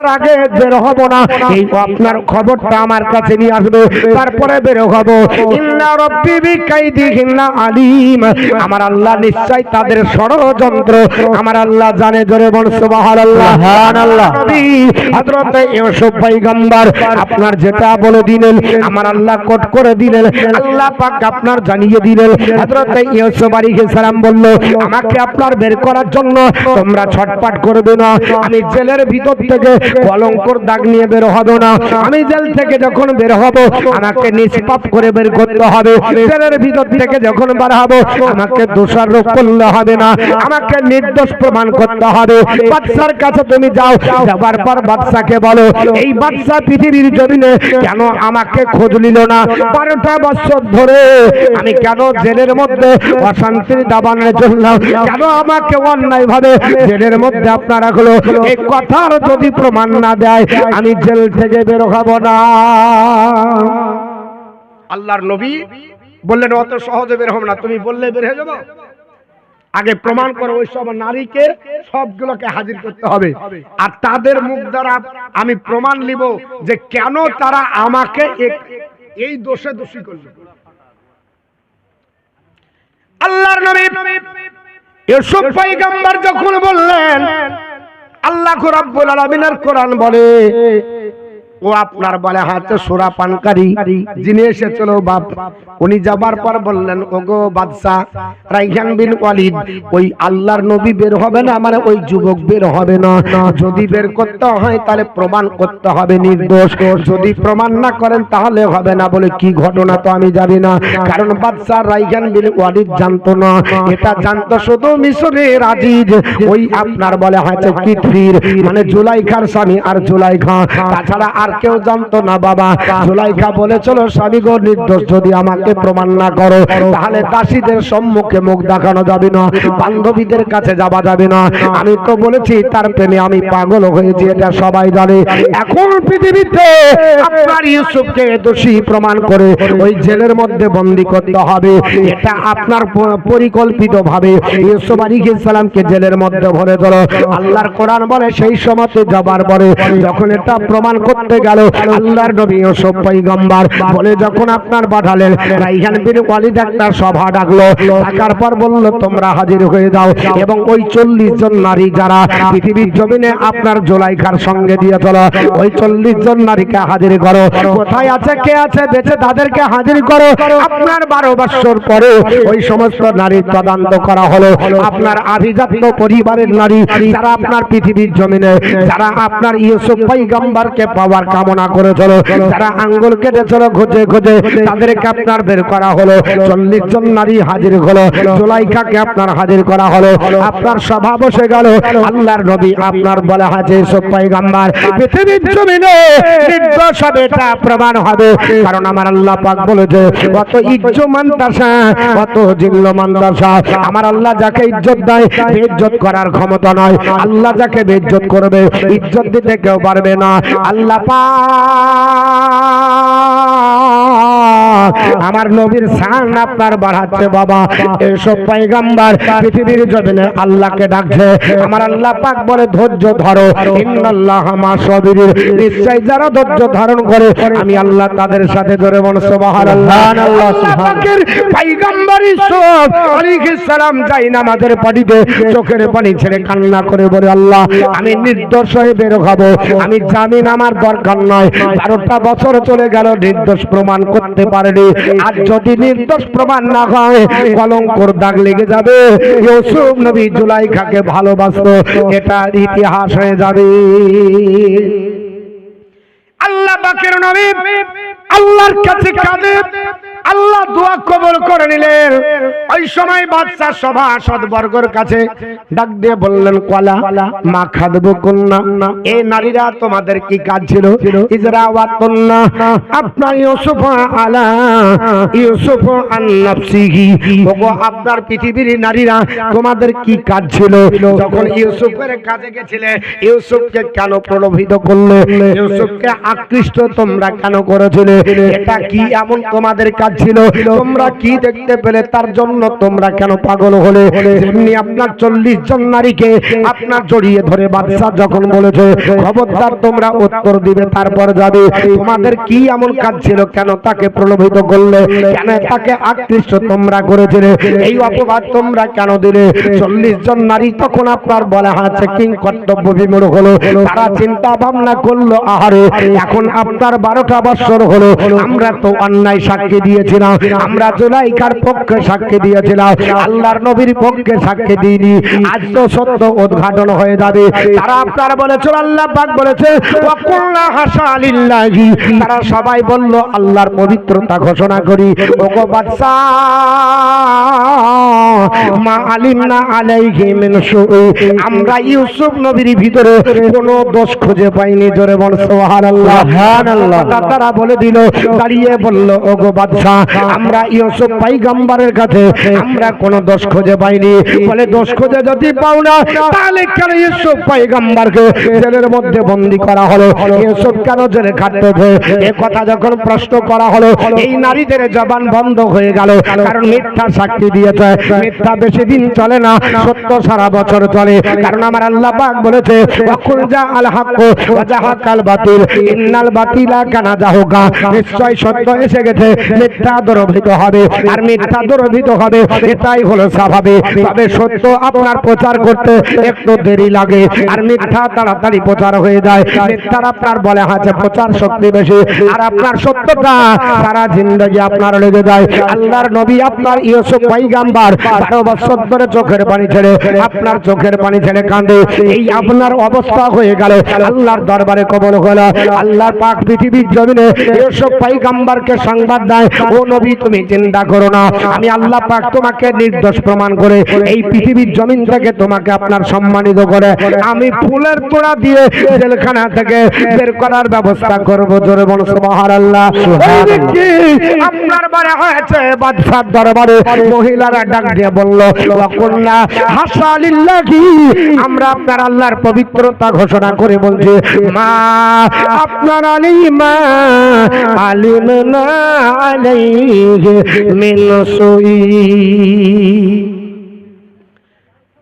আগে বের হব না, এই আপনার খবরটা আমার কাছে নিয়ে আসবে, তারপরে বের হব। ইন্না রাব্বি বিকাইদিহিন্না আলিম, আমার আল্লাহ নিশ্চয় তাদের ষড়যন্ত্র আমার আল্লাহ জানে। জোরে বল সুবহানাল্লাহ। সুবহানাল্লাহ। নবী হযরত ইউসুফ পয়গম্বর আপনার যেটা বলে দিলেন আমার আল্লাহ কোট করে দিলেন, আল্লাহ পাক আপনার জানিয়ে দিলেন। হযরত ইউসুফ আলাইহিস সালাম বলল, আমাকে আপনার বের করার জন্য তোমরা ছটপট করবে না, আমি জেলের ভিতর থেকে কলঙ্কর দাগ নিয়ে বের হব না, আমি জেল থেকে যখন বের হব আমাকে নিষ্পাপ করে বের করতে হবে। জেলের ভিতর থেকে যখন বের হব আমাকে দোষারোপ করলে হবে না, আমাকে নির্দোষ প্রমাণ করতে হবে। বাদশার কাছে তুমি যাও, যাবার পর বাদশাকে বলো, এই বাদশা পৃথিবীর জমিনে কেন আমাকে খোঁজ নিল না? 12টা বছর ধরে আমি কেন জেলের মধ্যে অশান্তির দাবানে চললাম? কেন আমাকে অন্যায় ভাবে জেলের মধ্যে আপনারা রাখলো? এই কথার যদি প্রমাণ না দেয় আমি জেল থেকে বের হব না। আল্লাহর নবী বললেন, অত সহজে বের হব না, তুমি বললে বের হয়ে যাবো। আগে প্রমাণ করো, ওই সব নারীকে সবগুলোকে হাজির করতে হবে, আর তাদের মুখ দ্বারা আমি প্রমাণ নিব যে কেন তারা আমাকে এই দোষে দোষী করলো। আল্লাহর নবী ইউসুফ পয়গম্বর যখন বললেন, আল্লাহ রাব্বুল আলামিনের কোরআন বলে, ও আপনার বলে হাতে সূরা পানকারী যিনি এসেছিল বাপ, উনি যাবার পর বললেন, ওগো বাদশা রাইহান বিন ওয়ালিদ, ওই আল্লাহর নবী বের হবে না, মানে ওই যুবক বের হবে না। যদি বের করতে হয় তাহলে প্রমাণ করতে হবে নির্দোষ, যদি প্রমাণ না করেন তাহলে হবে না। বলে কি ঘটনা তো আমি জানি না, কারণ বাদশা রাইহান বিন ওয়ালিদ জানতো না, এটা জানতো শুধু মিশরের আজিজ, ওই আপনার বলে হয়তো কিতফির মানে জুলাইখার স্বামী আর জুলাইখা, তাছাড়া আর কেউ জানতো না। বাবা জুলাইখা বলেছিল, স্বামী গো নির্দোষ যদি আমাকে প্রমাণ না করো তাহলে দাসীদের সম্মুখে মুখ দেখানো যাবে না, বান্ধবীদের কাছে যাওয়া যাবে না। আমি তো বলেছি তার প্রেমে আমি পাগল হয়েছি, এটা সবাই জানে। এখন পৃথিবীতে আপনার ইউসুফকে দোষী প্রমাণ করে ওই জেলের মধ্যে বন্দী করতে হবে, এটা আপনার পরিকল্পিত ভাবে ইউসুফ আলাইহিস সালামকে জেলের মধ্যে ভরে দিল। আল্লাহর কোরআন বলে, সেই সময়তে যাবার পরে যখন এটা প্রমাণ করতে গেল, আল্লাহর নবী ইউসুফ পয়গম্বর বলে যখন আপনার পাঠালেন, রাইহান বিন ওয়ালিদ একটা সভা ডাকলো, ডাকার পর বলল, তোমরা হাজির হয়ে যাও এবং ওই 40 জন নারী যারা পৃথিবীর জমিনে আপনার জুলাইখার সঙ্গে দিয়ে চলো, ওই 40 জন নারীকে হাজির করো। কোথায় আছে, কে আছে বেঁচে, তাদেরকে হাজির করো। আপনার 12 বছর পরে ওই সমস্ত নারীর তদন্ত করা হলো। আপনার আভিজাত্য পরিবারের নারী যারা আপনার পৃথিবীর জমিনে, যারা আপনার ইউসুফ পয়গম্বরকে পাওয়ার কামনা করেছিল, যারা আঙ্গুল কেটেছিল খুঁজে খুঁজে, তাদেরকে আপনার বের করা হলো। 40 জন নারী হাজির হলো, জুলাইখাকে আপনার হাজির করা হলো। আপনার সভা বসে গেল। আল্লাহর নবী আপনার বলে হাজির ইউসুফ পয়গম্বর পৃথিবীর জমিনে নির্দোষ হবে, এটা প্রমাণ হবে। কারণ আমার আল্লাহ পাক বলেছে, কত ইজ্জত মানতাসা কত জিল্ল মানতাসা, আমার আল্লাহ যাকে ইজ্জত দেয় বেইজ্জত করার ক্ষমতা নয়, আল্লাহ যাকে বেইজ্জত করবে ইজ্জত দিতে কেউ পারবে না। আল্লাহ পাক আমার নবীর শান আপনার বাড়াচ্ছে। বাবা এসব পয়গম্বর পৃথিবীর জমিনে আল্লাহকে ডাকছে, আমার আল্লাহ পাক বলে ধৈর্য ধরো, ইন্নাল্লাহা মা সাবিরিন, নিশ্চয় যারা ধৈর্য ধারণ করে আমি আল্লাহ তাদের সাথে। ধরে বল সুবহানাল্লাহ। আল্লাহ পাকের পয়গম্বর ইউসুফ আলাইহিস সালাম যাই নামাজের পানিতে চোখের পানি ছেড়ে কান্না করে বলে, আল্লাহ আমি নির্দোষ হয়ে বের হব, আমি জামিন আমার দরকার নয়। 12টা বছর চলে গেল, নির্দোষ প্রমাণ করতে পারেনি। আর যদি নির্দোষ প্রমাণ না হয় কলঙ্কর দাগ লেগে যাবে। ইউসুফ নবী জুলাইখাকে ভালোবাসতো, এটা ইতিহাস হয়ে যাবে। আল্লাহ পাকের নবী আল্লাহর কাছে কাঁদে, আল্লাহ দোয়া কবুল করে নিলেন। ওই সময় বাদশা সভাসদ বর্গের কাছে ডাক দিয়ে বললেন, কলা মা খাদবু কুন্না, এই নারীরা তোমাদের কি কাজ ছিল? ইজরাওয়াতুন্না, আপনার ইউসুফ আলা ইউসুফ আন নাফসিহি, ওগো আপনার পৃথিবীর নারীরা তোমাদের কি কাজ ছিল? যখন ইউসুফের কাছে গেছিলে ইউসুফকে কেন প্রলোভিত করলে? ইউসুফকে আকৃষ্ট তোমরা কেন করেছিলে? এটা কি এমন তোমাদের কাজ ছিল, তোমরা কি দেখতে পেলে তার জন্য তোমরা কেন পাগল হলে? যেমনি আপনার 40 জন নারীকে আপনার জড়িয়ে ধরে বাদশা যখন বলেছে খবরদার তোমরা উত্তর দিবে তারপর যাবে, তোমাদের কি এমন কাজ ছিল? কেন তাকে প্রলোভিত করলে? কেন তাকে আকৃষ্ট তোমরা করেছিলে? এই অপবাদ তোমরা কেন দিলে? 40 জন নারী তখন আপনার বলা আছে কিং কর্তব্য বিমূঢ় হলো। তারা চিন্তা ভাবনা করলো, আহারে এখন আপনার 12টা বছর হলো, আমরা তো অন্যায় সাক্ষী দিয়েছিলাম, আমরা জুলাইখার পক্ষে সাক্ষী দিয়েছিলাম, আল্লাহর নবীর পক্ষে সাক্ষী দিইনি, আজ তো সত্য উদ্ঘাটন হয়ে যাবে। তারা আপনার বলেছিল, আল্লাহ পাক বলেছে ওয়াকুল্লা হাসা লিল্লাহি, তারা সবাই বলল আল্লাহর পবিত্রতা ঘোষণা করি। ওগো বাদশা, মা আলিমনা আলাইহি মিন সুই, আমরা ইউসুফ নবীর ভিতরে কোনো দোষ খুঁজে পাইনি। জোরে বল সুবহানাল্লাহ। সুবহানাল্লাহ। তারা বলে দিল, দাঁড়িয়ে বলল ওগো বাদশা, আমরা ইউসুফ পয়গম্বরের কাছে আমরা কোনো দোষ খুঁজে পাইনি। বলে দোষ খুঁজে যদি পাও না তাহলে কেন ইউসুফ পয়গম্বরকে জেলের মধ্যে বন্দী করা হলো? ইউসুফ কেন জেলে খাটতেছে? এই কথা যখন প্রশ্ন করা হলো, এই নারীদের জবান বন্ধ হয়ে গেল, কারণ মিথ্যা সাক্ষী দিয়েছে। মিথ্যা বেশি দিন চলে না, সত্য সারা বছর চলে। কারণ আমার আল্লাহ পাক বলেছে ওয়াকুল জা আল হক ওয়া জাহাকাল বাতিল ইন্নাল বাতিলা কানা জাহুকা, নিশ্চয় সত্য এসে গেছে, মিথ্যা দূরভূত হবে, আর মিথ্যা দূরভূত হবে, এটাই হলো স্বাভাবিক। তবে সত্য আপনার প্রচার করতে একটু দেরি লাগে, আর মিথ্যা তাড়াতাড়ি প্রচার হয়ে যায়। মিথ্যার আপনার বলে আছে প্রচার শক্তি বেশি, আর আপনার সত্যটা সারা জিন্দেগি আপনার লেগে যায়। আল্লাহর নবী আপনার ইউসুফ পয়গম্বর 12 বছর ধরে চোখের পানি ছেড়ে আপনার চোখের পানি ছেড়ে কাঁদে, এই আপনার অবস্থা হয়ে গেল। আল্লাহর দরবারে কবল হলো। আল্লাহর পাক পৃথিবীর জমিনে ইউসুফ পয়গম্বরকে সংবাদ দেয়, ও নবী তুমি চিন্তা করো না, আমি আল্লাহ পাক তোমাকে নির্দোষ প্রমাণ করে এই পৃথিবীর জমিন থেকে তোমাকে আপনার সম্মানিত করে আমি ফুলের তোড়া দিয়ে জেলখানা থেকে বের করার ব্যবস্থা করব। জোরে বল সুবহানাল্লাহ। আপনার বারে হয়েছে বাদশার দরবারে মহিলারা ডাক দিয়ে বলল ওয়াকুল্লা হাসা লিল্লাহি, আমরা আপনার আল্লাহর পবিত্রতা ঘোষণা করে বলছি মা আপনার আলিমা আলিমনা আলাইহি মিন সুই।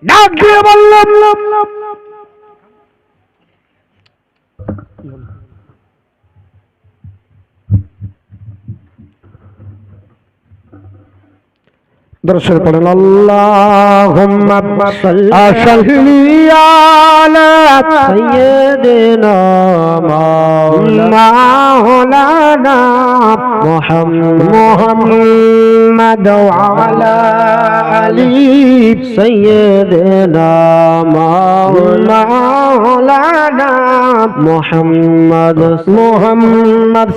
ডাক দিয়ে বললাম দর্শক পড়েন আল্লাহুম্মা সাল্লি আলা সাইয়্যিদিনা মাওলানা মুহাম্মদ ওয়া আলা আলি সাইয়্যিদিনা মাওলানা মুহাম্মদ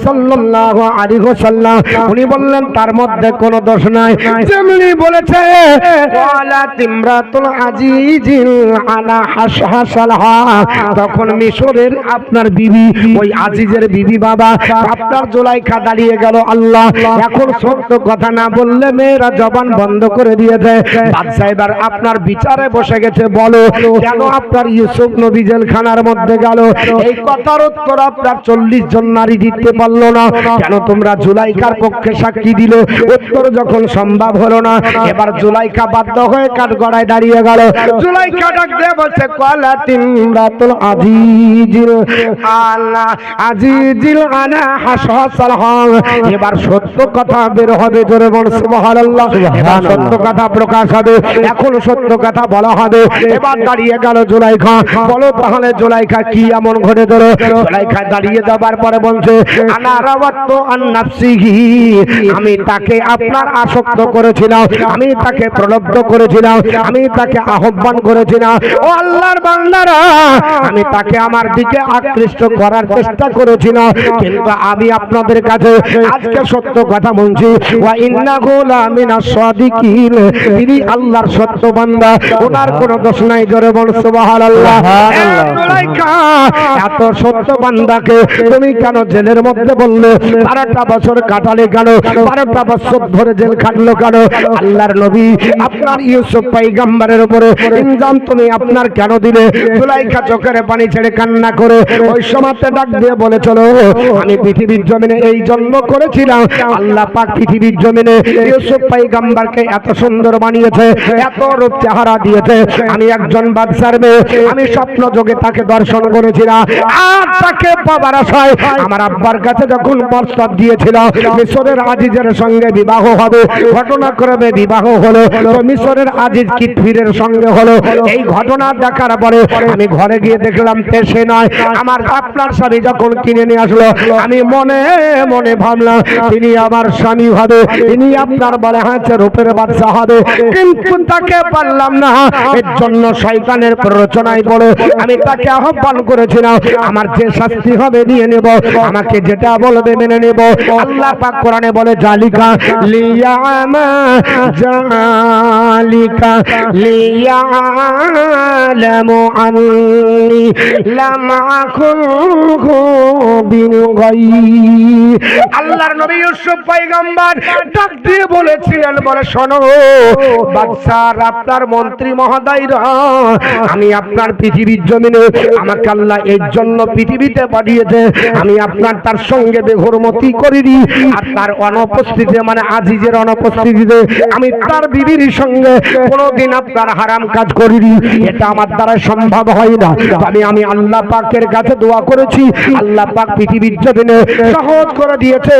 সাল্লাল্লাহু আলাইহি ওয়াসাল্লাম। উনি বললেন তার মধ্যে কোনো দোষ নাই। যেমনি বলেছে ওয়ালা তিমরাতুল আজিজিল আলা হাসালহা, তখন মিশরের আপনার বিবি, ওই আজিজের বিবি বাবা আপনার জুলাইখা দাঁড়িয়ে গেল। আল্লাহ এখন সত্য কথা না বললে মেয়েরা জবান বন্ধ করে দিয়েছে। বাদশা এবার আপনার বিচারে বসে গেছে। বলো কেন আপনার ইউসুফ নবী জেলখানার মধ্যে গেল? এই কথার উত্তর আপনার 40 জন নারী দিতে পারলো না। কেন তোমরা জুলাইখার পক্ষে সাক্ষী দিল? উত্তর যখন সম্ভব হলো না, এবার জুলাইখা বাধ্য হয়ে কাঠগড়ায় দাঁড়িয়ে গেল। জুলাইখা ডাক দিয়ে বলছে ক্বালা তিমরাতুল আজিজিল আনা হাসালহা, এবার সত্য কথা বের হবে। জোরে বল সুবহানাল্লাহ। এবার সত্য কথা প্রকাশ হবে, এখন সত্য কথা বলা হবে। এবার দাঁড়িয়ে গেল জুলাইখা। বলো তাহলে জুলাইখা কি এমন ঘটে গেল? জুলাইখা দাঁড়িয়ে যাবার পরে বলছে আনা রাওয়াতু আন নাফসিহি, আমি তাকে আপনার আসক্ত করেছিলাম, আমি তাকে প্রলব্ধ করেছিলাম, আমি তাকে আহ্বান করেছিলাম। ও আল্লাহর বান্দারা, আমি তাকে আমার দিকে আকৃষ্ট করার চেষ্টা করেছিলাম, কিন্তু আমি আপনাদের কাছে আজকে সত্য কথা বলছি ওয়া ইন্নাহু লামিনাস সাদিকিন, তিনি আল্লাহর সত্য বান্দা, ওনার কোনো দোষ নাই। জোরে বল সুবহানাল্লাহ। এত সত্য বান্দাকে তুমি কেন জেলের মধ্যে বললে? 12টা বছর কাটালে কেন? 12টা বছর ধরে জেল খাটলো কেন? আল্লাহর নবী আপনার ইউসুফ পয়গম্বরের উপরে ইলজাম তুমি আপনার কেন দিলে? জুলাইখা চোখের পানি ছেড়ে কান্না করে ওই সময়তে ডাক দিয়ে বলে, চলো আমি পৃথিবীর জমিনে এই জন্য করেছিলাম, আল্লাহ পাক পৃথিবীর জমিনে ইউসুফ পয়গম্বরকে এত সুন্দর বানিয়েছে, এত রূপ চেহারা দিয়েছে। আমি একজন বাদশার মেয়ে, আমি স্বপ্ন যোগে তাকে দর্শন করেছিলাম, আর তাকে পাবার আশায় আমার আব্বার কাছে যখন প্রস্তাব দিয়েছিল মিশরের আজিজের সঙ্গে বিবাহ হবে, ঘটনাক্রমে বিবাহ হলো, তো মিশরের আজিজ কিতফিরের সঙ্গে হলো। এই ঘটনা দেখার পরে আমি ঘরে গিয়ে দেখলাম সে নয়, আমার আপনার স্বামী যখন কিনে নিয়ে আসলো, আমি মনে মনে ভাবলাম তিনি আমার স্বামী হবে, তিনি আপনার বলে হাতে রূপের বাদশা হবে, কিন্তু তাকে পারলাম না। এর জন্য শয়তানের প্ররোচনায় পড়ে আমি তাকে আহ্বান করেছিলাম, আমার যে শাস্তি হবে নিয়ে নেব, আমাকে যেটা বলবে মেনে নেব। আল্লাহ পাক কোরআনে বলে, জালিকা লিয়ামা জালিকা লিয়ালামু আন্নী লাম আকুনহু বিল গায়ব। আল্লাহর নবী ইউসুফ পয়গম্বর ডাক দিয়ে বলেছিলেন, বলে শোনো বাদশাহ, আপনার মন্ত্রী মহোদয়রা, আমি আপনার পৃথিবীর জমিনে আমাকে আল্লাহ এর জন্য পৃথিবীতে পাঠিয়েছে, আমি আপনার তার সঙ্গে বেঘরমতি করিনি, আর তার অনুপস্থিতিতে মানে আজিজের অনুপস্থিতিতে আমি তার বিবির সঙ্গে কোনোদিন আপনার হারাম কাজ করিনি, এটা আমার দ্বারা সম্ভব হয় না। আমি আল্লাহ পাকের কাছে দোয়া করেছি, আল্লাহ পাক পৃথিবীর জমিনে সহজ করে দিয়েছে।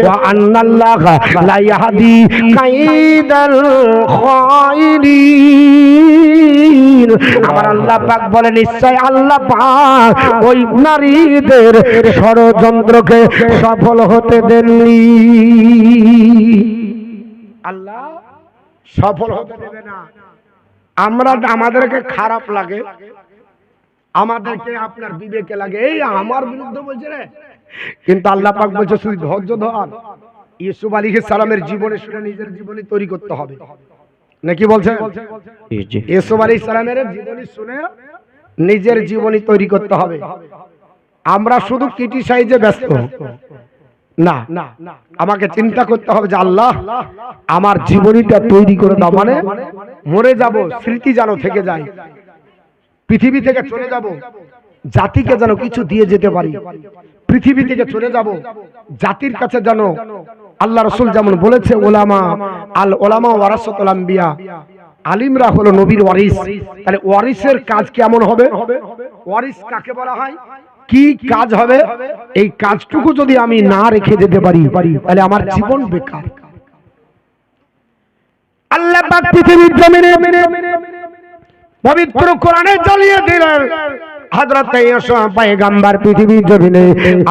ওয়া আন্নাল্লাহা লা ইয়াহদি কাইদাল খায়িরিন। আমার আল্লাহ পাক বলে, নিশ্চয় আল্লাহ পাক ওই নারীদের ষড়যন্ত্রকে সফল হতে দেননি। আল্লাহ সফল হতে দেবে না। আমরা আমাদেরকে খারাপ লাগে, আমাদেরকে আপনার বিবেকে লাগে এই আমার বিরুদ্ধে বলছে রে, কিন্তু আল্লাহ পাক বলছে শুধু ধৈর্য ধর। ইউসুফ আলাইহিস সালামের জীবনে শুনে নিজের জীবনী তৈরি করতে হবে, নাকি বলছে? ইউসুফ আলাইহিস সালামের জীবনী শুনে নিজের জীবনী তৈরি করতে হবে। আমরা শুধু ক্রিটিসাইজে ব্যস্ত না, আমাকে চিন্তা করতে হবে যে আল্লাহ আমার জীবনীটা তৈরি করে দাও, মানে মরে যাব স্মৃতি যেন থেকে যায়, পৃথিবী থেকে চলে যাব জাতিকে যেন কিছু দিয়ে যেতে পারি, পৃথিবী থেকে চলে যাব জাতির কাছে যেন আল্লাহ রাসূল যেমন বলেছে, ওলামা আল ওলামা ওয়ারাসাতুল আম্বিয়া, আলিমরা হলো নবীর ওয়ারিস। তাহলে ওয়ারিসের কাজ কেমন হবে? ওয়ারিস কাকে বলা হয়, কি কাজ হবে? এই কাজটুকু যদি আমি না রেখে যেতে পারি তাহলে আমার জীবন বেকার। আল্লাহ পাক পৃথিবীর জমিনে পবিত্র কোরআনে জ্বালিয়ে দিলেন হযরত ইউসুফ পয়গম্বর পৃথিবীর জমিনে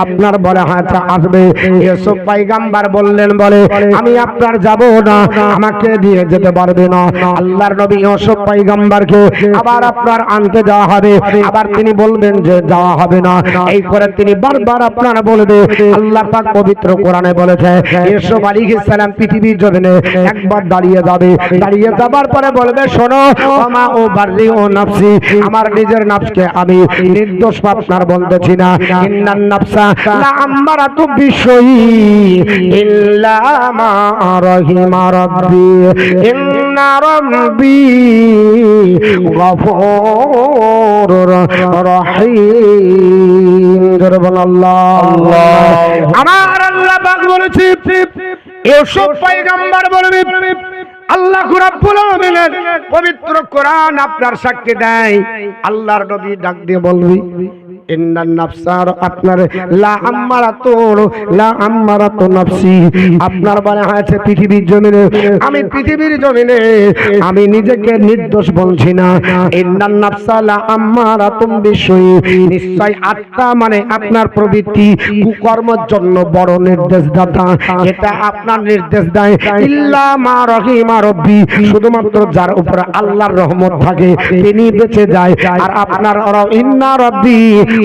আপনার বলে হাত আসবে। ইউসুফ পয়গম্বর বললেন, বলে আমি আপনার যাব না, আমাকে দিয়ে যেতে পারবে না। আল্লাহর নবী ইউসুফ পয়গম্বরকে আবার আপনার আনতে যাওয়া হবে, আবার তিনি বলবেন যে যাওয়া হবে না, এই করে তিনি বারবার আপনার বলবে। আল্লাহ পাক পবিত্র কোরআনে বলেছে ইউসুফ আলাইহিস সালাম পৃথিবীর জমিনে একবার দাঁড়িয়ে যাবে, দাঁড়িয়ে যাবার পরে বলবে, শোনো ওমা ও বাররি ও নাফসি, আমার নিজের নফসকে আমি নির্দোষ আপনার বলতেছি না, ইন্নান নাফসা লা আমারাতু বিশুই ইল্লা মা রাহিমা রাব্বি ইন্না রাব্বি গফুরুর রহিম। আল্লাহ আমার আল্লাহ পাক বলেছে, ইউসুফ পয়গম্বর বলবে, আল্লাহ রাব্বুল আলামিনের পবিত্র কোরআন আপনার সাক্ষী দেয়। আল্লাহর নবী ডাক দিয়ে বলবি, ইন্নান নাফসার আপনার লা আম্মারাতু নাফসি, আপনার বলা হয়েছে পৃথিবীর জমিনে, আমি পৃথিবীর জমিনে আমি নিজেকে নির্দোষ বলছি না। ইন্নান নাফসা লা আম্মারাতুম বিশুই, নিশ্চয় আত্মা মানে আপনার প্রবৃত্তি কুকর্মের জন্য বড় নির্দেশদাতা, এটা আপনার নির্দেশ দেয়। ইল্লা মা রাহিমা রাব্বি, শুধুমাত্র যার উপর আল্লাহর রহমত থাকে তিনি বেঁচে যায়। আর আপনার ইন্না রাব্বি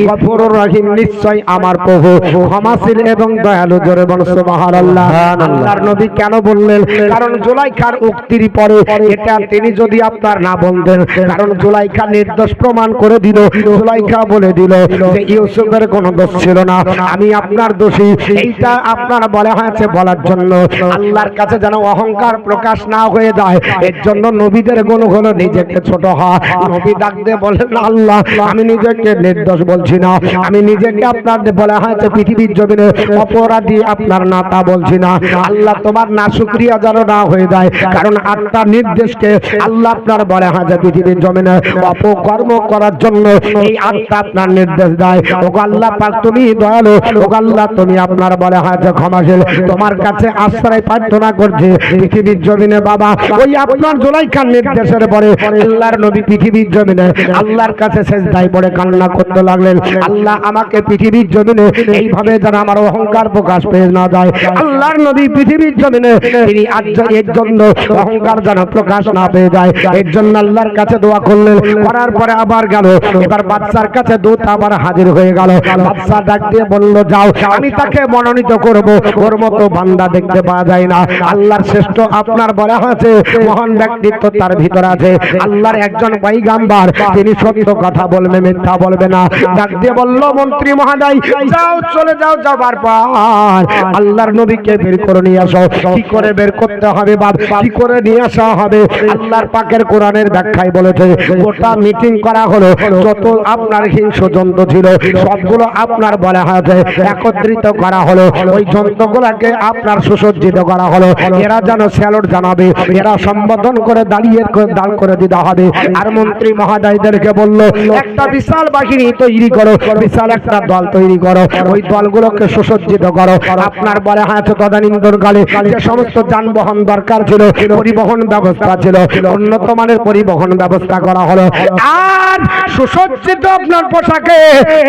গফুরুর রহিম, নিশ্চয় আমার প্রভু ক্ষমাশীল এবং দয়ালু। জোরে বল সুবহানাল্লাহ। আল্লাহর নবী কেন বললেন? কারণ জুলাইখার উক্তির পরে এটা তিনি যদি আপনার না বলতেন, কারণ জুলাইখা নির্দোষ প্রমাণ করে দিল। জুলাইখা বলে দিল যে ইউসুফের কোনো দোষ ছিল না, আমি আপনার দোষী। এইটা আপনার বলা হয়েছে বলার জন্য আল্লাহর কাছে যেন অহংকার প্রকাশ না হয়ে যায়, এর জন্য নবীদের গুণ হলো নিজেকে ছোট হওয়া। নবী ডাক দিয়ে বলেন, আল্লাহ আমি নিজেকে নির্দোষ বলছি না, আমি নিজেকে আপনার বলা হয়েছে পৃথিবীর জমিনে অপরাধী আপনার না তা বলছি না। আল্লাহ তোমার না শুকরিয়া যেন না হয়ে যায়, কারণ আত্মার নির্দেশকে আল্লাহ আপনার বলা হয়েছে পৃথিবীর জমিনে অপকর্ম করার জন্য এই আত্মা আপনার নির্দেশ দেয়। ওগো আল্লাহ পাক তুমি দয়ালু, ওগো আল্লাহ তুমি আপনার বলা হয়েছে ক্ষমাশীল। তোমার কাছে আশ্রয় প্রার্থনা করছে পৃথিবীর জমিনে বাবা। ওই আপনার জুলাইখার নির্দেশের পরে আল্লাহর নবী পৃথিবীর জমিনে আল্লাহর কাছে সেজদায় পড়ে কান্না করতে লাগলেন, আল্লাহ আমাকে পৃথিবীর জমিনে এইভাবে যেন আমার অহংকার প্রকাশ পেয়ে না যায়। আল্লাহর নবী পৃথিবীর জমিনে তিনি আজ এর জন্য অহংকার যেন প্রকাশ না পেয়ে যায়, এর জন্য আল্লাহর কাছে দোয়া করলেন। করার পরে আবার গেল, এবার বাদশার কাছে দূত আবার হাজির হয়ে গেল। বাদশা ডাক দিয়ে বলল, যাও আমি তাকে মনোনীত করব, ওর মতো বান্দা দেখতে পাওয়া যায় না। আল্লাহর শ্রেষ্ঠ আপনার বলা হয়েছে মহান ব্যক্তিত্ব তার ভিতর আছে। আল্লাহর একজন পয়গাম্বার, তিনি সত্য কথা বলবে, মিথ্যা বলবে না। ডাক দিয়ে বলল, মন্ত্রী মহোদয় যাও, চলে যাও। যাবার পর আল্লাহর নবীকে বের করে নিয়ে আসো। কি করে বের করতে হবে বাপ, কি করে নিয়ে আসা হবে? আল্লাহর পাকের কোরআনের ব্যাখ্যায় বলেছে, গোটা মিটিং করা হলো, যত আপনার হিংস্র জন্তু ছিল সবগুলো আপনার বলা হয়েছে একত্রিত করা হলো। ওই জন্তুগুলাকে আপনার সুসজ্জিত করা হলো, এরা যেন স্যালুট জানাবে, এরা সম্বোধন করে দাঁড় করে দিতে হবে। আর মন্ত্রী মহোদয়দেরকে বলল, একটা বিশাল বাহিনী তৈরি করো, বিশাল একটা দল তৈরি করো, ওই দলগুলোকে সুসজ্জিত করো। আপনার বলা হয়েছে তদানীন্তন কালে যে সমস্ত যানবাহন দরকার ছিল, পরিবহন ব্যবস্থা ছিল, উন্নত মানের পরিবহন ব্যবস্থা করা হলো। আর সুসজ্জিত আপনার পোশাকে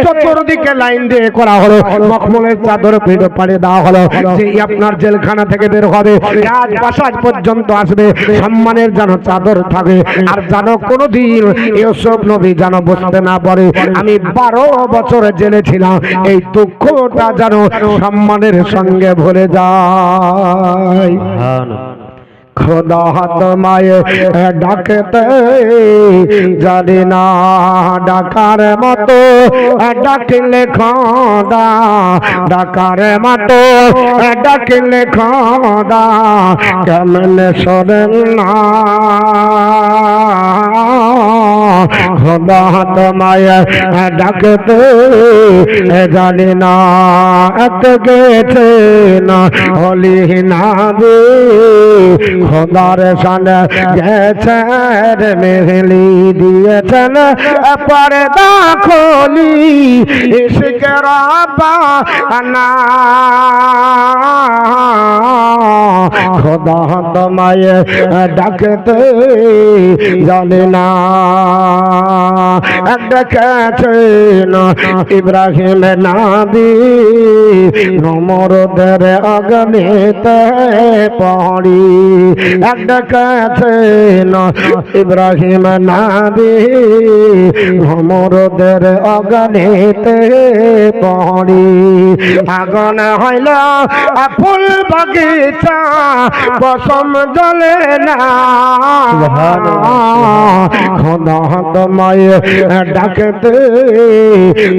চতুর্দিকে লাইন দিয়ে করা হলো, মখমলের চাদর পেটে পাড়ে দেওয়া হলো। যে আপনার জেলখানা থেকে বের হবে, রাজপ্রাসাদ পর্যন্ত আসবে, সম্মানের যেন চাদর থাকে। আর যেন কোনোদিন ইউসুফ নবী যেন বুঝতে না পারে আমি 12 বছর জেলে ছিলাম, এই দুঃখটা যেন সম্মানের সঙ্গে ভরে যায়। খোদা তোমায় ডাকতে জানি না, ডাকার মতো ডাকলে খোদা, ডাকার মতো ডাকলে খোদা কেমন শোনেন না। খোদা তোমায় ডাকতে জানি না, গেছে না হলি না বে খোদার সানে গেছেন মেহলি দিয়েছেন পর্দা খোলি ইশকের বানা। খোদা তোমায় ডাকতে জানি না, ডেকেছেন ইব্রাহিম নবী নমরুদের অগ্নিতে পড়ি, ডেকেছেন ইব্রাহিম নবী নমরুদের অগ্নিতে পড়ি। আগুন হইল ফুল বাগিচা বসম জ্বলে না। খোদা তোমায় ডাকতে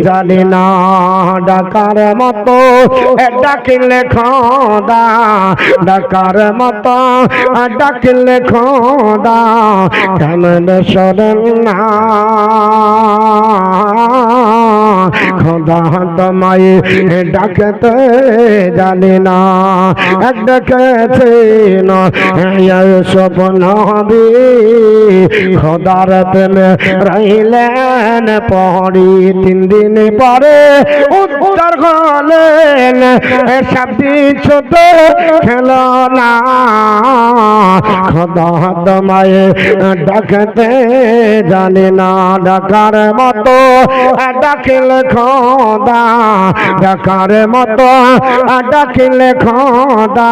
জানি না, ডাকার মতো ডাকিলে খোদা, ডাকার মতো ডাকিলে খোদা কেমন শোনেন না। খোদা তোমায় ডাকতে জানি না, ডেকেছেন ইউসুফ নবী খোদার প্রেমে রইলেন পড়ি। 3 দিন পরে উত্তর হলেন সব কিছু তো খেলো না। খোদা তোমায় ডাকতে জানি না, ডাকার মতো ডাকিলে খোদা, ডাকার মতো ডাকিলে খোদা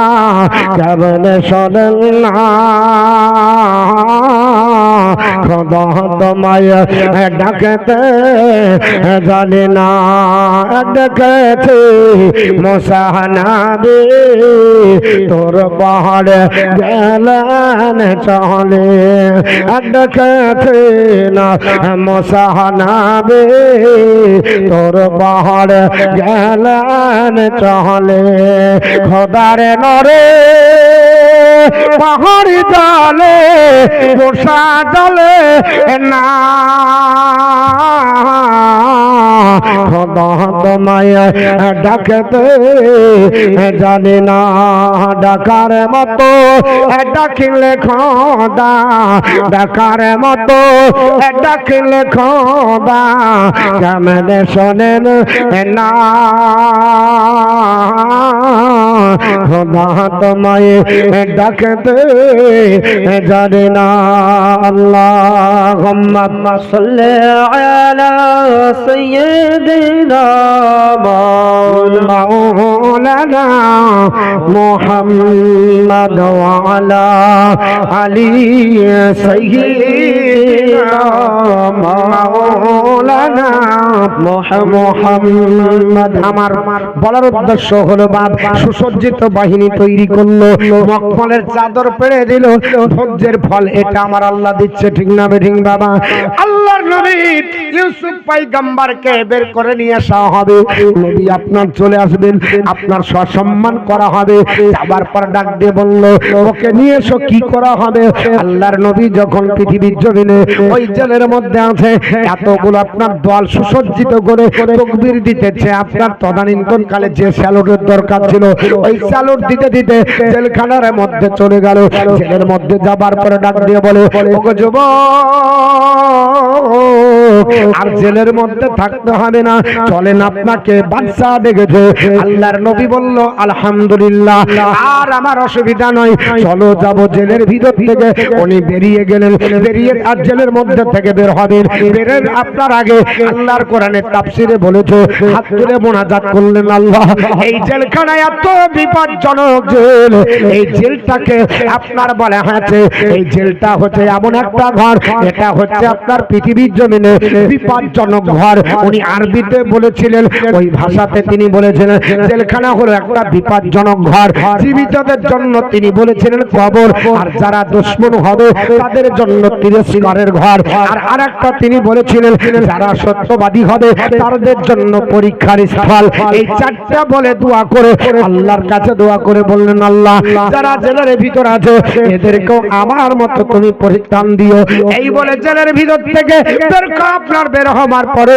কেমন শোনেন না। খোদা তোমায় ডাকতে জানি না। ডেকেছে মুসা নবী তোর পাহাড়ে গেলেন চলে। ডেকেছে না মুসা নবী তোর পাহাড়ে গেলেন চলে। খোদারে নরে পাহাড়ি জলে বর্ষা জলে না খোদা তোমায় ডাকতে জানি না। ডাকার মতো ডাকিলে খোদা ডাকার মতো ডাকিলে খোদা কেমনে শোনেন না। খোদা তোমায় ডাকতে জানি না। আল্লাহুম্মা সাল্লি আলা সাইয়্যিদিনা মাওলানা মুহাম্মদ ওয়া আলা আলি সাইয়্যিদিনা মাওলানা মুহাম্মদ। আমার বলার উদ্দেশ্য হলো বাপ সুসজ্জিত বাহিনী তৈরি করলো, মখমলের চাদর পেড়ে দিল, ধৈর্যের ফল এটা আমার আল্লাহ দিচ্ছে, ঠিক না বেঠিক বাবা? আল্লাহর নবী ইউসুফ পয়গম্বরকে বের করে নিয়ে আসা হবে। নবী আপনার চলে আসবেন, আপনার সসম্মান করা হবে। আবার পর ডাক দিয়ে বলল ওকে নিয়ে এসো, কি করা হবে? আল্লাহর নবী যখন পৃথিবীর জমিনে ওই জেলের মধ্যে আছে, এতগুলো আপনার দল সুসজ্জিত করে তাকবীর দিতেছে, আপনার তদানীন্তন কালে যে স্যালুটের দরকার ছিল ওই স্যালুট দিতে দিতে জেলখানার মধ্যে চলে গেল। জেলের মধ্যে যাবার পরে ডাক দিয়ে বলে ওগো যুবক, আর জেলের মধ্যে থাকতে হবে না, চলেন আপনাকে বাদশা ডেকেছে। আল্লাহর নবী বলল আলহামদুলিল্লাহ, আর আমার অসুবিধা নয়, চলো যাব জেলের ভিতর থেকে। উনি বেরিয়ে গেলেন, বেরিয়ে আর জেলের মধ্যে থেকে বের হবেন। বেরের আপনার আগে আল্লাহর কোরআনের তাফসিরে বলেছে, হাত তুলে মোনাজাত করলেন, আল্লাহ এই জেলখানায় এত বিপজ্জনক জেল, এই জেলটাকে আপনার বলা হয়েছে এই জেলটা হচ্ছে এমন একটা ঘর, এটা হচ্ছে আপনার পৃথিবীর জমিনে বিপজ্জনক ঘর। উনি আরবিতে বলেছিলেন, ওই ভাষাতে তিনি বলেছিলেন জেলখানা হলো একটা বিপজ্জনক ঘর। জীবিতদের জন্য তিনি বলেছিলেন কবর, আর যারা দুশমন হবে তাদের জন্য তিরস্কারের ঘর। আর আরেকটা তিনি বলেছিলেন যারা সত্যবাদী হবে তাদের জন্য পরীক্ষার স্থল। এই চারটা বলে দোয়া করে আল্লাহর কাছে দোয়া করে বললেন, আল্লাহ যারা জেলের ভিতর আছে এদেরকেও আমার মতো তুমি পরিত্রাণ দিও। এই বলে জেলের ভিতর থেকে আপনার বের হবার পরে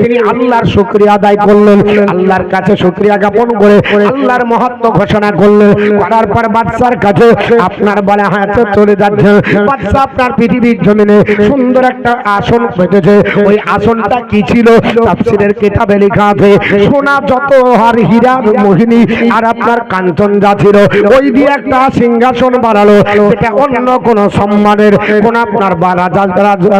তিনি আল্লাহর শুকরিয়া আদায় করলেন, আল্লাহর কাছে শুকরিয়া জ্ঞাপন করে আল্লাহর মহত্ব ঘোষণা করলেন। করার পর বাদশার কাছে আপনার বলা হয়েছে চলে যাচ্ছে। বাদশা আপনার পৃথিবীর জমিনে সুন্দর একটা আসন পেতেছে। ওই আসনটা কি ছিল? তাফসীরের কিতাবে লেখা আছে সোনা যত আর হীরা মোহিনী আর আপনার কাঞ্চন যা ছিল ওই দিয়ে একটা সিংহাসন বানালো। এটা অন্য কোন সম্মানের কোন আপনার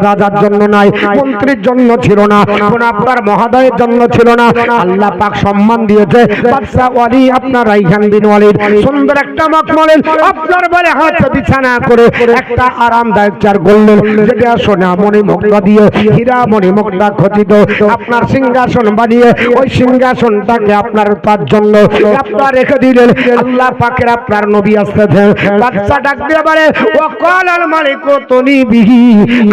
রাজার জন্য নাই, মন্ত্রীর জন্য ছিল না, কোন আপনার মহাদয়ের জন্য ছিল না। আল্লাহ পাক সম্মান দিয়েছে বাদশা ওয়ালি আপনার রাইহান বিন ওয়ালিদ সুন্দর একটা মখমলের আপনার বলে হাত বিছানা করে একটা আরামদায়ক চেয়ার করলেন, যেটা সোনা মণি মুক্তা দিয়ে হীরা মণি মুক্তা খচিত আপনার সিংহাসন বানিয়ে ওই সিংহাসনটাকে আপনার তার জন্য আপনার রেখে দিলেন। আল্লাহ পাকের আপনার নবী আসতেছেন। বাদশা ডাক দিয়ে বলে ও কলাল মালিক তনি বিহি,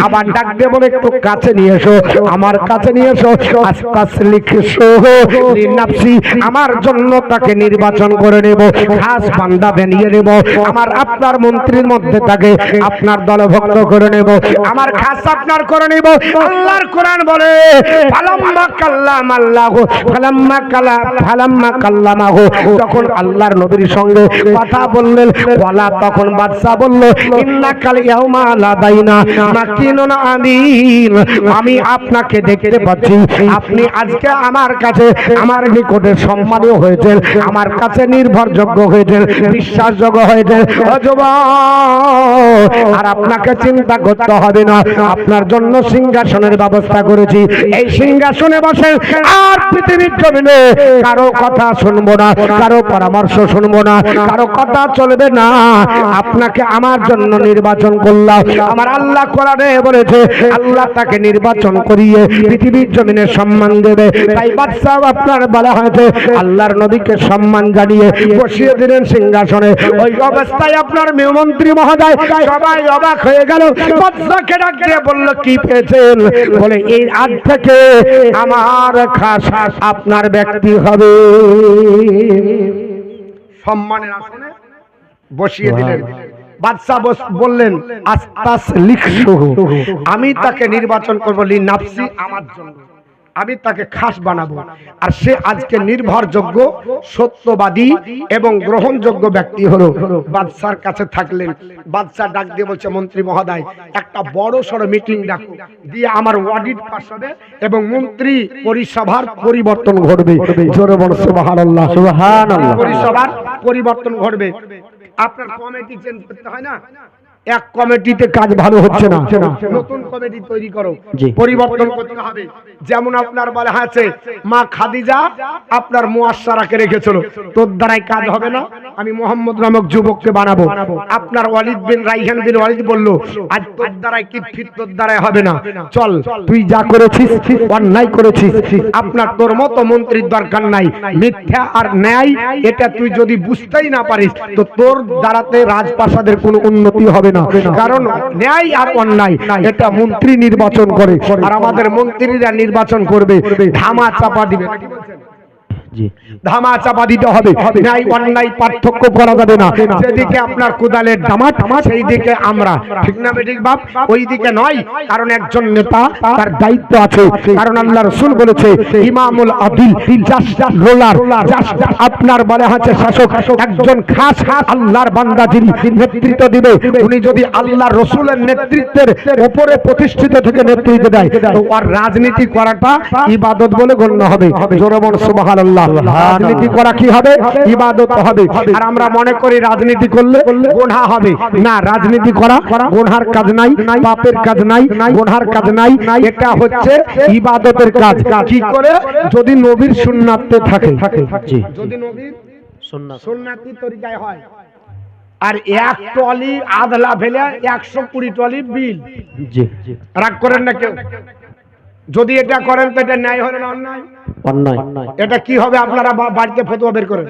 আবার ডাক দিয়ে বলে একটু কাছে নিয়ে এসো, আমার কাছে নিয়ে এসো। আস্তাস লিখছো লিনাফসি, আমার জন্য তাকে নির্বাচন করে নেব, খাস বান্দা বানিয়ে নেব, আমার আপনার মন্ত্রীর মধ্যে তাকে আপনার দলভুক্ত করে নেব, আমার খাস আপনার করে নেব। আল্লাহর কোরআন বলে ফালাম্মা কাল্লামাল্লাহু ফালাম্মা কাল্লামাহু, যখন আল্লাহর নবীর সঙ্গে কথা বললেন বলা তখন বাদশা বলল ইন্নাকাল ইয়াউমা লাদাইনা মাকিনুন আমিন, আমি আপনাকে দেখতে পাচ্ছি, আপনি আজকে আমার কাছে আমার নিকটে সম্মানীয় হয়েছেন, হয়েছেন, আমার কাছে নির্ভরযোগ্য হয়েছেন, বিশ্বাসযোগ্য হয়েছেন। আর আপনাকে চিন্তা করতে হবে না, আপনার জন্য সিংহাসনের ব্যবস্থা করেছি। এই সিংহাসনে বসে আর পৃথিবীর জমিনে কারো কথা শুনবো না, কারো পরামর্শ শুনবো না, কারো কথা চলবে না। আপনাকে আমার জন্য নির্বাচন করলাম। আমার আল্লাহ কোরআনে বলেছে, আল্লাহ তাকে নির্বাচন করিয়ে পৃথিবীর জমিনে সম্মান দেবে। তাই বাদশা আপনার বলা হয়েছে আল্লাহর নবীকে সম্মান জানিয়ে বসিয়ে দিলেন সিংহাসনে। ওই অবস্থায় আপনার মন্ত্রী মহোদয় সবাই অবাক হয়ে গেল। বাদশাকে ডাক দিয়ে বলল, কি পেয়েছেন? বলে, এই আজ থেকে আমার খাস আপনার ব্যক্তি হবে। সম্মানের আসনে বসিয়ে দিলেন। বাদশা বললেন, আস্তাস লিখসু, আমি তাকে নির্বাচন করব লি নাফসি, আমার জন্য, আমি তাকে খাস বানাবো। আর সে আজকে নির্ভরযোগ্য, সত্যবাদী এবং গ্রহণযোগ্য ব্যক্তি হলো। বাদশার কাছে থাকলেন। বাদশা ডাক দিয়ে বলছে, মন্ত্রী মহোদয়, একটা বড় সড়ো মিটিং ডাকো, দিয়ে আমার অডিট পাস হবে এবং মন্ত্রী পরিসভার পরিবর্তন ঘটবে। জোরে বলো সুবহানাল্লাহ। সুবহানাল্লাহ। পরিসভার পরিবর্তন ঘটবে। আপনার কমিটি চেঞ্জ করতে হয় না? এক কমিটিতে কাজ ভালো হচ্ছে না, নতুন কমিটি তৈরি করো, পরিবর্তন করতে হবে। যেমন আপনার বলা আছে, মা খাদিজা আপনার মুয়াশশারাকে রেখেছিল, তোর দ্বারাই কাজ হবে না, আমি মোহাম্মদ নামক যুবককে বানাবো। আপনার ওয়ালিদ বিন রাইহান বিন ওয়ালিদ বলল, আজ তোর দ্বারাই কিফির, তোর দ্বারাই হবে না, চল তুই যা করেছিস অন্যায় করেছিস, আপনার তোর মতো মন্ত্রীর দরকার নাই। মিথ্যা আর ন্যায় এটা তুই যদি বুঝতেই না পারিস, তো তোর দ্বারাতে রাজপ্রাসাদের কোনো উন্নতি হবে না। কারণ ন্যায় আর অন্যায় এটা মন্ত্রী নির্বাচন করে, আর আমাদের মন্ত্রীরা নির্বাচন করবে, ধামা চাপা দিবে। ধামা চাপা দিতে হবে, ন্যায় অন্যায় পার্থক্য করা যাবে না। যেদিকে আপনার কোদালের দামাট, সেই দিকে আমরা, ঠিক না বেঠিক বাপ? ওই দিকে নয়। কারণ একজন নেতা তার দায়িত্ব আছে। কারণ আল্লাহ রাসূল বলেছে, ইমামুল আদিল জাস রোলার জাস, আপনার বলা হচ্ছে শাসক একজন খাস আল্লাহর বান্দা যিনি নেতৃত্ব দিবে, উনি যদি আল্লাহ রাসূলের নেতৃত্বের উপরে প্রতিষ্ঠিত থেকে নেতৃত্ব দেয়, তো আর রাজনীতি করাটা ইবাদত বলে গণ্য হবে। জোরে বল সুবহানাল্লাহ। রাজনীতি করা কি হবে? ইবাদত হবে। আর আমরা মনে করি রাজনীতি করলে গুনাহ হবে না। রাজনীতি করা গুনার কাজ নাই, পাপের কাজ নাই, গুনার কাজ নাই। এটা হচ্ছে ইবাদতের কাজ। কি করে? যদি নবীর সুন্নাতে থাকে, যদি নবীর সুন্নাতি তরিকায় হয়। আর এক টলি আধলা ফেলে 120 টলি বিল, রাগ করেন না কেউ। যদি এটা করেন তো এটা ন্যায় হবে না অন্যায়? অন্যায়। এটা কি হবে? আপনারা বাড়িতে ফতোয়া বের করেন।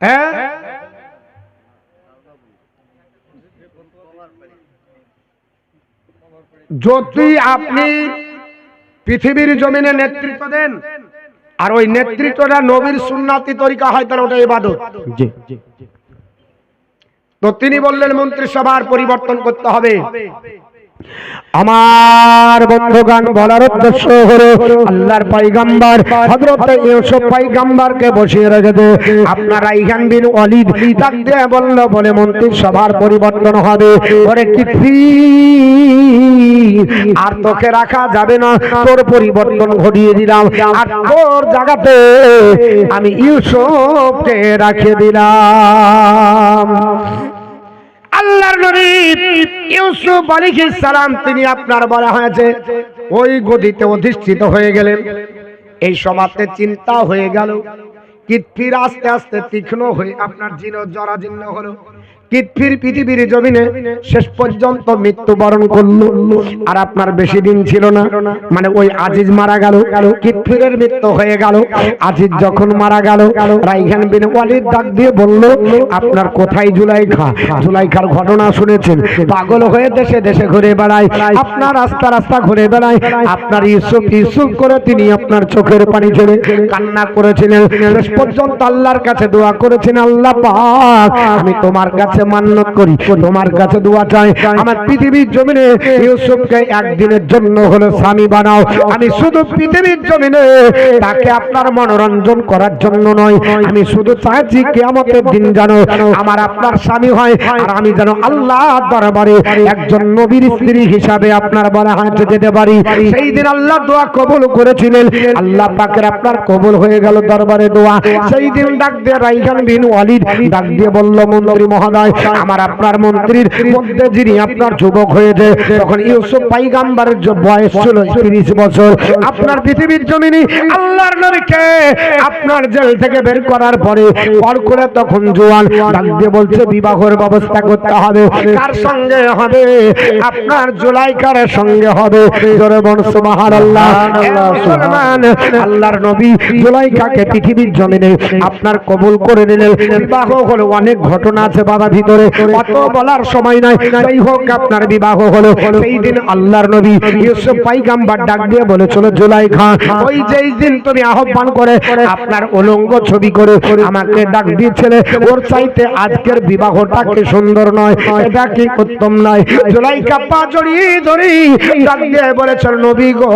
হ্যাঁ, যদি আপনি পৃথিবীর জমিনে নেতৃত্ব দেন আর ওই নেতৃত্বটা নবীর সুন্নাতি তরিকা হয়, তাহলে ওটা ইবাদত। তো তিনি বললেন মন্ত্রিসভার পরিবর্তন করতে হবে। আমার বন্ধুগণ, বলার উদ্দেশ্য হলো আল্লাহর পয়গম্বর হযরত ইউসুফ পয়গম্বরকে বসিয়ে রেখেছে। আপনার রাইহান বিন ওয়ালিদ ডাক দিয়ে বলল, বলে মন্ত্রিসভার পরিবর্তন হবে। ওরে কিফির, আর তোকে রাখা যাবে না, তোর পরিবর্তন ঘটিয়ে দিলাম, আর তোর জায়গাতে আমি ইউসুফকে রেখে দিলাম। আল্লাহর নবী ইউসুফ আলাইহিস সালাম তিনি আপনার বলা হয়েছে ওই গদিতে অধিষ্ঠিত হয়ে গেলেন। এই সমাজে চিন্তা হয়ে গেল। কিতফির আস্তে আস্তে তীক্ষ্ণ হয়ে আপনার জরাজীর্ণ হলো। কিতফির পৃথিবীর জমিনে শেষ পর্যন্ত মৃত্যুবরণ করলো। আর আপনার বেশি দিন ছিল না, মানে ওই আজিজ মারা গেল, কিতফিরের মৃত্যু হয়ে গেল। আজিজ যখন মারা গেল, রাইহান বিন ওয়ালিদ ডাক দিয়ে বলল, আপনার কোথায় জুলাইখা? জুলাইখার ঘটনা শুনেছেন, পাগল হয়ে দেশে দেশে ঘুরে বেড়ায়, আপনার রাস্তা রাস্তা ঘুরে বেড়ায়। আপনার ইউসুফ ইউসুফ করে তিনি আপনার চোখের পানি ছেড়ে কান্না করেছিলেন। শেষ পর্যন্ত আল্লাহর কাছে দোয়া করেছেন, আল্লাহ পাক আমি তোমার কাছে কাছে মান্নত করি, তোমার কাছে দোয়া চাই, আমার পৃথিবীর জমিনে ইউসুফকে একদিনের জন্য হলো স্বামী বানাও। আমি শুধু পৃথিবীর জমিনে তাকে আপনার মনোরঞ্জন করার জন্য নয়, আমি শুধু চাইছি কিয়ামতের দিন জানো আমার আপনার স্বামী হয়, আর আমি যেন আল্লাহর দরবারে একজন নবীর স্ত্রী হিসাবে আপনার বলা হাতে যেতে পারি। সেই দিন আল্লাহ দোয়া কবুল করেছিলেন, আল্লাহ পাকের আপনার কবুল হয়ে গেল দরবারে দোয়া। সেই দিন ডাক দিয়ে রাইহান বিন ওয়ালিদ ডাক দিয়ে বলল, মন্ত্রী মহোদয়, আমার আপনার মন্ত্রীর মধ্যে যিনি আপনার যুবক হয়েছে, তখন ইউসুফ পয়গম্বরের বয়স ছিল 30 বছর। আপনার পৃথিবীর জমিনে আল্লাহর নবীকে আপনার জেল থেকে বের করার পরে পর করে তখন জোয়ান, ডাক দিয়ে বলছে বিবাহের ব্যবস্থা করতে হবে। কার সঙ্গে হবে? আপনার জুলাইকার সঙ্গে হবে। জোরে বলুন সুবহানাল্লাহ। মুসলমান, আল্লাহর নবী জুলাইকাকে পৃথিবীর জমিনে আপনার কবুল করে নিলেন। বিবাহ হলো, অনেক ঘটনা আছে বাবা ভিতরে, অত বলার সময় নাই। যাই হোক, আপনার বিবাহ হলো। সেই দিন আল্লাহর নবী ইউসুফ পয়গম্বর ডাক দিয়ে বলেছিল, জুলাইখা, ওই যেই দিন তুমি আহ্বান করে আপনার উলঙ্গ ছবি করে আমাকে ডাক দিয়েছিলে, ওর চাইতে আজকের বিবাহটা কি সুন্দর নয়? এটা কি উত্তম নয়? জুলাইখা পা জড়িয়ে জড়িয়ে ডাক দিয়ে বলেছিল, নবী গো,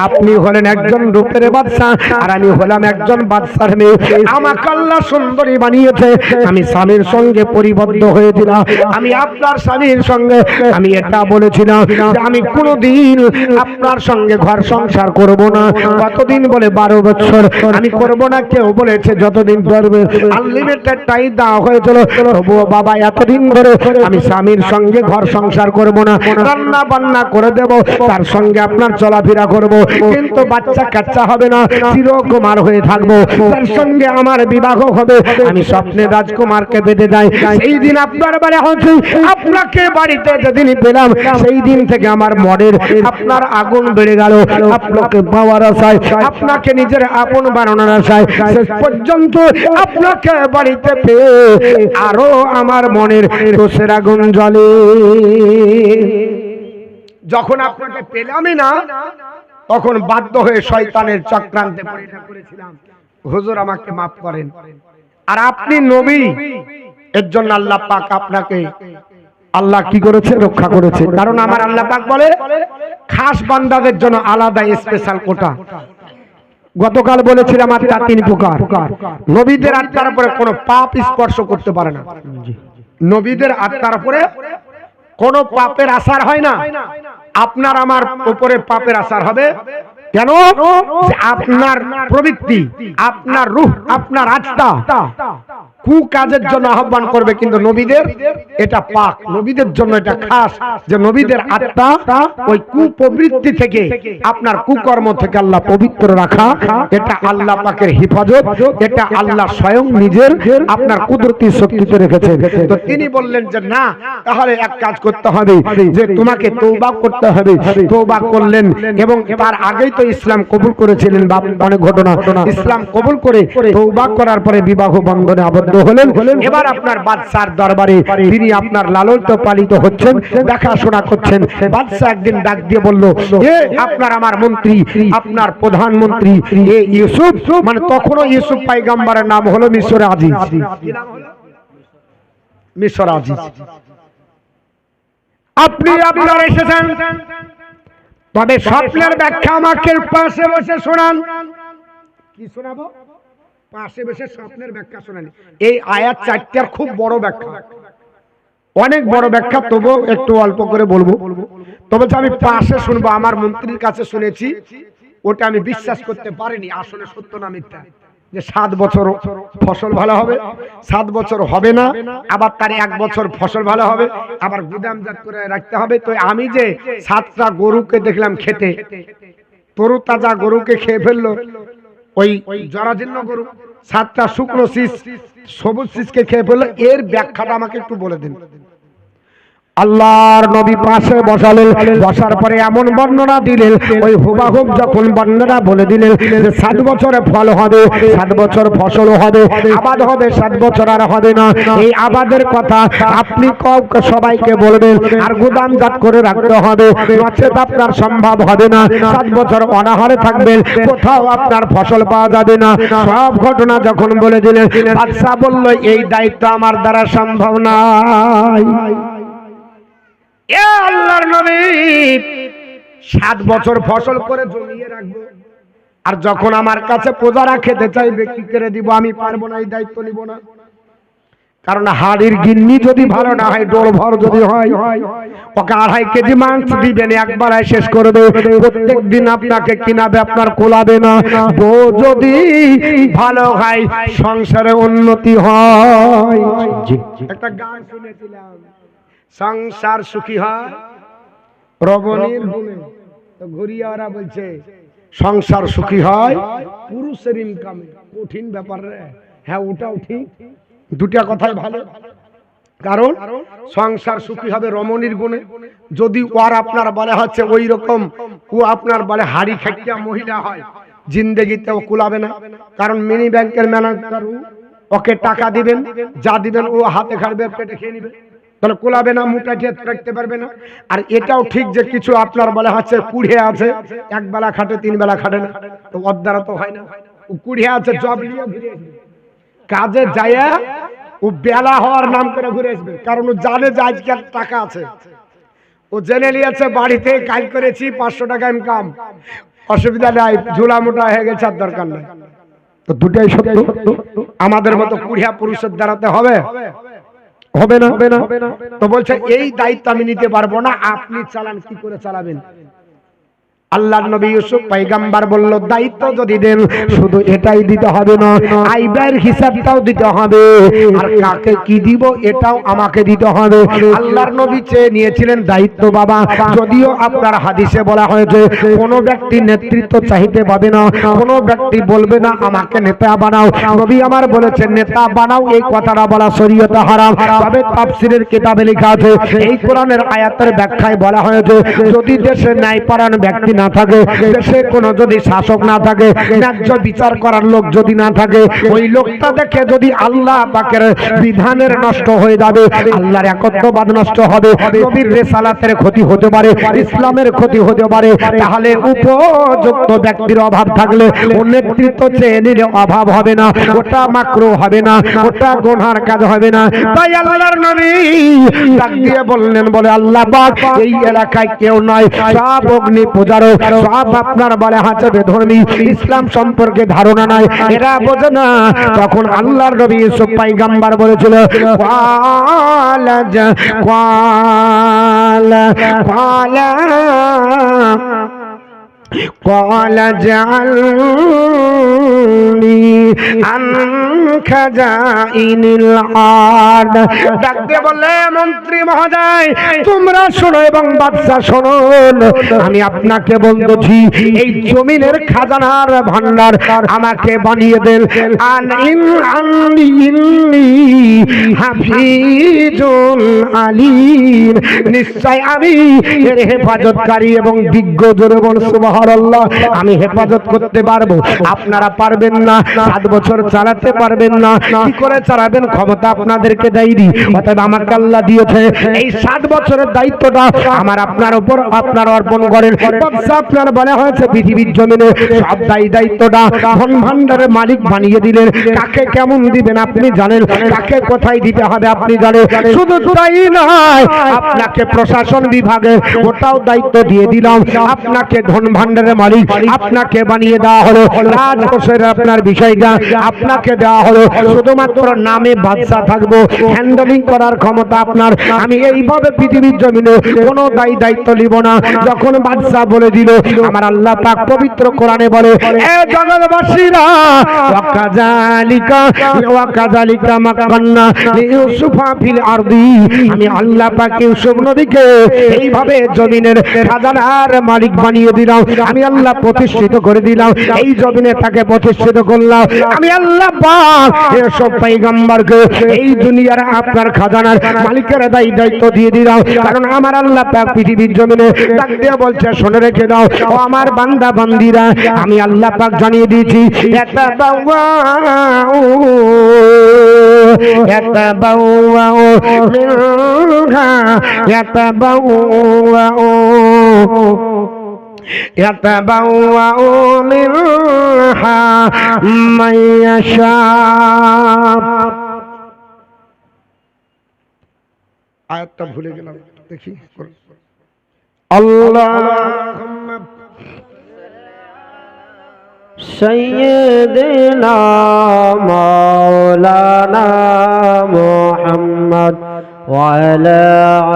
আপনি হলেন একজন রূপের বাদশা, আর আমি হলাম একজন বাদশার মেয়ে। আমাকে আল্লাহ সুন্দরী বানিয়েছে, আমি স্বামীর সঙ্গে পরিবদ্ধ হয়েছিলাম। আমি আপনার স্বামীর সঙ্গে আমি এটা বলেছিলাম যে আমি কোনোদিন আপনার সঙ্গে ঘর সংসার করব না। কতদিন বলে? 12 বছর আমি করব না। কেউ বলেছে যতদিন করবে, আনলিমিটেড টাইম দেওয়া হয়েছিল। তবুও বাবা এতদিন ধরে আমি স্বামীর সঙ্গে ঘর সংসার করব না, রান্না বান্না করে দেব, তার সঙ্গে আপনার চলাফেরা করব, কিন্তু বাচ্চা কাচ্চা হবে না, চিরকুমার হয়ে থাকবো, তার সঙ্গে আমার বিবাহ হবে। আমি স্বপ্নে রাজকুমারকে বেঁধে যাই। সেই দিন আপনার বাড়ি হচ্ছে, আপনাকে বাড়িতে যেদিন পেলাম, সেই দিন থেকে আমার মনের আপনার আগুন বেড়ে গেল। আপনাকে পাওয়ার আশায়, আপনাকে নিজের আপন বানানোর আশায়, শেষ পর্যন্ত আপনাকে বাড়িতে পেয়ে আরো আমার মনের রোষের আগুন জ্বলে। যখন আপনাকে পেলামই না, তখন বাধ্য হয়ে শয়তানের চক্রান্তে পড়েছিলাম। হুজুর আমাকে মাফ করেন। আর আপনি নবী, এর জন্য আল্লাহ পাক আপনাকে আল্লাহ কি করেছে? রক্ষা করেছে। কারণ আমার আল্লাহ পাক বলে, খাস বান্দাদের জন্য আলাদা স্পেশাল কোটা। গতকাল বলেছিলাম আত্মা 3 প্রকার। নবীদের আত্মার উপরে কোনো পাপ স্পর্শ করতে পারে না। নবীদের আত্মার উপরে কোনো পাপের আসার হয় না। আপনার আমার উপরে পাপের আসার হবে কেন? আপনার প্রবৃত্তি, আপনার রূহ, আপনার আত্মা কুকাজের জন্য আহ্বান করবে, কিন্তু নবীদের এটা পাক, নবীদের জন্য এটা খাস, যে নবীদের আত্মা ওই কুপ্রবৃত্তি থেকে, আপনার কুকর্ম থেকে আল্লাহ পবিত্র রাখা। এটা আল্লাহ পাকের হিফাজত, এটা আল্লাহ স্বয়ং নিজের আপনার কুদরতি শক্তিতে রেখেছে। তো তিনি বললেন যে না, তাহলে এক কাজ করতে হবে, যে তোমাকে তওবা করতে হবে। তওবা করলেন, এবং তার আগেই তো ইসলাম কবুল করেছিলেন। বাপ, অনেক ঘটনা। ইসলাম কবুল করে তওবা করার পরে বিবাহ বন্ধনে আবদ্ধ হলেন। এবার আপনার বাদশার দরবারে তিনি আপনার লালিত পালিত হচ্ছেন, দেখাশোনা করছেন। বাদশা একদিন ডাক দিয়ে বলল, এ আপনার আমার মন্ত্রী, আপনার প্রধানমন্ত্রী এ ইউসুফ, মানে তখনও ইউসুফ পয়গম্বরের নাম হলো মিশর আজিজ। মিশর আজিজ, আপনি আপনার এসেছেন, তবে স্বপ্নের ব্যাখ্যা আমাকে পাশে বসে শোনান। কি শোনাবো? পাশে বসে স্বপ্নের ব্যাখ্যা শোনান। এই আয়াত 4টার খুব বড় ব্যাখ্যা, অনেক বড় ব্যাখ্যা, তবু একটু অল্প করে বলবো। তবে আমি পাশে শুনবো। আমার মন্ত্রীর কাছে শুনেছি, ওটা আমি বিশ্বাস করতে পারিনি আসলে সত্য না মিথ্যা, যে 7 বছর ফসল ভালো হবে, 7 বছর হবে না, আবার তার 1 বছর ফসল ভালো হবে, আবার গুদামজাত করে রাখতে হবে। তো আমি যে 7টা গরুকে দেখলাম খেতে, তরু তাজা গরুকে খেয়ে ফেললো, ওই জরাজীর্ণ গরু 7টা শুকনো শীষ, সবুজ শীষকে খেয়ে ফেললো, এর ব্যাখ্যাটা আমাকে একটু বলে দিন। আল্লাহর নবী পাশে বসালেন, বসার পরে এমন বর্ণনা দিলেন, ওই হুবাহুব যখন বর্ণনা বলে দিলেন যে 7 বছরে ফল হবে, 7 বছর ফসল হবে, আবাদ হবে, 7 বছর আর হবে না। এই আবাদের কথা আপনি সবাইকে বলবেন, আর গুদামজাত করে রাখতে হবে, নচেত আপনার সম্ভব হবে না। 7 বছর অনাহারে থাকবেন, কোথাও আপনার ফসল পাওয়া যাবে না। সব ঘটনা যখন বলে দিলেন, বাদশা বলল এই দায়িত্ব আমার দ্বারা সম্ভব নয়। আল্লাহর নবী 7 বছর ফসল করে জমিয়ে রাখবো, আর যখন আমার কাছে প্রজারা খেতে চাইবে কি করে দিব? আমি পারবো না, এই দায়িত্ব নিব না। কারণ হাড়ির গিন্নি যদি ভালো না হয়, ডোল ভর যদি হয়, ওকে 2.5 কেজি মাংস দিবেন, একবার শেষ করে দেবে। প্রত্যেক দিন আপনাকে কিনাবে, আপনার কোলাবে না। বউ যদি ভালো হয়, সংসারে উন্নতি হয়। একটা গান শুনেছিলাম, সংসার সুখী হয় রমণীর গুণে। তো ঘুরিয়ারা বলছে সংসার সুখী হয় পুরুষের ইনকামে। কঠিন ব্যাপার রে। হ্যাঁ, ওটাও ঠিক, দুটা কথাই ভালো। কারণ সংসার সুখী হবে রমণীর গুণে। যদি ওর আপনার বলে হচ্ছে ওই রকম, ও আপনার বলে হাড়ি খাটিয়া মহিলা হয়, জিন্দেগিতে ও কুলাবে না। কারণ মিনি ব্যাংকের ম্যানেজার, ওকে টাকা দিবেন, যা দিবেন ও হাতে খাবে, পেটে খেয়ে নিবে, তাহলে কোলাবে না, মুটা দিয়ে রাখতে পারবে না। আর এটাও ঠিক যে কিছু আপনার বলে হচ্ছে কুড়ে আছে, 1 বেলা খাটে 3 বেলা খাটে না, তো ওর দ্বারা তো হয় না। ও কুড়ে আছে, জব নিয়ে কাজে যায়, ও বেলা হওয়ার নাম করে ঘুরে আসবে। কারণ ও জানে যে আজকে টাকা আছে, ও জেনে নিয়েছে বাড়িতে কাজ করেছি 500 টাকা ইনকাম, অসুবিধা নাই, ঝুলা মোটা হয়ে গেছে, আর দরকার নেই। তো দুটাই সত্য। আমাদের মতো কুড়িয়া পুরুষের দ্বারাতে হবে হবে না, হবে না। তো বলছে এই দায়িত্ব আমি নিতে পারবো না, আপনি চালান। কি করে চালাবেন? আল্লাহর নবী ইউসুফ পয়গম্বর বলল, দায়িত্ব যদি দেন শুধু এটাই দিতে হবে না, আয় ব্যয়ের হিসাবটাও দিতে হবে, আর কাকে কি দিব এটাও আমাকে দিতে হবে। আল্লাহর নবী চেয়ে নিয়েছিলেন দায়িত্ব বাবা। যদিও আপনার হাদিসে বলা হয়েছে কোন ব্যক্তি নেতৃত্ব চাইতে পাবে না, কোন ব্যক্তি বলবে না আমাকে নেতা বানাও। নবী আমার বলেছেন নেতা বানাও, এই কথাটা বলা শরীয়তে হারাম। তবে তাফসীরের কিতাবে লেখা আছে, এই কোরআনের আয়াতের ব্যাখ্যায় বলা হয়েছে যদি দেশে ন্যায়পরায়ণ ব্যক্তি না থাকে, দেশে কোন যদি শাসক না থাকে, ন্যায্য বিচার করার লোক যদি না থাকে, ওই লোকটা দেখে যদি আল্লাহ পাকের বিধানের নষ্ট হয়ে যাবে, আল্লাহর একত্ববাদ নষ্ট হবে, নবীর রিসালাতের ক্ষতি হতে পারে, ইসলামের ক্ষতি হতে পারে, তাহলে উপযুক্ত ব্যক্তির অভাব থাকলে ও নেতৃত্ব চেয়ে নিলে অভাব হবে না, ওটা মাকরুহ হবে না, ওটা গুনার কাজ হবে না। তাই আল্লাহর নবী ডাক দিয়ে বললেন, বলে আল্লাহ পাক এই এলাকায় কেউ নয়, সব অগ্নি পূজারক, সব আপনার বলে হাতে বেধর্মী, ইসলাম সম্পর্কে ধারণা নাই, এরা বোঝে না। তখন আল্লাহর নবী ইউসুফ পয়গম্বর বলেছিল, قال اجعلني عن خزائن الأرض। ডাক দিয়ে বললে, মন্ত্রী মহোদয় তোমরা শোনো এবং বাদশা শোনো, আমি আপনাকে বলছি এই জমিনের খাজানার ভান্ডার আমাকে বানিয়ে দেন। হাফিজুল আলিম, নিশ্চয় আমি এর হেফাজতকারী এবং বিজ্ঞ। জোরে বল সুবহানাল্লাহ। আমি হেফাজত করতে পারবো, আপনারা পারবেন না। 7 বছর চালাতে পারবেন না, কি করে চালাবেন? ক্ষমতা আপনাদেরকে দেয়নি, অতএব আমাকে আল্লাহ দিয়েছে এই 7 বছরের দায়িত্বটা আমার আপনার উপর আপনারা অর্পণ করেন। বাদশা আপনার বলা হয়েছে পৃথিবীর জমিনে সব দায়িত্বটা ধন ভান্ডারের মালিক বানিয়ে দিলেন। কাকে কেমন দিবেন আপনি জানেন, কাকে কোথায় দিতে হবে আপনি জানেন। শুধু তাই নয়, আপনাকে প্রশাসন বিভাগে ওটাও দায়িত্ব দিয়ে দিলাম। আপনাকে ধন ভান্ডারের মালিক আপনাকে বানিয়ে দেওয়া হলো, রাজকোষের আপনার বিষয়টা আপনাকে দেওয়া হলো, শুধুমাত্র নামে বাদশা থাকবো, হ্যান্ডলিং করার ক্ষমতা আপনার। আমি এইভাবে পৃথিবীর জমিনে কোনো দায়িত্ব নিব না। যখন বাদশা বলে দিল, আমার আল্লাহ পাক পবিত্র কোরআনে বলে, এ জগৎবাসীরা কাযালিকা মাক্কান্না লিইউসুফা ফিল আরদি, আমি আল্লাহ পাক ইউসুফ নবীকে এইভাবে জমিনের খাজানার মালিক বানিয়ে দিলাম, আমি আল্লাহ প্রতিষ্ঠিত করে দিলাম, এই জমিনে তাকে প্রতিষ্ঠিত করলাম, আমি আল্লাহ পাক এসব পয়গম্বরকে এই দুনিয়ার আপনার খাজানার মালিকের দায়িত্ব দিয়ে দিলাম। কারণ আমার আল্লাহ পাক পৃথিবীর জমিনে ডাক দিয়ে বলছে, শুনে রেখে দাও ও আমার বান্দা বান্দিরা, আমি আল্লাহ পাক জানিয়ে দিয়েছি يتبوأ منها من يشاء। আয়াতটা ভুলে গেলাম, দেখি আল্লাহুম্মা سيدنا مولانا محمد وعلى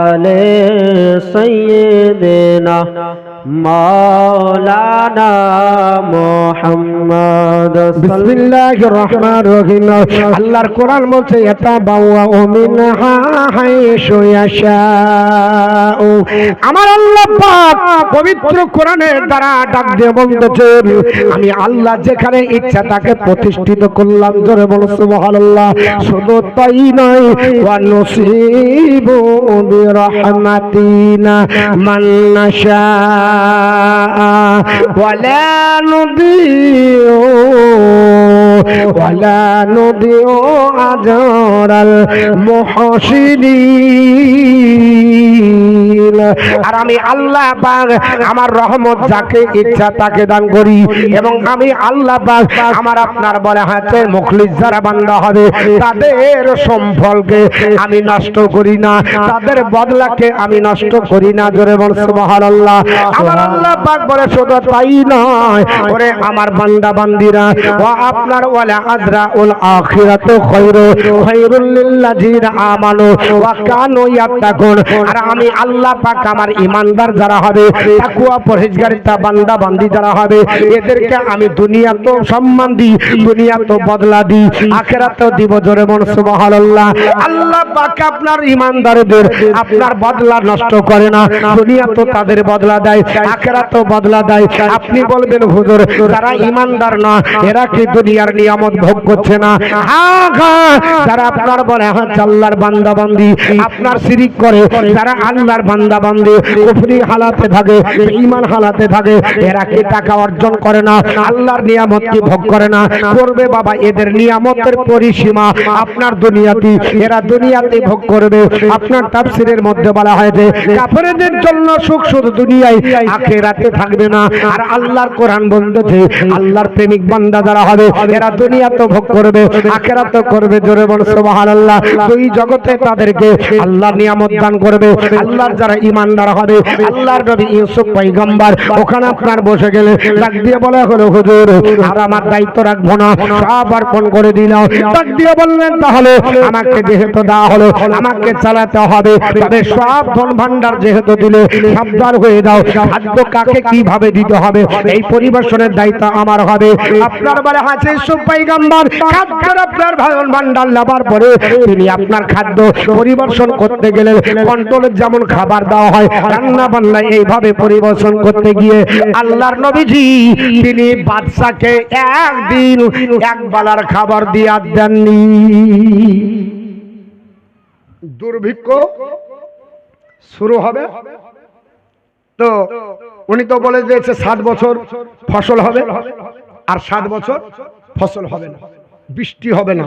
آله سيدنا مولانا محمد। বিসমিল্লাহির রহমানির রহিম। আল্লাহর কোরআন বলছে ইয়াতাবাওয়া মিনহা হাইসু ইয়াশাউ। আমার আল্লাহ পাক পবিত্র কোরআনের দ্বারা ডাক দিয়ে বলতেছেন, আমি আল্লাহ যেখানে ইচ্ছা তাকে প্রতিষ্ঠিত করলাম। জোরে বলো সুবহানাল্লাহ। শুধু তাই নয়, ওয়া নুসিবু বিরহমাতিনা মান নাশা ওয়ালা নুদিউ আজরাল মুহসিনিন। আর আমি আল্লাহ পাক আমার রহমত যাকে ইচ্ছা তাকে দান করি, এবং আমি আল্লাহ পাক আমার আপনার বলে হাতে মুখলিস যারা বান্দা হবে তাদের সম্ফলকে আমি নষ্ট করি না, তাদের বদলাকে আমি নষ্ট করি না। জোরে বল সুবহানাল্লাহ। আমার আল্লাহ পাক বলে শুধু তাই নয়, ওরে আমার বান্দা বান্দিরা, ওয়া আপনার ওয়ালা আজরাউল আখিরাতু খায়রুল লিল্লাযিনা আমানু ওয়া কানু ইয়াত্তাকুন। আর আমি আল্লাহ পাক আমার ঈমানদার যারা হবে, তাকওয়া পরহেজগারিতা বান্দা বান্দি যারা হবে, এদেরকে আমি দুনিয়াতেও সম্মান দিই, দুনিয়াতেও বদলা দিই, আখিরাতেও দিব। জোরে বল সুবহানাল্লাহ। আল্লাহ পাক আপনার ঈমানদারদের আপনার বদলা নষ্ট করে না, দুনিয়াতেও তাদের বদলা দেয়, আখিরাতেও বদলা দেয়। আপনি বলবেন হুজুর যারা ঈমানদার না এরা কি দুনিয়ার নিয়ামত ভোগ করছে না? হ্যাঁ হ্যাঁ, যারা আপনার বলে হ্যাঁ আল্লাহর বান্দা বান্দি, আপনার শিরিক করে যারা আল্লাহর বান্দা বান্দি কুফরি হালাতে থাকে, ঈমান হালাতে থাকে, এরা কি টাকা অর্জন করে না, আল্লাহর নিয়ামত কি ভোগ করে না? করবে বাবা, এদের নিয়ামতের পরিসীমা আপনার দুনিয়াতে, এরা দুনিয়াতে ভোগ করবে। আপনার তাফসীরের মধ্যে বলা হয়েছে কাফেরদের জন্য সুখ শুধু দুনিয়ায়, আখিরাতে থাকবে না। আর আল্লাহর কোরআন বলতেছে আল্লাহর প্রেমিক বান্দা যারা হবে এরা দুনিয়াতে ভোগ করবে, আখিরাতে করবে। জোরে বল সুবহানাল্লাহ। দুই জগতে তাদেরকে আল্লাহ নিয়ামত দান করবে। আল্লাহর যারা ঈমানদার হবে, আল্লাহর নবী ইউসুফ পয়গম্বর ওখানে আপনার বসে গেলে ডাক দিয়ে বলে হলো হুজুর আর আমার দায়িত্ব রাখবো না, সব অর্পণ করে দিলাম। ডাক দিয়ে বললেন তাহলে আমাকে যেহেতু দেওয়া হলো আমাকে চালাতে হবে, তবে সব ধন ভান্ডার যেহেতু দিলে সাবধান হয়ে দাও, খাদ্য কাকে কিভাবে দিতে হবে এই পরিবেশনের দায়িত্ব আমার হবে। আপনার বলে হাসে ইউসুফ পয়গম্বর খাদ্যের আপনার ধন ভান্ডার লাভার পরে তিনি আপনার খাদ্য পরিবেশন করতে গেলেন, কন্ট্রোলের যেমন খাবার দেওয়া হয় রান্না বান্না এইভাবে পরিবেশন করতে গিয়ে আল্লাহর নবীজি তিনি বাদশাকে একদিন এক বেলার খাবার দিয়ে দেননি। দুর্ভিক্ষ শুরু হবে তো উনি তো বলে দিয়েছে 7 বছর ফসল হবে, আর 7 বছর ফসল হবে না, বৃষ্টি হবে না।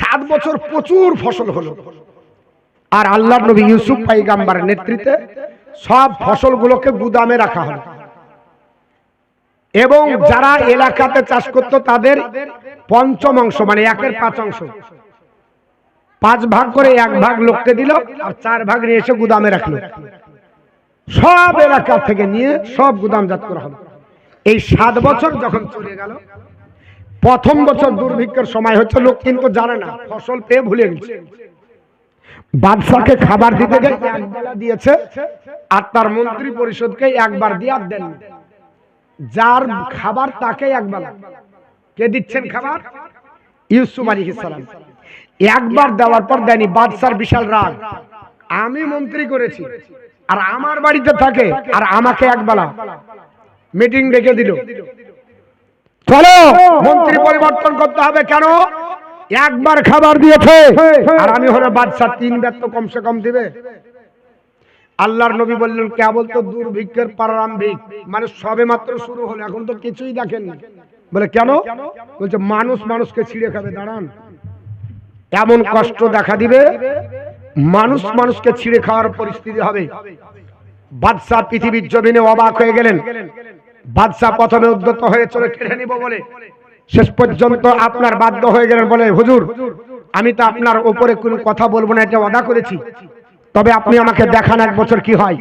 7 বছর প্রচুর ফসল হলো। আর আল্লাহর নবী ইউসুফ পয়গম্বরের নেতৃত্বে সব ফসলগুলোকে গুদামে রাখা হলো, এবং যারা এলাকাতে চাষ করত তাদের পঞ্চম অংশ মানে 1/5 অংশ 5 ভাগ করে 1 ভাগ লোককে দিল, আর 4 ভাগ নিয়ে এসে গুদামে রাখলো। সব এলাকা থেকে নিয়ে সব গুদামজাত করা হলো। এই 7 বছর যখন চলে গেল, প্রথম বছর দুর্ভিক্ষের সময় হচ্ছে, লোক কিন্তু জানে না, ফসল পেয়ে ভুলে গেছে। বাদশাকে খাবার দিতে গিয়ে একবেলা দিয়েছে, আর তার মন্ত্রী পরিষদকে একবার দিয়ে আর দেন। যার খাবার তাকে একবেলা। কে দিচ্ছেন খাবার? ইউসুফ আলাইহিস সালাম একবার দেওয়ার পর দেয়নি, বাদশার বিশাল রাগ, আমি মন্ত্রী করেছি আর আমার বাড়িতে থাকে আর আমাকে একবেলা মিটিং ডেকে দিল, চলো মন্ত্রী পরিবর্তন করতে হবে। কেন? একবার খাবার দিয়েছে আর আমি হলে বাদশা, 3 বার তো কমসে কম দিবে। আল্লাহর নবী বললেন, কেবল তো দুর্ভিক্ষের প্রারম্ভিক, মানে সবে মাত্র শুরু হলো, এখন তো কিছুই দেখেননি। বলে কেন? বলছে মানুষ মানুষকে ছিঁড়ে খাবে, দাঁড়ান, এমন কষ্ট দেখা দিবে, মানুষ মানুষকে ছিঁড়ে খাওয়ার পরিস্থিতি হবে। বাদশা পৃথিবীর জমিনে অবাক হয়ে গেলেন। বাদশা প্রথমে উদ্যত হয়ে চলে কেড়ে নিব বলে, শেষ পর্যন্ত আপনার বাধ্য হয়ে গেলেন, বলে হুজুর আমি তো আপনার উপরে কোনো কথা বলবো না, এটা ওয়াদা করেছি, তবে আপনি আমাকে দেখান 1 বছর কি হয়।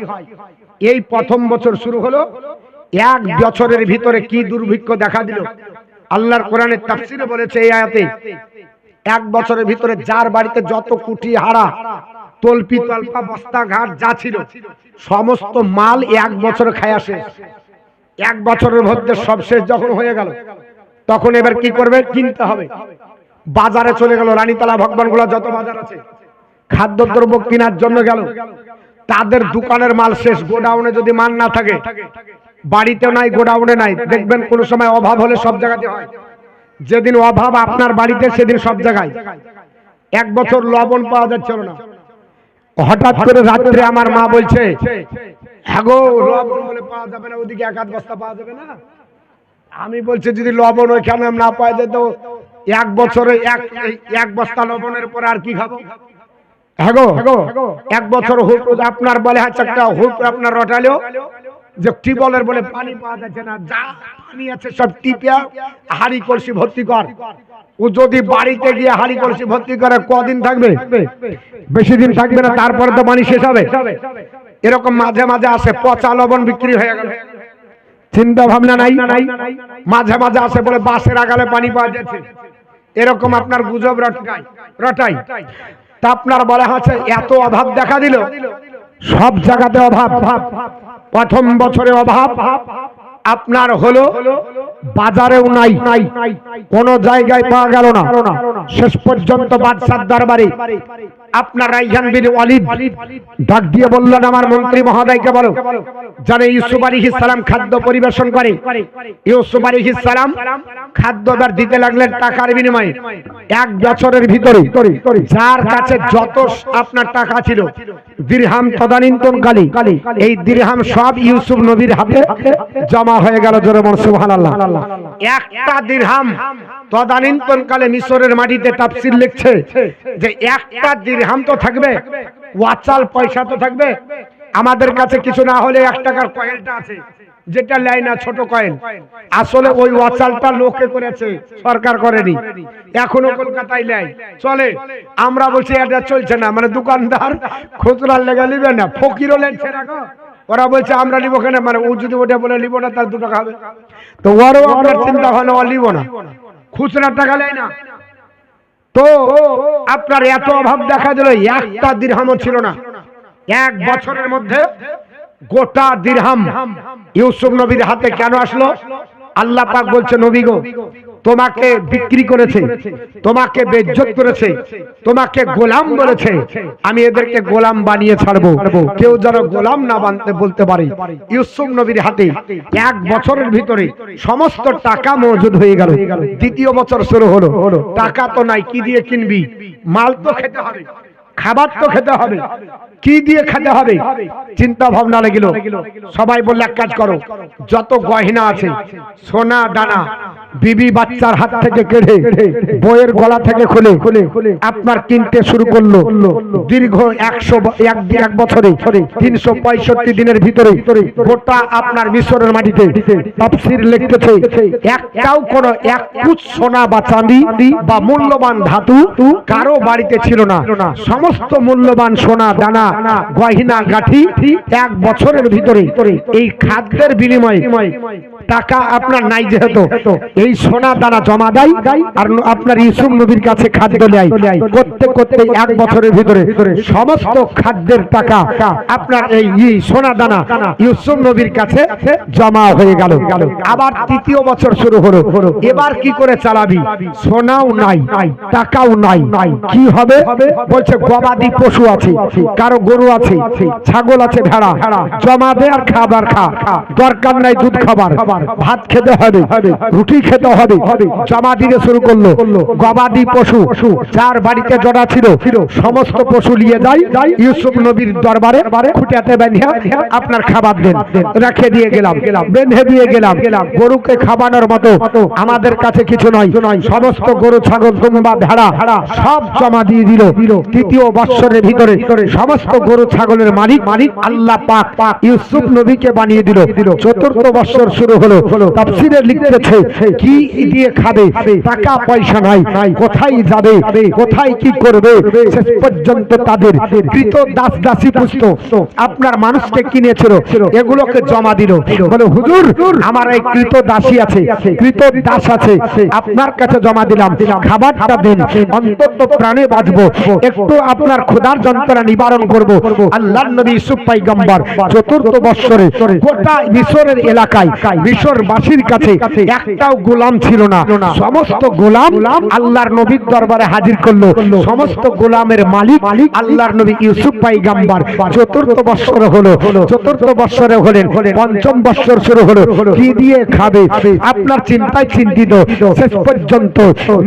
এই প্রথম বছর শুরু হলো, 1 বছরের ভিতরে কি দুর্ভিক্ষ দেখা দিল। আল্লাহর কোরআনের তাফসীরে বলেছে এই আয়াতে, 1 বছরের ভিতরে যার বাড়িতে যত কুটি হাড়া তলপি তলপা বস্তা ঘাট যা ছিল সমস্ত মাল 1 বছর খায় আসে। 1 বছরের মধ্যে সব শেষ যখন হয়ে গেল, তখন এবার কি করবে? কিনতে হবে। বাজারে চলে গেল, রানীতলা ভগবানগুলা যত বাজার আছে, খাদ্যদ্রব্য কেনার জন্য গেল। তাদের দোকানের মাল শেষ, গোডাউনে যদি মাল না থাকে, বাড়িতেও নাই গোডাউনে নাই, দেখবেন কোন সময় অভাব হলে সব জায়গাতে হয়। যেদিন অভাব আপনার বাড়িতে সেদিন সব জায়গায়। 1 বছর লবণ পাওয়া যাচ্ছিল না, হঠাৎ করে রাত্রে আমার মা বলছে, হ্যাঁ গো লবণ বলে পাওয়া যাবে না, ওদিকে 1 বস্তা পাওয়া যাবে না। আমি বলছি যদি লবণ ওইখানে না পাওয়া যেত, 1 বছরে 1 বস্তা লবণের পরে আর কি খাবো? হ্যাঁ গো 1 বছর আপনার বলে হাত একটা হুট আপনার রটালেও যে টিবলের বলে পানি পাওয়া যাচ্ছে না, যা পানি আছে সব টিপিয়া হাড়ি কলসি ভর্তি কর। ও যদি বাড়িতে গিয়ে হাড়ি কলসি ভর্তি করে কদিন থাকবে? বেশি দিন থাকবে না, তারপরে তো পানি শেষ হবে। এরকম মাঝে মাঝে আসে, পচা লবণ বিক্রি হয়ে গেল, চিন্তা ভাবনা নাই। মাঝে মাঝে আসে বলে বাঁশের আগালে পানি পাওয়া যাচ্ছে, এরকম আপনার গুজব রটাই। তা আপনার বলা আছে এত অভাব দেখা দিল, সব জায়গাতে অভাব। প্রথম বছরে অভাব আপনার হলো, বাজারেও নাই, কোন জায়গায় পাওয়া গেল না। শেষ পর্যন্ত বাদশার দরবারে আপনার রাইহান বিন ওয়ালিদ ডাক দিয়ে বললেন, আমার মন্ত্রী মহোদয়কে বলো, জানে ইউসুফ আলাইহিস সালাম খাদ্য পরিবেশন করে। ইউসুফ আলাইহিস সালাম খাদ্যবার দিতে লাগলেন টাকার বিনিময়ে। 1 বছরের ভিতরে যার কাছে যত আপনার টাকা ছিল দিরহাম তদানীন্তনকালে, এই দিরহাম সব ইউসুফ নবীর হাতে জমা হয়ে গেল। জোরে বল সুবহানাল্লাহ। একটা দিরহাম তদানীন্তনকালে মিশরের মাটিতে তাফসীর লিখছে যে একটা দিরহাম তো থাকবে, ওয়াচাল পয়সা তো থাকবে। আমাদের কাছে কিছু না হলে 1 টাকার কয়েনটা আছে, যেটা লাই না ছোট কয়েন, আসলে ওই ওয়াচালটা লোকে করেছে, সরকার করেনি। এখনো কলকাতায় লাই চলে। আমরা বলছি এটা চলছে না, মানে দোকানদার খুচরা লেগে নিবে না, ফকিরও লেনছে না। ওরা বলছে আমরা নিব কেন, মানে ও যদি ওটা বলে নিব না তার 2 টাকা হবে, তো ওরও আপনার চিন্তা ভাবনা ও নিব না, খুচরা টাকা লেয় না। তো আপনার এত অভাব দেখা দিল, একটা দিরহামও ছিল না। 1 বছরের মধ্যে গোটা দিরহাম ইউসুফ নবীর হাতে কেন আসলো? আল্লাহ পাক বলছে, নবী গো তোমাকে বিক্রি করেছে, তোমাকে বেইজ্জত করেছে, তোমাকে গোলাম বলেছে, আমি এদেরকে গোলাম বানিয়ে ছাড়বো। কেউ যেন গোলাম না বানতে বলতে পারে। ইউসুফ নবীর হাতে 1 বছরের ভিতরে সমস্ত টাকা মজুদ হয়ে গেল। 2য় বছর শুরু হলো, টাকা তো নাই, কি দিয়ে কিনবি? মাল তো খেতে হবে, খাবার তো খেতে হবে, কি দিয়ে খেতে হবে? চিন্তা ভাবনা লাগিল। সবাই বললে এক কাজ করো, যত গয়না আছে সোনা দানা বিবি বাচ্চার হাত থেকে কেড়ে বইয়ের গলা থেকে খুলে আপনার কিনতে শুরু করলো। দীর্ঘ 1 বছরে 365 দিনের ভিতরে গোটা আপনার মিশরের মাটিতে তাফসীর লিখতেছে একটাও কোনো 1 কুচ সোনা বা চাঁদি বা মূল্যবান ধাতু কারো বাড়িতে ছিল না। সমস্ত মূল্যবান সোনা দানা গয়না গাঠি 1 বছরের ভিতরে এই খাদ্যের বিনিময়ে টাকা আপনার নাই যেহেতু এই সোনা দানা জমা দেয় আর আপনার ইউসুফ নবীর কাছে খাদ্য নেয়। করতে করতে 1 বছরের ভিতরে সমস্ত খাদ্যের টাকা আপনার এই সোনা দানা ইউসুফ নবীর কাছে জমা হয়ে গেল। আবার 3য় বছর শুরু হলো। এবার কি করে চালাবি? সোনাও নাই, টাকাও নাই, কি হবে? বলছে গবাদি পশু আছে, কারো গরু আছে, ছাগল আছে, ভেড়া, জমা দে আর খাবার খা, দরকার নাই দুধ খাবার, ভাত খেতে হবে, রুটি খেতে হবে। জমা দিতে শুরু করলো। গবাদি পশু যার বাড়িতে জড়া ছিল সমস্ত পশু নিয়ে যায় ইউসুফ নবীর দরবারে, খুঁটিয়াতে বেঁধে আপনার খাবার দেন, রেখে দিয়ে গেলাম, বেঁধে দিয়ে গেলাম। গরুকে খাবানোর মতো আমাদের কাছে কিছু নয়, সমস্ত গরু ছাগল দুম্বা ভেড়া সব জমা দিয়ে দিল। 3য় বৎসরের ভিতরে সমস্ত গরু ছাগলের মালিক আল্লাহ পাক ইউসুফ নবীকে বানিয়ে দিল। 4র্থ বৎসর শুরু হলো। তাফসীরে লিখতেছে কি দিয়ে খাবে, টাকা পয়সা নাই, কোথায় যাবে, কোথায় কি করবে, শেষ পর্যন্ত তাদের কৃত দাস দাসী পুষ্ট আপনার মানুষকে কিনেছিল, এগুলোকে জমা দিল। বলে হুজুর আমার এই কৃত দাসী আছে, কৃত দাস আছে, আপনার কাছে জমা দিলাম, খাবারটা দেন, অন্তত প্রাণে বাঁচবো, একটু আপনার ক্ষুধার যন্ত্রণা নিবারণ করব। আল্লাহর নবী ইউসুফ পয়গম্বর 4র্থ বৎসরে গোটা মিশরের এলাকায় মিশরবাসীর কাছে একটাও গোলাম ছিল না, সমস্ত গোলাম আল্লাহর নবীর দরবারে হাজির করলো। সমস্ত গোলামের মালিক আল্লাহর নবী ইউসুফ পয়গম্বর। 4র্থ বৎসর হলো। 4র্থ বৎসরে হলেন 5ম বৎসর শুরু হলো। কি দিয়ে খাবে আপনার চিন্তায় চিন্তিত। শেষ পর্যন্ত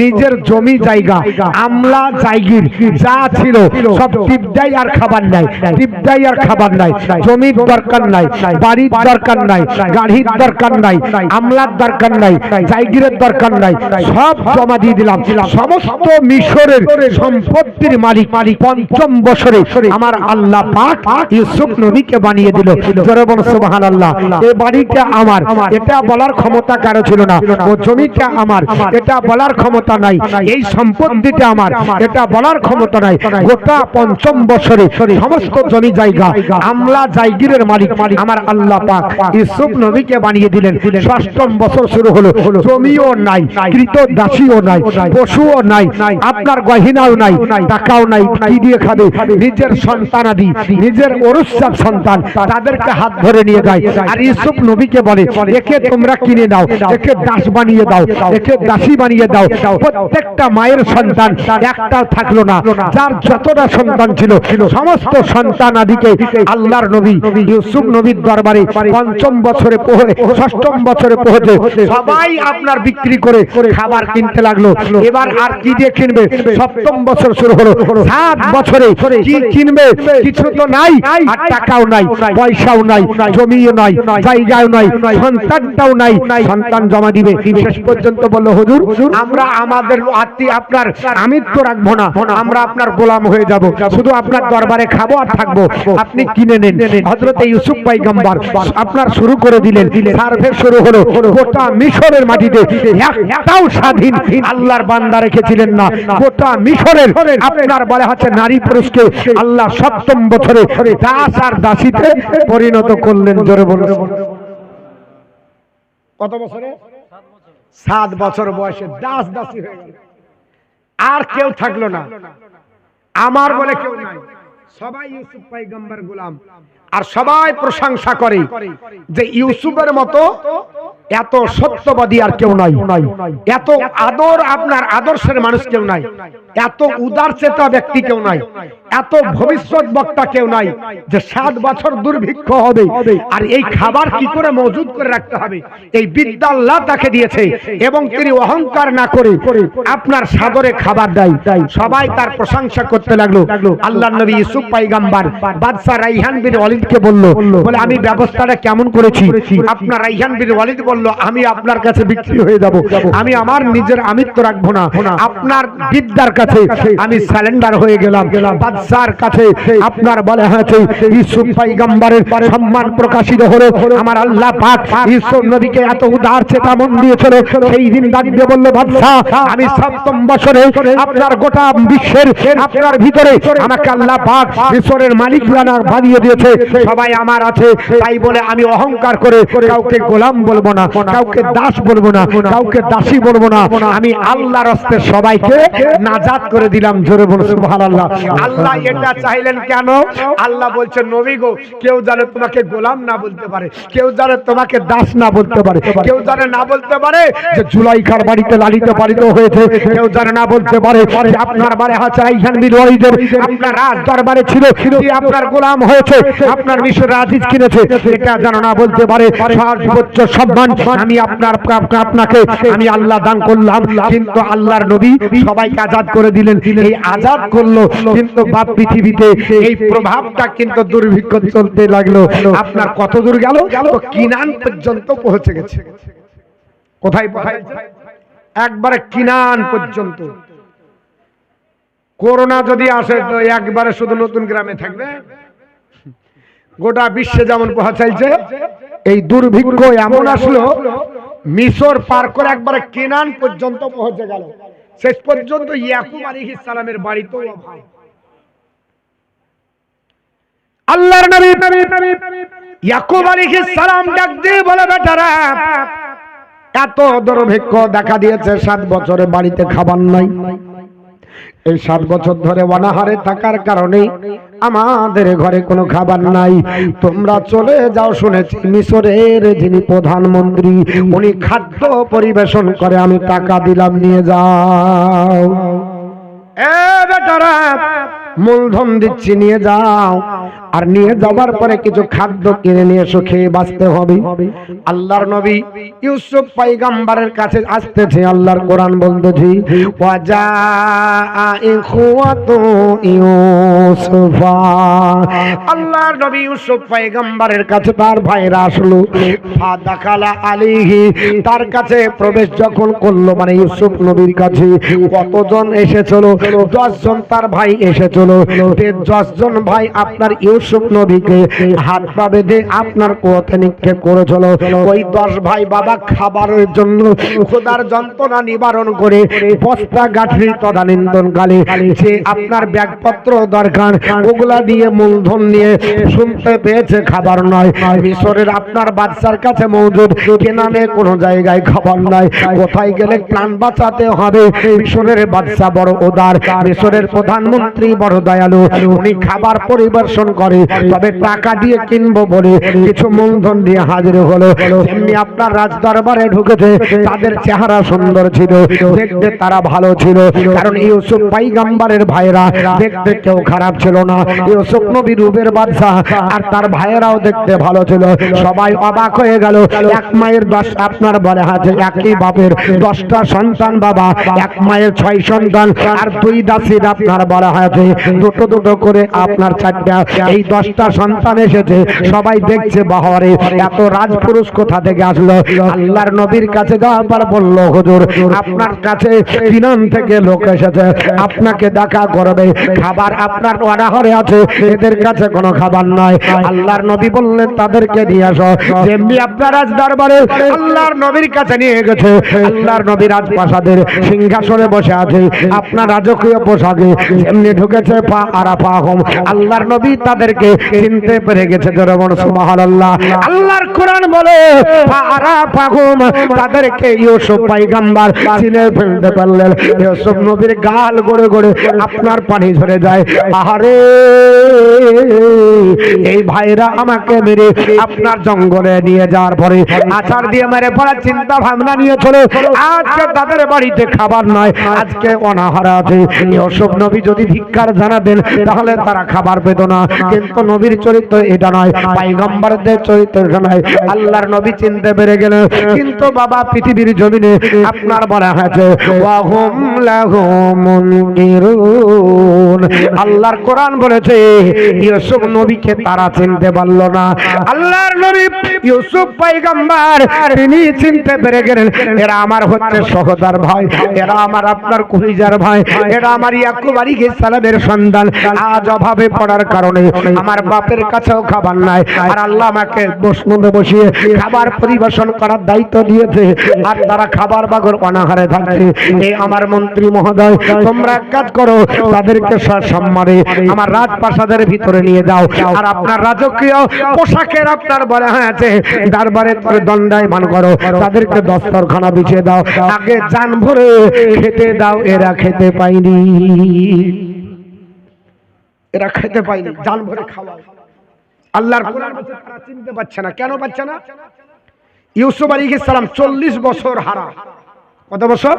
নিজের জমি জায়গা আমলা জায়গির যা ছিল সব টিপদাই আর খাবার নাই, টিপদাই আর খাবার নাই, জমির দরকার নাই, বাড়ির দরকার নাই, গাড়ির দরকার নাই, আমলার দরকার নাই, জায়গিরের দরকার নাই, সব জমা দিয়ে দিলাম। সমস্ত মিশরের সম্পত্তির মালিক 5ম বছরে আমার আল্লাহ পাক ইউসুফ নবীকে বানিয়ে দিল। জোরে বলো সুবহানাল্লাহ। এই বাড়িটা আমার, এটা বলার ক্ষমতা কারো ছিল না। ও জমিটা আমার, এটা বলার ক্ষমতা নাই। এই সম্পত্তিটা আমার, এটা বলার ক্ষমতা নাই। গোটা 5ম বছরে সমস্ত জমি জায়গা আমলা জায়গিরের মালিক আমার আল্লাহ পাক ইউসুফ নবীকে বানিয়ে দিলেন। 6ম বছর শুরু হলো। জমিও নাই, কৃত দাসীও নাই, পশুও নাই, আপনার গহিনাও নাই, টাকাও নাই, কি দিয়ে খাবে? নিজের সন্তানাদি, নিজের ওরসার সন্তান তাদেরকে হাত ধরে নিয়ে যায় আর ইউসুফ নবীকে বলে একে তোমরা কিনে নাও, একে দাস বানিয়ে দাও, একে দাসী বানিয়ে দাও। প্রত্যেকটা মায়ের সন্তান একটাও থাকলো না, যার যতটা সন্তান ছিল সমস্ত সন্তান আদিকে আল্লাহর নবী ইউসুফ নবীর দরবারে 5ম বছরে 6ম বছরে পৌঁছে সবাই আপনার বিক্রি করে খাবার কিনতে লাগলো। এবার আর কি দিয়ে কিনবে? 7ম বছর শুরু হলো। 7 বছরে কি কিনবে? কিছু তো নাই, আর টাকাও নাই, পয়সাও নাই, জমিও নাই, জায়গাও নাই, সন্তানটাও নাই। সন্তান জমা দিবে। শেষ পর্যন্ত বললো হুজুর আমরা আমাদের আপনার আমিত্ব রাখবো না, আমরা আপনার গোলাম হয়ে যাব, শুধু আপনার দরবারে খাবো আর থাকবো, আপনি কিনে নেন। হযরতে ইউসুফ পয়গম্বর আপনার শুরু করে দিলেন। সার্ভে শুরু হলো। গোটা মিশরের মাটিতে একটাও স্বাধীন আল্লাহর বান্দা রেখেছিলেন না। গোটা মিশরের আপনার বলা হচ্ছে নারী পুরুষকে আল্লাহ 7ম বছরে দাস আর দাসীতে পরিণত করলেন। জোরে বলুন। কত বছরে? 7 বছর বয়সে দাস দাসী হয়ে গেল। আর কেউ থাকলো না, আমার বলে কেউ নাই, সবাই ইউসুফ পয়গম্বর গোলাম। আর সবাই প্রশংসা করে যে ইউসুফের মতো এত সত্যবাদী আর কেউ নাই, এত আদর আপনার আদর্শের মানুষ কেউ নাই, এত উদার চেতা ব্যক্তি কেউ নাই, এত ভবিষ্যৎ বক্তা কেউ নাই যে 7 বছর দুর্ভিক্ষ হবে আর এই খাবার কি করে মজুদ করে রাখতে হবে এই বিদ্যা আল্লাহ তাকে দিয়েছে এবং তিনি অহংকার না করে আপনার সাদরে খাবার দেয়। সবাই তার প্রশংসা করতে লাগলো। আল্লাহর নবী ইউসুফ পয়গম্বর বাদশা রাইহান বিন ওয়ালিদকে বলল, বলে আমি ব্যবস্থাটা কেমন করেছি? আপনার রাইহান বিন ওয়ালিদ বলল আমি আপনার কাছে বিক্রি হয়ে যাব, আমি আমার নিজের আমিত্ব রাখবো না, আপনার বিদ্যার কাছে আমি সারেন্ডার হয়ে গেলাম। বাদশার কাছে আপনার বলা হয়েছে ইউসুফ পয়গম্বরের সম্মান প্রকাশিত হলো। আমার আল্লাহ পাক ইউসুফ নবীকে এত উদার চেতা মন দিয়েছিল, সেই দিন ডাক দিয়ে বলল বাদশা আমি 7ম বছরে আপনার গোটা বিশ্বের আপনার ভিতরে আমাকে আল্লাহ পাক মিশরের মালিক বানিয়ে দিয়েছে, সবাই আমার আছে, তাই বলে আমি অহংকার করে কাউকে গোলাম বলবো না, কাউকে দাস বলবো না, কাউকে দাসী বলবো না। আমি আল্লাহর রাস্তে সবাইকে নাজাত করে দিলাম। জোরে বলুন সুবহানাল্লাহ। আল্লাহ এটা চাইলেন কেন? আল্লাহ বলছেন নবী গো, কেউ জানে তোমাকে গোলাম না বলতে পারে, কেউ জানে তোমাকে দাস না বলতে পারে, কেউ জানে না বলতে পারে যে জুলাইখার বাড়িতে লালিত পালিত হয়েছে, কেউ জানে না বলতে পারে যে আপনার বাড়ি হাজার রাইহান বিন ওয়ালিদের আপনার রাজ দরবারে ছিল, যে আপনার গোলাম হয়েছে, আপনার মিশর আজিজ কিনেছে, এটা জানো না বলতে পারে। সর্বোচ্চ সম্মান আমি আপনাকে আমি আল্লাহ দান করলাম। কিন্তু আল্লাহর নবী সবাইকে আজাদ করে দিলেন। এই আজাদ করলো, কিন্তু বাপ পৃথিবীতে এই প্রভাবটা কিন্তু দুর্ভিক্ষ চলতে লাগলো। আপনার কত দূর গেল? তো কিনান পর্যন্ত পৌঁছে গেছে। কোথায় পৌঁছেছে? একবারে কিনান পর্যন্ত। করোনা যদি আসে তো একবারে শুধু নতুন গ্রামে থাকবে। গোটা বিশ্বে যেমন পৌঁছাইছে, এই দুর্ভিক্ষ এমন আসলো মিশর পার করে একবারে কিনান পর্যন্ত পৌঁছে গেল। শেষ পর্যন্ত ইয়াকুব আলাইহিস সালামের বাড়িতেও অভাব। আল্লাহর নবী ইয়াকুব আলাইহিস সালাম ডাক দিয়ে বলে, বেটারা এত দুর্ভিক্ষ দেখা দিয়েছে, 7 বছরে বাড়িতে খাবার নাই। এই 7 বছর ধরে অনাহারে থাকার কারণে আমাদের ঘরে কোনো খাবার নাই। তোমরা চলে যাও, শুনেছি মিশরের যিনি প্রধানমন্ত্রী উনি খাদ্য পরিবেশন করে, আমি টাকা দিলাম, নিয়ে যাও। এ বেটারা মূলধন দিচ্ছি, নিয়ে যাও। আর নিয়ে যাওয়ার পরে কিছু খাদ্য কিনে নিয়ে এসো, খেয়ে বাঁচতে হবে। আল্লাহর নবী ইউসুফ পয়গম্বরের কাছে আসতেছে। আল্লাহর কোরআন বলতেছে ওয়াজা ইখওয়াতু ইউসুফা। আল্লাহর নবী ইউসুফ পয়গম্বরের কাছে তার ভাইরা আসলো। ফাদাখালা আলাইহি, তার কাছে প্রবেশ যখন করলো, মানে ইউসুফ নবীর কাছে কতজন এসেছিল? 10 জন তার ভাই এসেছিল। 10 জন ভাই আপনার ইউসুফ নবীকে হাত পা বেঁধে আপনার কোয়াতে নিক্ষেপ করেছিল। ওই 10 ভাই বাবা খাবারের জন্য খোদার যন্ত্রণা নিবারণ করে বস্তা গাঁঠরি তদানীন্তন কালে যে আপনার ব্যাগপত্র দরকার ওগুলা দিয়ে মূলধন নিয়ে শুনতে পেয়েছে খাবার নয়। মিশরের আপনার বাদশার কাছে মজুদ, কেনানে কোনো জায়গায় খাবার নাই। কোথায় গেলে প্রাণ বাঁচাতে হবে। মিশরের বাদশা বড় উদার, মিশরের প্রধানমন্ত্রী বড় দয়ালু, উনি খাবার পরিবেশন করে, তবে টাকা দিয়ে কিনবো বলে কিছু মূলধন দিয়ে হাজির হলো। এমনি আপনার রাজ দরবারে ঢুকেছে। তাদের চেহারা সুন্দর ছিল, দেখতে তারা ভালো ছিল, কারণ ইউসুফ পয়গম্বরের ভাইরা দেখতে কেউ খারাপ ছিল না। ইউসুফ নবী রূপের বাদশা, আর তার ভাইয়েরাও দেখতে ভালো ছিল। সবাই অবাক হয়ে গেল। এক মায়ের 10 আপনার বলে হাতে একই বাপের 10টা সন্তান বাবা, এক মায়ের 6 সন্তান, আর 2 দাসীর আপনার বলা হয়েছে দুটো দুটো করে আপনার 4টা। এই 10টা সন্তান এসেছে। সবাই দেখছে বাহারে এত রাজপুরুষ কোথা থেকে আসলো। আল্লাহর নবীর কাছে যাওয়ার পর বলল, হুজুর আপনার কাছে কিনান থেকে লোক এসেছে, আপনাকে দেখা করবে। খাবার আপনার অনাহারে আছে, এদের কাছে কোনো খাবার নয়। আল্লাহর নবী বললেন তাদেরকে নিয়ে আসো। যেমনি আপনার রাজ দরবারে আল্লাহর নবীর কাছে নিয়ে গেছে। আল্লাহর নবী রাজপ্রাসাদের সিংহাসনে বসে আছে, আপনার রাজকীয় পোশাকে যেমনি ঢুকেছে পা আরা পা হোম। আল্লাহর নবী তাদেরকে চিনতে পেরে গেছে। জোরে সুবহানাল্লাহ। আল্লাহর কোরআন বলে পা আরা পা হোম, তাদেরকে ইউসুফ পয়গম্বর চিনে ফেলতে পারলেন। ইউসুফ নবীর গাল গড়ে গড়ে আপনার পানি ঝরে যায়। আহারে এই ভাইরা আমাকে মেরে আপনার জঙ্গলে নিয়ে যাওয়ার পরে আচার দিয়ে মেরে পড়ার চিন্তা ভাবনা নিয়ে চলে। আজকে তাদের বাড়িতে খাবার নয়, আজকে অনাহারা আছে। ইউসুফ নবী যদি ধিক্কার জানাতেন তাহলে তারা খাবার পেত না। কিন্তু নবীর চরিত্র এটা নয়, পয়গম্বরদের চরিত্র এটা নয়। আল্লাহর নবী চিনতে পেরে গেলেন। কিন্তু বাবা পৃথিবীর জমিনে আপনার বলা হয়েছে ওয়াহুম লাহু মুনকিরুন। আল্লাহর কোরআন বলেছে ইউসুফ নবীকে তারা চিনতে পারল না। আল্লাহর নবী ইউসুফ পয়গম্বর তিনি চিনতে পেরে গেলেন এরা আমার হচ্ছে সহোদর ভাই, এরা আমার আপনার কলিজার ভাই, এরা আমার ইয়াকুব আলাইহিস সালামের সন্তান। আজ অভাবে পড়ার কারণে আমার বাপের কাছেও খাবার নাই, আর আল্লাহ আমাকে বসনদে বসিয়ে খাবার পরিবেশন করার দায়িত্ব দিয়েছে, আর তারা খাবার বাগর অনাহারে থাকছে। এই আমার মন্ত্রী মহোদয়, তোমরা এক কাজ করো, তাদেরকে সসম্মানে আমার রাজপ্রাসাদের ভিতরে নিয়ে যাও, আর আপনার রাজকীয় পোশাকের আপনার বলা হয়েছে দরবারে দণ্ডায়মান করো, তাদেরকে দস্তরখানা বিছিয়ে দাও, আগে জান ভরে খেতে দাও। এরা খেতে পায়নি, এরা খেতে পায়নি, জান ভরে খাওয়াও। আল্লাহর কোরআন বলছে তারা চিনতে পারছে না। কেন পাচ্ছে না? ইউসুফ আলাইহিস সালাম 40 বছর হারা। কত বছর?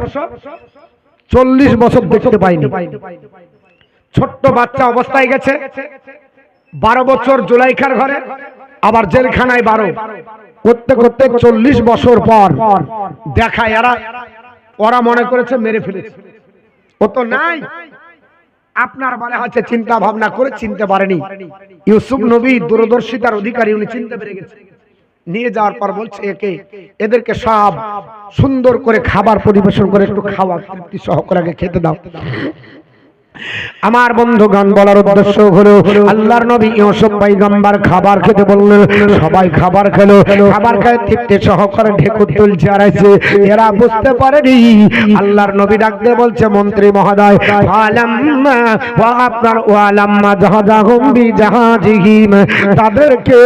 40 বছর দেখতে পাইনি। ছোট্ট বাচ্চা অবস্থায় গেছে, 12 বছর জুলাইখার ঘরে, আবার জেলখানায় 12, করতে করতে 40 বছর পর দেখা। ওরা মনে করেছে মেরে ফেলেছে, ও তো নাই। আপনার বলে হচ্ছে চিন্তা ভাবনা করে চিনতে পারেনি। ইউসুফ নবী দূরদর্শিতার অধিকারী, উনি চিনতে পেরে গেছে। নিয়ে যাওয়ার পর বলছে এদেরকে সব সুন্দর করে খাবার পরিবেশন করে একটু খাওয়া, তৃপ্তি সহকারে খেতে দাও। আমার বন্ধুগণ, বলার উদ্দেশ্য হলো আল্লাহর নবী ইউসুফ পয়গম্বর খাবার খেতে বললেন, সবাই খাবার খেলো, খাবার খেয়ে তৃপ্তি সহকারে ঢেকুর তুলছে আর আছে। এরা বুঝতে পারেনি। আল্লাহর নবী ডাক দিয়ে বলছে, মন্ত্রী মহোদয়, আলাম্মা ওয়া আপনার ওয়ালাম্মা জাহাজাহুম বিজাহাজিহিম, তাদেরকে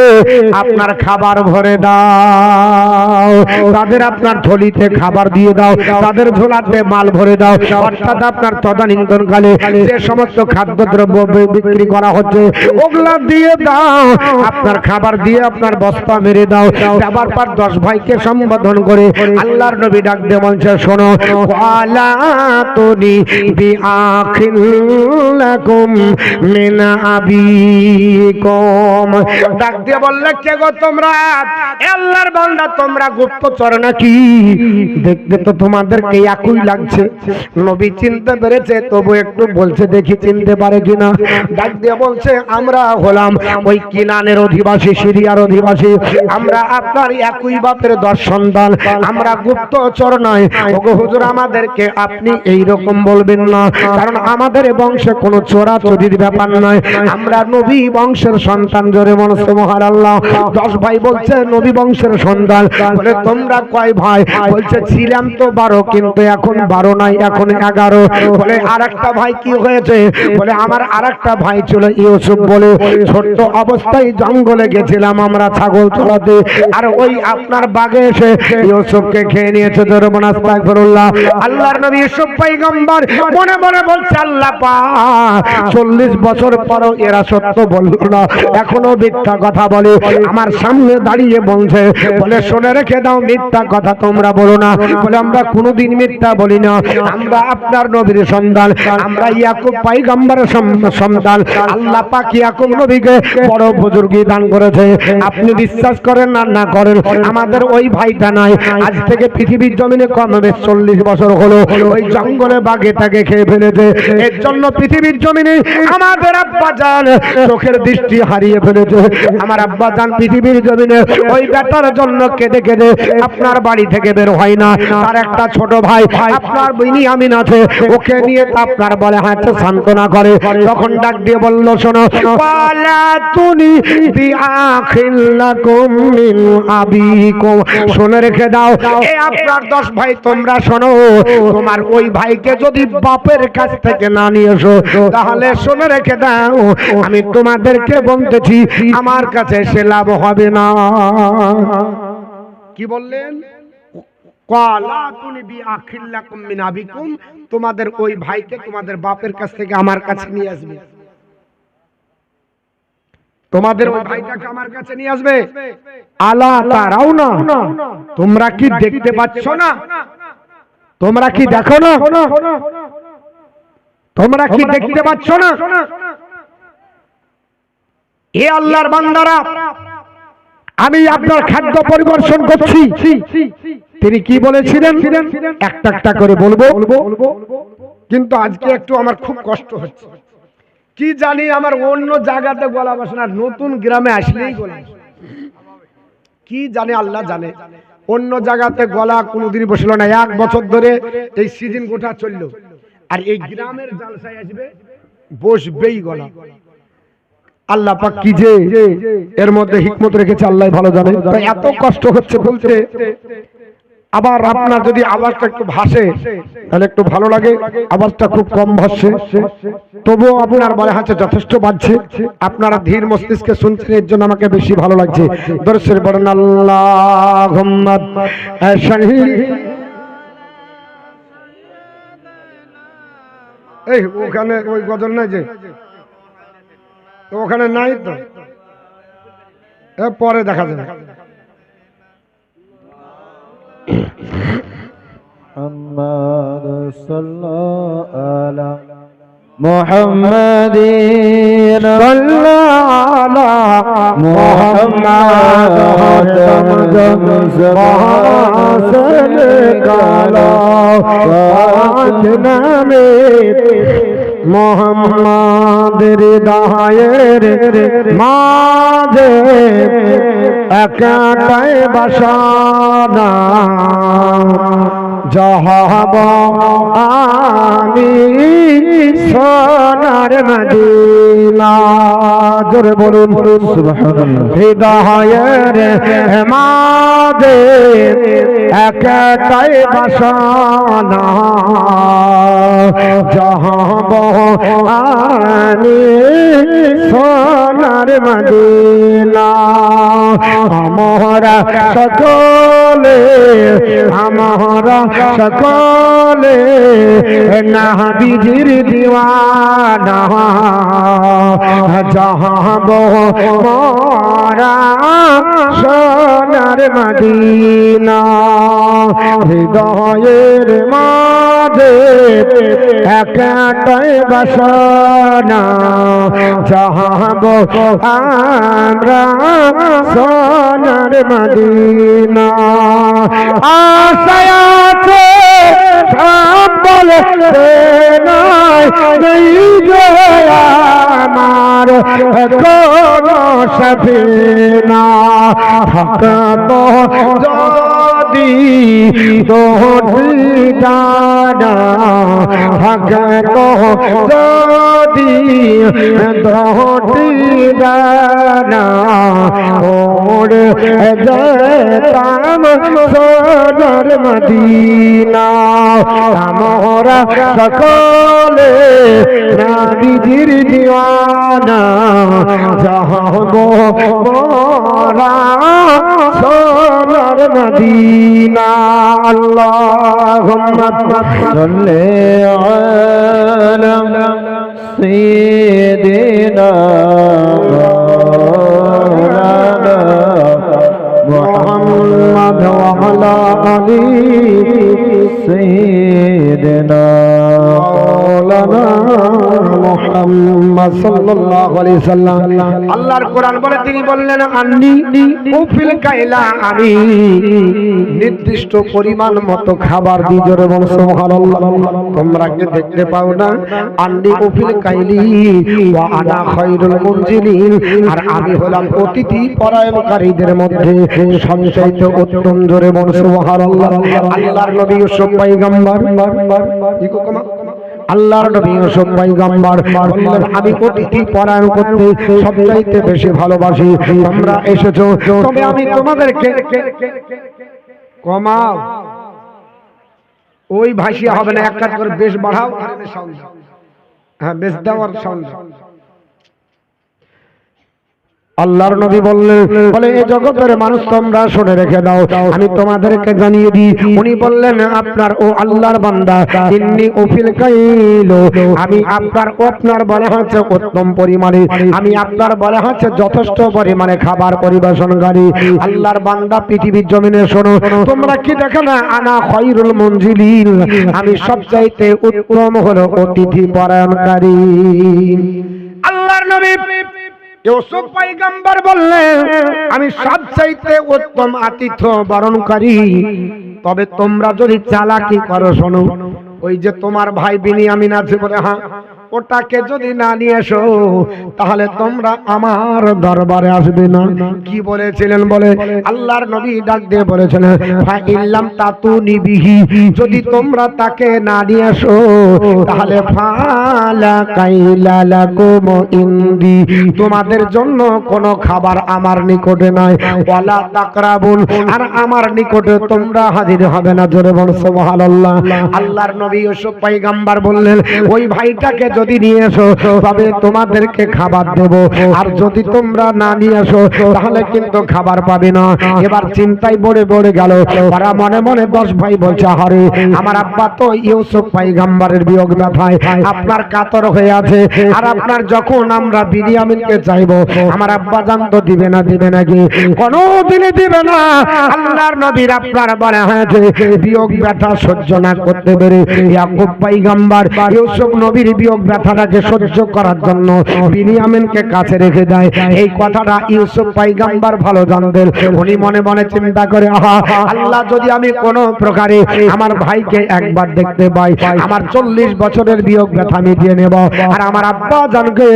আপনার খাবার ভরে দাও, তাদের আপনার থলিতে খাবার দিয়ে দাও, তাদের ঝোলাতে মাল ভরে দাও। অর্থাৎ আপনার তদানীন্তনকালে যে সমস্ত খাদ্যদ্রব্য বিক্রি করা হচ্ছে ওগুলা দিয়ে দাও, আপনার খাবার দিয়ে আপনার বস্তা মেরে দাও। আবার পর 10 ভাইকে সম্বোধন করে আল্লাহর নবী ডাক দিয়ে বলছে, শোনো, ওয়ালা তুনি বিআখিল্লাকুম মিন আবিকুম, ডাক দিয়ে বললে, কে গো তোমরা? আল্লাহর বান্দা, তোমরা গুপ্তচর নাকি? দেখতে তো তোমাদেরকে একই লাগছে। নবী চিনতে পেরেছে, তবু একটু বলছে দেখি চিনতে পারে কিনা। ডাক দিয়ে বলছে, আমরা হলাম ওই কিনানের অধিবাসী, সিরিয়ার অধিবাসী, আমরা আপনার একই বাপের 10 সন্তান, আমরা গুপ্তচর নয়। ওগো হুজুর, আমাদেরকে আপনি এই রকম বলবেন না, কারণ আমাদের বংশে কোনো চোরাচুরির ব্যাপার নয়, আমরা নবী বংশের সন্তান। জোরে বলো সুবহানাল্লাহ। 10 ভাই বলছে নবী বংশের সন্তান। বলে তোমরা কয় ভাই? বলছে ছিলাম তো 12, কিন্তু এখন 12 নাই, এখন 11। বলে আরেকটা ভাই কি হয়েছে? বলে আমার আরেকটা ভাই ছিল ইউসুফ বলে, ছোট্ট অবস্থায় জঙ্গলে গেছিলাম আমরা ছাগল চড়াতে, আর ওই আপনার বাঘে এসে ইউসুফকে খেয়ে নিয়েছে। জোরে বলো আস্তাগফিরুল্লাহ। আল্লাহর নবী ইউসুফ পয়গম্বর মনে মনে বলছে, আল্লাহ পাক 40 বছর পরও এরা সত্য বলল না, এখনো মিথ্যা কথা বলে। আমার সামনে দাঁড়িয়ে বলছে, বলে শুনে রেখে দাও, মিথ্যা কথা তোমরা বলো না। বলে আমরা কোনোদিন মিথ্যা বলি না, আমরা আপনার নবীর সন্তান, আমরা ইয়াকুব পয়গম্বরের সন্তান। আল্লাহ পাক ইয়াকুব নবীকে বড় বুজুর্গি দান করেছে। আপনি বিশ্বাস করেন না না করেন, আমাদের ওই ভাইটা নাই, আজ থেকে পৃথিবীর জমিনে কমবে 40 বছর হলো ওই জঙ্গলে বাঘে তাকে খেয়ে ফেলেছে। এর জন্য পৃথিবীর জমিনে আমাদের আব্বা জান চোখের দৃষ্টি হারিয়ে ফেলেছে। আমার আব্বা জান পৃথিবীর জমিনে ওই বেটার জন্য কেঁদে কেঁদে আপনার বাড়ি থেকে বের হয় না। তার একটা ছোট ভাই আপনার বিনিয়ামিন আছে, ওকে নিয়ে আপনার বলে হাতে সান্ত্বনা করে। তখন ডাক দিয়ে বলল, শোনো, ওয়ালা তুনি বিআখিল্লাকুম মিন আবিকুম, শুনে রেখে দাও, এই আপনার 10 ভাই, তোমরা শোনো, তোমার ওই ভাইকে যদি বাপের কাছ থেকে না নিয়ে এসো, তাহলে শুনে রেখে দাও, আমি তোমাদেরকে বলতেছি আমার কাছে সে লাভ হবে না। কি বললেন? তোমাদের ওই ভাইকে তোমাদের বাপের কাছ থেকে আমার কাছে নিয়ে আসবে, তোমাদের ওই ভাইটাকে আমার কাছে নিয়ে আসবে। আলা তারাও না, তোমরা কি দেখতে পাচ্ছ না? তোমরা কি দেখো না? তোমরা কি দেখতে পাচ্ছ না? এ আল্লাহর বান্দারা, আমি আপনার খাদ্য পরিবেশন করছি। তিনি কি বলেছিলেন একটা একটা করে বলবো, কিন্তু আজকে একটু আমার খুব কষ্ট হচ্ছে। কি জানি আমার অন্য জায়গাতে গলা বসে না, নতুন গ্রামে আসলেই গলা কি জানে আল্লাহ জানে। অন্য জায়গাতে গলা কোনোদিন বসলো না, 1 বছর ধরে এই সিজন গোটা চললো, আর এই গ্রামের জালসায় আসবে বসবেই গলা। আল্লাহ পাক কি যে এর মধ্যে হিকমত রেখেছে আল্লাহ ভালো জানে। তাই এত কষ্ট হচ্ছে বলতে। আবার আপনার যদি আওয়াজটা একটু ভাসে তাহলে একটু ভালো লাগে, আওয়াজটা খুব কম ভাসছে তবুও আপনার বলে হাতে যথেষ্ট বাজছে। আপনারা ধীর মস্তিষ্কে শুনছেন এর জন্য আমাকে বেশি ভালো লাগছে। দর্শের বলেন আল্লাহুম্মা শাহি। এই ওখানে ওই গজল নাই যে, ওখানে নাই তো, পরে দেখা যাবে। محمد صلى على محمد صلى على محمد মোহাম্মদের দায়ের মাঝে একাটাই বাসানা যাহাব আমি সোনার মদিনা। জোরে বলুন সুবহানাল্লাহ। হৃদয়ের মাঝে একাটাই বাসনা যাহাব আমি সোনার মদিনা। আমরা সকলে আমরা সকলে নবীজির দিওয়ানা যাহাব মোরা সোনার মদিনা। হৃদয়ের মাঝে একাটাই বাসনা যাহাব আমরা সোনার মদিনা। আশায় আছে সম্বল নাই নেই যে আমার কোন সফিনা থাকতো যদি দোটি ডানা থাকতো যদি দোটি ডানা ওড়ে যেতাম সোনার মদিনা। আমরা সকলে নবীজির দিওয়ানা যাহাব মোরা সোনার মদিনা। আল্লাহুম্মা সাল্লি আলা সাইয়্যিদিনা মুহাম্মদ ওয়া আলা আলি সাইয়্যিদিনা মাওলানা মুহাম্মদ সাল্লাল্লাহু আলাইহি সাল্লাম। আল্লাহর কোরআন বলে তিনি বললেন আন্নি উফিল কাইলা আমি নির্দিষ্ট পরিমাণ মতো খাবার দিই। জোরে বল সুবহানাল্লাহ। তোমরা কি দেখতে পাও না আন্নি উফিল কাইলি ওয়া আনা খায়রুল মুনজিলিন, আর আমি হলাম অতিথি পরায়ণকারীদের মধ্যে সবচেয়ে উত্তম। জোরে বল সুবহানাল্লাহ। আল্লাহর নবী ইউসুফ পয়গম্বর আল্লাহর নবী ইউসুফ পয়গম্বর বললেন আমি অতিথি পরায়ণ করতে সবচাইতে বেশি ভালোবাসি। তোমরা এসেছো তবে আমি তোমাদেরকে কমাও, ওই ভাষিয়া হবে না, এক কাজ করে বেশ বাড়াও আর সাউন্ড দাও। হ্যাঁ বেশ দাও আর সাউন্ড দাও। আল্লাহর নবী বললেন বলে এই জগতের মানুষ তোমরা শুনে রেখে দাও, আমি তোমাদেরকে জানিয়ে দিই। উনি বললেন আপনার ও আল্লাহর বান্দা ইন্নী উফিল কাইল, আমি আপনার আপনার বলা হচ্ছে উত্তম পরিমাণে, আমি আপনার বলা হচ্ছে যথেষ্ট পরিমাণে খাবার পরিবেশনকারী। আল্লাহর বান্দা পৃথিবীর জমিনে শোনো, তোমরা কি দেখো না আনা খায়রুল মুনজিলিন, আমি সবচাইতে উত্তম হলো অতিথি পরায়ণকারী। আল্লাহর নবী ইউসুফ পয়গম্বর বললেন আমি সবচাইতে উত্তম আতিথ্য বরণকারী। তবে তোমরা যদি চালাকি করো শোনো, ওই যে তোমার ভাই বিনিয়ামিন আছে বলে, হ্যাঁ ওটাকে যদি না নিয়ে এসো তাহলে তোমরা আমার দরবারে আসবে না। কি বলেছিলেন? বলে আল্লাহর নবী ডাক দিয়ে বলেছিলেন, ফা ইল্লাম তাতুনি বিহি, যদি তোমরা তাকে না নিয়ে এসো তাহলে ফালা কাইলা লাকুম ইনদি, তোমাদের জন্য কোনো খাবার আমার নিকটে নাই, ওয়ালা তাকরাবুন, আর আমার নিকটে তোমরা হাজির হবে না। জোরে বল সুবহানাল্লাহ। আল্লাহর নবী ইউসুফ পয়গম্বর বললেন, ওই ভাইটাকে যদি নিয়ে এসো তবে তোমাদেরকে খাবার দেব, আর যদি তোমরা না নিয়ে এসো তাহলে কিন্তু খাবার পাবে না। এবার চিন্তায় পড়ে গেল। ওরা মনে মনে 10 ভাই বলছে, আরে আমার আব্বা তো ইউসুফ পয়গম্বরের বিয়োগ ব্যথায় আপনার কাতর হয়ে আছে, আর আপনার যখন আমরা বিনিয়ামিনকে চাইবো আমার আব্বা জান তো দিবে না, দিবে নাকি? কোনোদিনই দিবে না। আল্লাহর নবীর আপনার বলা হয়েছে বিয়োগ ব্যথা সহ্য না করতে পেরে ইয়াকুব পয়গম্বর ইউসুফ নবীর বিয়োগ ব্যথাটাকে সহ্য করার জন্য বিনিয়ামিনকে কাছে রেখে দেয়। এই কথাটা ইউসুফ পয়গম্বর ভালো জানতেন। উনি মনে মনে চিন্তা করে, আহা, আল্লাহ যদি আমি কোনো প্রকারে আমার ভাইকে একবার দেখতে পাই, আমার 40 বছরের বিয়োগ ব্যথা মিটিয়ে নেব, আর আমার আব্বা জানকে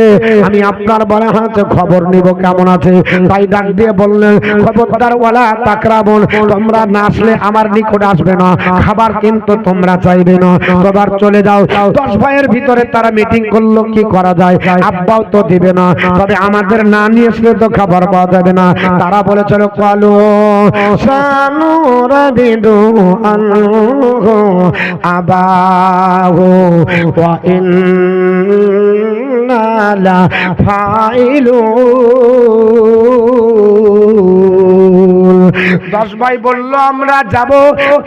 আমি আপনার বলা হয়েছে খবর নিব কেমন আছে। তাই ডাক দিয়ে বললেন, খবরদার ওয়ালা তাকরাবুন, তোমরা না আসলে আমার নিকট আসবে না, খাবার কিন্তু তোমরা চাইবে না, তোমরা চলে যাও। 10 ভাইয়ের ভিতরে তারা মিটিং করলো কি করা যায়, আব্বাও তো দিবে না, তবে আমাদের না নিয়ে আসলে তো খাবার পাওয়া যাবে না। তারা বলেছিল, কালো সানুরাদিদু আনহু আবাহু ওয়া ইন্না লা ফাইলুন। 10 ভাই বলল, আমরা যাব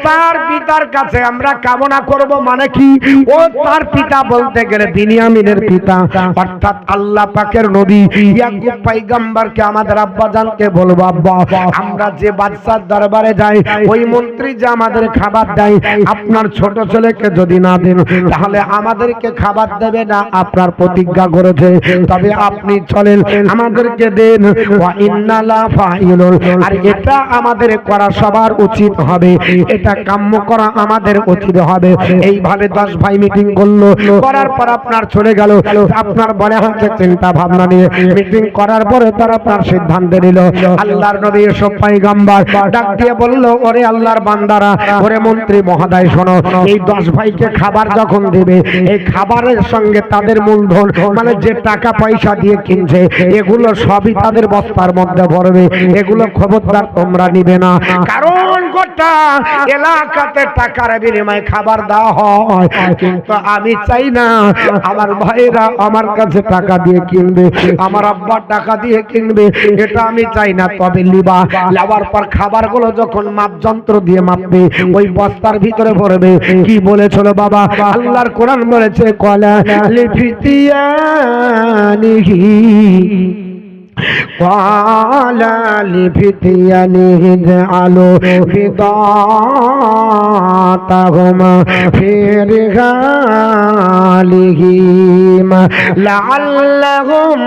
তার পিতার কাছে, আমরা কামনা করব। মানে কি? ও তার পিতা বলতে গেলে বিনিয়ামিনের পিতা, অর্থাৎ আল্লাহ পাকের নবী ইয়াকুব পয়গম্বরকে আমাদের আব্বা জানকে বলবো, আব্বা আমরা যে বাদশার দরবারে যাই, ওই মন্ত্রী যে আমাদের খাবার দেয়, আপনার ছোট ছেলেকে যদি না দেন তাহলে আমাদেরকে খাবার দেবে না, আপনার প্রতিজ্ঞা করেছে, তবে আপনি চলেন আমাদেরকে দেন। ওয়া ইন্না লা ফাইলুন, আর এটা আমাদের করা সবার উচিত হবে, এটা কাম্য করা আমাদের উচিত হবে। এইভাবে 10 ভাই মিটিং করলো, করার পর আপনার চলে গেল। আপনার বলে হচ্ছে চিন্তা ভাবনা নিয়ে মিটিং করার পরে তারা তার সিদ্ধান্ত নিল। আল্লাহর নবী ইউসুফ পয়গম্বর ডাক দিয়ে বলল, ওরে আল্লাহর বান্দারা, ওরে মন্ত্রী মহোদয়, শোনো, এই 10 ভাইকে খাবার যখন দেবে, এই খাবারের সঙ্গে তাদের মূলধন মানে যে টাকা পয়সা দিয়ে কিনছে এগুলো সবই তাদের বস্তার মধ্যে ভরবে, এগুলো খবরদার তোমরা নিবে না। কারণ গোটা এলাকাতে টাকার বিনিময়ে খাবার দেওয়া হয়, কিন্তু আমি চাই না আমার ভাইরা আমার কাছে টাকা দিয়ে কিনবে, আমার আব্বা টাকা দিয়ে কিনবে, এটা আমি চাই না। তবে লিবা লাবার পর খাবারগুলো যখন মাপ যন্ত্র দিয়ে মাপবে, ওই বস্তার ভিতরে ভরবে। কি বলেছিল বাবা? আল্লাহর কোরআন বলেছে, কলা লিফিতিয়ানিহি قال لفتيانه اجعلوا بضاعتهم في رحالهم لعلهم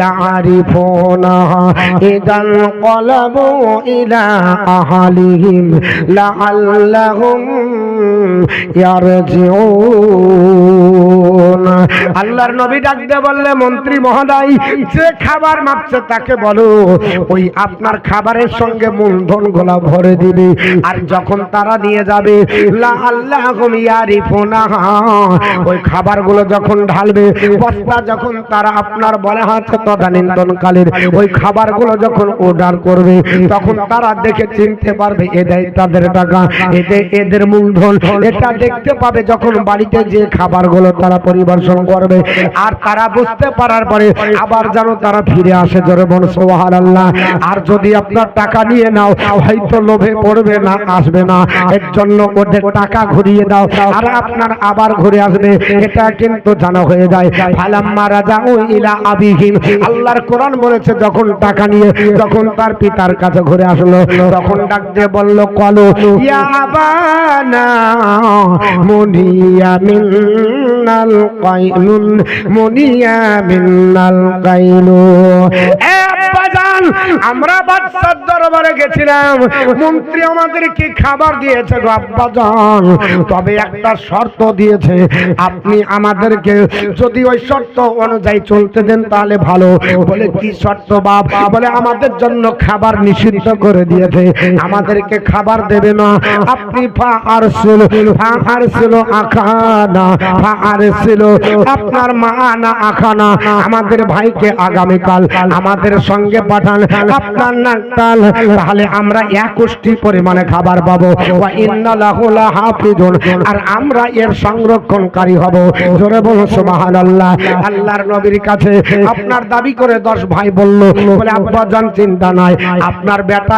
يعرفونها إذا انقلبوا إلى أهلهم لعلهم يرجعون। আল্লাহর নবী ডাক দিয়ে বললে, মন্ত্রী মহোদয়, যে খাবার মাপছে তাকে বলো ওই আপনার খাবারের সঙ্গে মূলধন গোলা ভরে দিবে, আর যখন তারা নিয়ে যাবে লাআল্লাহুম ইয়ারিফুনাহা, ওই খাবারগুলো যখন ঢালবে, বস্তা যখন তারা আপনার বলে হচ্ছে তদানীন্তনকালের ওই খাবারগুলো যখন অর্ডার করবে, তখন তারা দেখে চিনতে পারবে এটাই তাদের টাকা, এদের মূলধন, এটা দেখতে পাবে যখন বাড়িতে যে খাবারগুলো তারা পরিবেশন করবে। আর তারা বুঝতে পারার পরে আবার যেন তারা ফিরে আসে। জোরে বল সুবহানাল্লাহ। আর যদি আপনার টাকা নিয়ে নাও, হয়তো লোভে পড়বে না, আসবে না, এর জন্য ওদের টাকা ঘুরিয়ে দাও, আর আপনার আবার ঘুরে আসবে, এটা কিন্তু জানা হয়ে যায়। ফালাম্মা রাজাউ ইলা আবিহিম, আল্লাহর কোরআন বলেছে যখন টাকা নিয়ে যখন তার পিতার কাছে ঘুরে আসলো, তখন ডাক দিয়ে বলল, কলো ইয়া আবানা মুনিয়া মিনাল কাইলুন, মুনিয়া মিনাল কাইলু। এ বাজা আব্বাজান আমরা বাদশার দরবারে গেছিলাম, মন্ত্রী আমাদেরকে খাবার দিয়েছে গো আব্বাজান, তবে একটা শর্ত দিয়েছে, আপনি আমাদেরকে যদি ওই শর্ত অনুযায়ী চলতে দেন তাহলে ভালো। বলে কি শর্ত বাপ? বলে আমাদের জন্য খাবার নিষিদ্ধ করে দিয়েছে, আমাদেরকে খাবার দেবে না। আপনি আপনার মা না আখানা আমাদের ভাইকে আগামীকাল আমাদের সঙ্গে পাঠান, আপনার নাকতাল, তাহলে আমরা 21টি পরিমাণে খাবার পাবো। ওয়া ইন্না লাহু লাহাফিজুন, আর আমরা এর সংরক্ষণকারী হব। জোরে বলুন সুবহানাল্লাহ। আল্লাহর নবীর কাছে আপনার দাবি করে 10 ভাই বলল, বলে আব্বাজান চিন্তা নাই, আপনার বেটা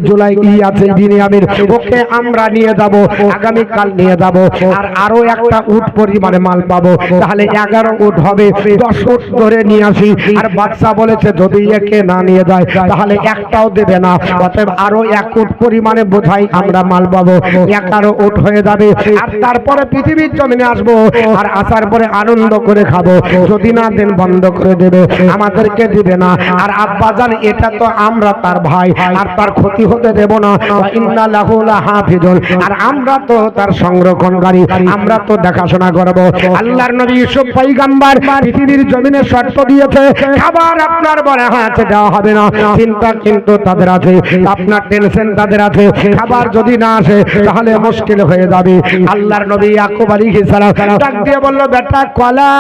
জুলাই আছে বিনিয়ামিন, ওকে আমরা নিয়ে যাব, আগামী কাল নিয়ে যাব, আর আরো একটা উট পরিমাণে মাল পাবো, তাহলে 11 উট হবে, 10 উট ধরে নিয়ে আসি। আর বাদশা বলেছে যদি একে না নিয়ে যায় তাহলে একটাও দেবে না, অতএব আরো 1 উট পরিমাণে বোঝাই আমরা মাল পাবো, 11 উট হয়ে যাবে। আর তারপরে পৃথিবীর জমিনে আসবো, আর আসার পরে আনন্দ করে খাবো, যদি না দেন বন্ধ করে দেবে, আমাদেরকে দিবে না। আর আব্বাজান এটা তো আমরা তার ভাই, আর তার ক্ষতি হতে দেব না। ইন্না লাহু লাহাফিজুন, আর আমরা তো তার সংরক্ষণকারী, আমরা তো দেখাশোনা করব। আল্লাহর নবী ইউসুফ পয়গম্বর পৃথিবীর জমিনে শর্ত দিয়েছে, খাবার আপনার বলে হাতে দেওয়া হবে না। চিন্তা কিন্তু তাদের আছে, আপনার টেনশন তাদের আছে, খাবার যদি না আসে তাহলে মুশকিল হয়ে যাবে। আল্লাহর নবী ইয়াকুব আলাইহিস সালাম ডাক দিয়ে বলল, বেটা কলা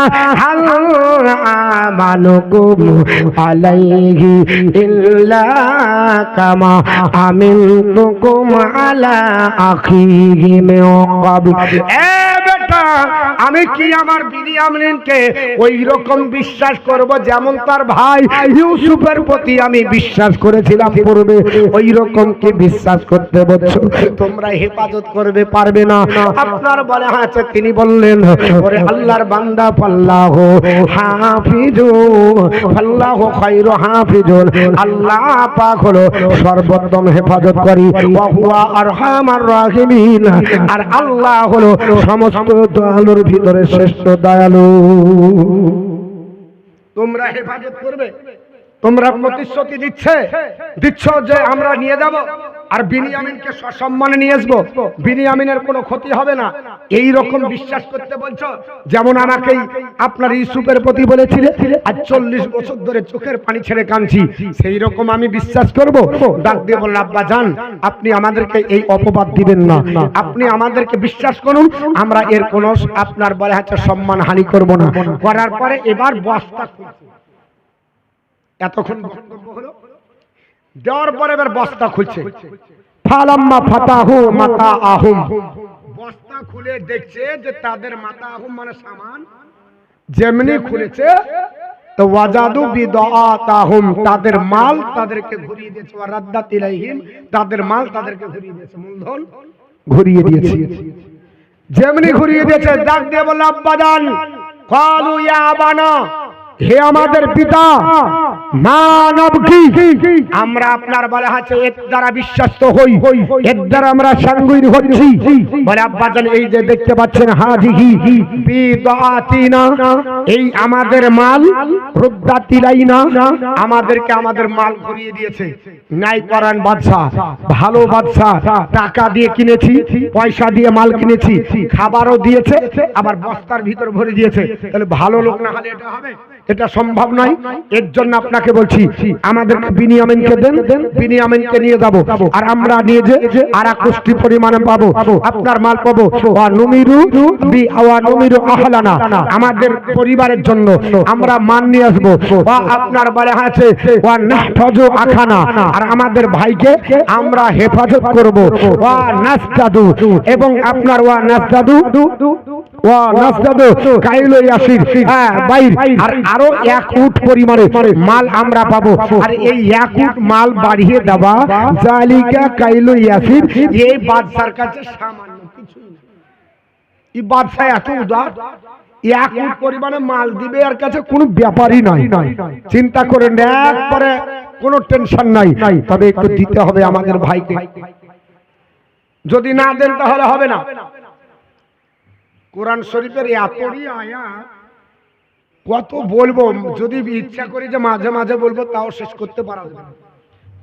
হাল আমানুকুম আলাইহি ইল্লা কামা আমিনতুকুম আলা আখিহি মিন ক্বাবল। এ বেটা, আমি কি আমার বিনিয়ামিনকে ওই রকম বিশ্বাস করব যেমন তার ভাই ইউসুফের প্রতি আমি বিশ্বাস করেছিলাম পূর্বে, ওই রকম কি বিশ্বাস করতে বলছো? তোমরা হেফাজত করবে পারবে না? আপনার বলে আছে। তিনি বললেন, ওরে আল্লাহর বান্দা, ফাল্লাহু হাফিজু, ফাল্লাহু খায়রু হাফিজুন, আল্লাহ পাক হলো সর্বোত্তম হেফাজতকারী, ওয়া হুয়া আরহামার রাহিমিন, আর আল্লাহ হলো সমস্ত দয়ালুর ভিতরে শ্রেষ্ঠ দয়ালু। তোমরা হেফাজত করবে, তোমরা প্রতিশ্রুতি দিচ্ছ যে আমরা নিয়ে যাব, আর বিনিয়ামিনকে সসম্মানে নিয়ে আসবো, বিনিয়ামিনের কোনো ক্ষতি হবে না, এই রকম বিশ্বাস করতে বলছো। যেমন আমাকেই আপনার ইউসুফের প্রতি বলেছিলে, আর 40 বছর ধরে চোখের পানি ছেড়ে কাঁদছি, সেই রকম আমি বিশ্বাস করব? ডাক দিয়ে বলল, আব্বা জান, আপনি আমাদেরকে এই অপবাদ দিবেন না, আপনি আমাদেরকে বিশ্বাস করুন, আমরা এর কোনো আপনার বলে হচ্ছে সম্মান হানি করব না। করার পরে এবার বস্তা এতক্ষণ বক্তব্য হলো, দেওয়ার পরে এবার বস্তা খুলছে। ফালাম্মা ফাতাহু মাতাআহুম, বস্তা খুলে দেখছে যে তাদের মাতাআহুম মানে সামান, যেমনি খুলেছে তো ওয়াজাদু বিদাআতাহুম, তাদের মাল তাদেরকে ঘুরিয়ে দিয়েছে, ওয়া রাদ্দাত ইলাইহিম, তাদের মাল তাদেরকে ঘুরিয়ে দিয়েছে, মূলধন ঘুরিয়ে দিয়েছে। যেমনি ঘুরিয়ে দিয়েছে, ডাক দিয়ে বলল, আব্বাজান, ক্বালু ইয়া আবানা, হে আমাদের পিতা, মা নাবকি, আমরা আপনার বলে আছে এর দ্বারা বিশ্বাস্ত হই, এর দ্বারা আমরা সাঙ্গুইর হচ্ছি। বলে আব্বাজান, এই যে দেখতে পাচ্ছেন, হাজিহি বিদাআতিনা, এই আমাদের মাল, রুদ্দাতিলাইনা, আমাদেরকে আমাদের মাল ঘুরিয়ে দিয়েছে। ন্যায় পরায়ণ বাদশা, ভালো বাদশা, টাকা দিয়ে কিনেছি, পয়সা দিয়ে মাল কিনেছি, খাবারও দিয়েছে, আবার বস্তার ভিতর ভরে দিয়েছে, তাহলে ভালো লোক না হলে এটা হবে? এটা সম্ভব নয়। এর জন্য আপনাকে বলছি, আমাদেরকে বিনিয়ামিনকে দেন, বিনিয়ামিনকে নিয়ে যাব, আর আমরা নিয়ে যে আর 21টি পরিমাণে পাবো, আপনার মাল পাবো। ওয়া নুমিরু বি ওয়া নুমিরু আহলানা, আমাদের পরিবারের জন্য আমরা মান নিয়ে আসবো। ওয়া আপনার বলে আছে ওয়া নাহফাজু আখানা, আর আমাদের ভাইকে আমরা হেফাজত করব। ওয়া নাসতাদু, এবং আপনার ওয়া নাসতাদু, ওয়া নাসতাদু কাইলু ইয়াসির, হ্যাঁ বাইর, আর আরো 1 উট পরিমাণে মাল আমরা পাবো। আর এই 1 উট মাল বাড়িয়ে দেওয়া, জালিকা কাইলু ইয়াসির, এই বাদশার কাছে সামান্য কিছুই না। এই বাদশা এত উদার, 1 উট পরিমাণে মাল দিবে, আর কাছে কোনো ব্যাপারই নাই। চিন্তা করেন, একবারে কোনো টেনশন নাই, তবে একটু দিতে হবে আমাদের ভাইকে, যদি না দেন তাহলে হবে না। কোরআন শরীফের এতই আয়াত, কত বলবো, যদি ইচ্ছা করি যে মাঝে মাঝে বলবো তাও শেষ করতে পারা যাবে না,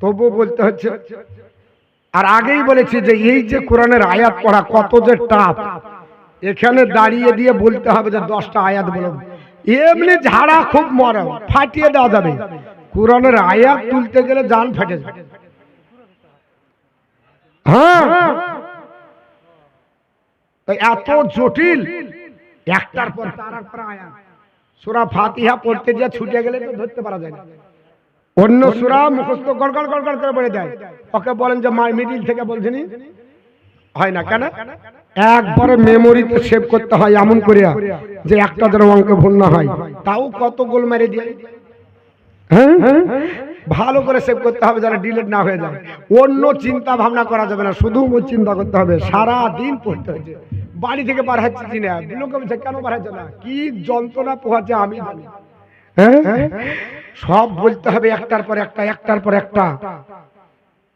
তবুও বলতে হচ্ছে। আর আগেই বলেছি যে এই যে কোরআনের আয়াত পড়া কত যে টাফ, এখানে দাঁড়িয়ে দিয়ে বলতে হবে যে 10টা আয়াত বলো, এমনি ঝাড়া খুব মরম ফাটিয়ে দেওয়া যাবে, কোরআনের আয়াত তুলতে গেলে জান ফেটে যাবে। হ্যাঁ, তাই এত জটিল, একটার পর তার একটা আয়াত। সূরা ফাতিহা পড়তে গিয়ে ছুটে গেলে তো ধরতে পারা যায় না, অন্য সূরা মুখস্থ গড়গড় গড়গড় করে পড়ে যায়, ওকে বলেন যে মিডিল থেকে বলছেনি, হয় না কেন? একবারে মেমোরিতে সেভ করতে হয় এমন করিয়া যে একটা যেন অঙ্ক ভুল না হয়, তাও কত গোল মেরে দিয়ে। হ্যাঁ, ভালো করে সেভ করতে হবে যেন ডিলিট না হয়ে যায়। অন্য চিন্তা ভাবনা করা যাবে না, শুধু চিন্তা করতে হবে, সারা দিন পড়তে হচ্ছে। বাড়ি থেকে বার হচ্ছে না, লোকে বলছে কেন বার হচ্ছে না, কি যন্ত্রণা পোহাচ্ছে আমি জানি। হ্যাঁ, সব বলতে হবে একটার পর একটা, একটার পর একটা।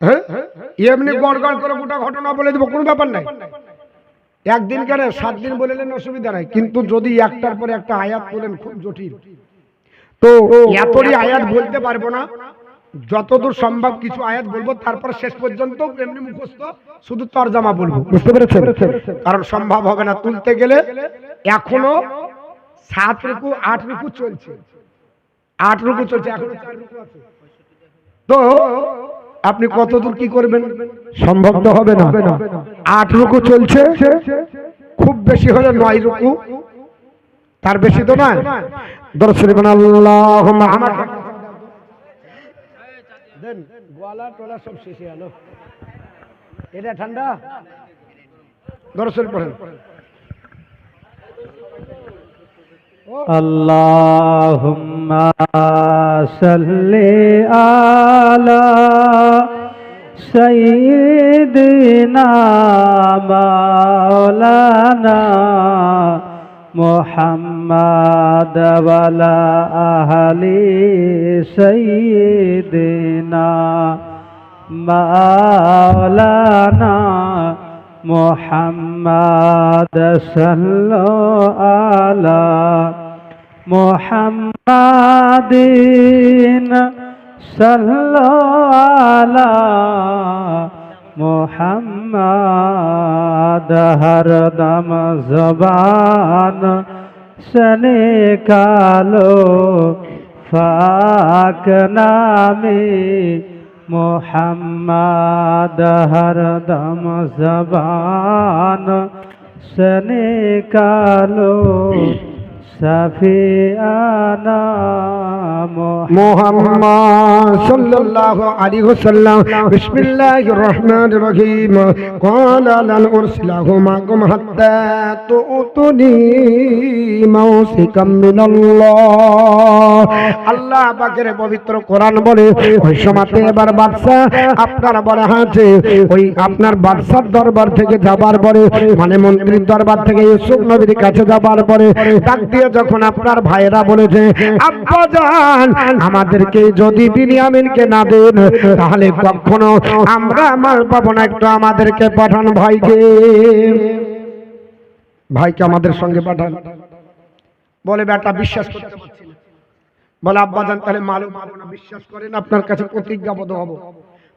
হ্যাঁ, এমনি গড় গড় করে গোটা ঘটনা বলে দেবো, কোনো ব্যাপার নাই। একদিন কেন 7 দিন বললেন অসুবিধা নাই, কিন্তু যদি একটার পর একটা আয়াত বলেন খুব জটিল, তো এতই আয়াত বলতে পারবো না, যতদূর সম্ভব কিছু আয়াত বলবো, তারপর শেষ পর্যন্ত এমনি মুখস্থ শুধু তরজমা বলবো, বুঝতে পেরেছেন? কারণ সম্ভব হবে না তুলতে গেলে। এখনো 7 রুকু 8 রুকু চলছে, 8 রুকু চলছে, এখনো 4 রুকু আছে। তো আপনি কতদূর কি করবেন, সম্ভব তো হবে না। 8 রুকু চলছে, খুব বেশি হলে 9 রুকু, তার বেশি তো না। দর্শক আল্লাহুম্মা আমার দেন, গোয়ালা টোলা সব শেষে আলো, এটা ঠান্ডা। দর্শক পড়েন, আল্লাহুম্মা সাল্লি আলা সাইয়্যিদিনা মাওলানা মুহাম্মাদ ওয়ালা আহলি সাইয়্যিদিনা মাওলানা মুহাম্মাদ সাল্লাল্লাহু আলা মুহাম্মাদিন সাল্লাল্লাহু আলা মুহাম্মাদ হরদম জবান সনে কালো ফাক নামে মুহাম্মাদ হরদম জবান সনে কালো সাফিয়ানা মুহাম্মদ সাল্লাল্লাহু আলাইহি ওয়াসাল্লাম। বিসমিল্লাহির রহমানির রহিম। ক্বালা লান উরসিলাহু মাকুম হাত্তা তুতুনি মাউসিকাম মিনাল্লাহ। আল্লাহ পাকের পবিত্র কোরআন বলে, ওই সময়তে এবার বাদশা আপনার বলে আছে, ওই আপনার বাদশার দরবার থেকে যাবার পরে, মানে মন্ত্রীর দরবার থেকে ইউসুফ নবীর কাছে যাবার পরে ডাক দিয়ে যখন আপনার ভাইরা বলেছে, আব্বা জান আমাদেরকে যদি বিনিয়ামিনকে না দেন তাহলে কখনো আমরা আমার পাবো না, একটু আমাদেরকে পাঠান, ভাইকে আমাদের সঙ্গে পাঠান। বলে বেটা বিশ্বাস করতে পারছি না। বলে আব্বা জান তাহলে মালুম পাবো না, বিশ্বাস করেন আপনার কাছে প্রতিজ্ঞাবদ্ধ হব।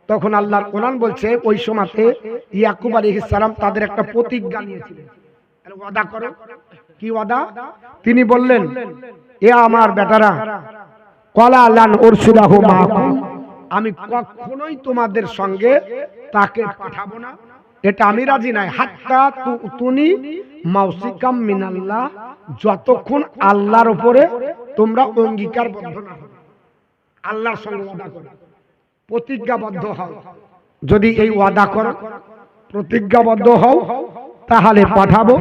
তখন আল্লাহর কোরআন বলছে, ওই সময়তে ইয়াকুব আলাইহিস সালাম তাদের একটা প্রতিজ্ঞা নিয়েছিলেন, ওয়াদা করো। কি ওয়াদা? তিনি বললেন, এ আমার বেটারা, ক্বালা লান উরসিলাহু মাকুম, আমি কখনোই তোমাদের সঙ্গে তাকে পাঠাবো না, এটা আমি রাজি নাই। হাত্তা তুতুনি মাউসিকাম মিনাল্লাহ, যতক্ষণ আল্লাহর উপরে তোমরা অঙ্গীকারবদ্ধ না হও, আল্লাহর সঙ্গে ওয়াদা করো, প্রতিজ্ঞাবদ্ধ হও। যদি এই ওয়াদা করো, প্রতিজ্ঞাবদ্ধ হও, তাহলে পাঠাবো,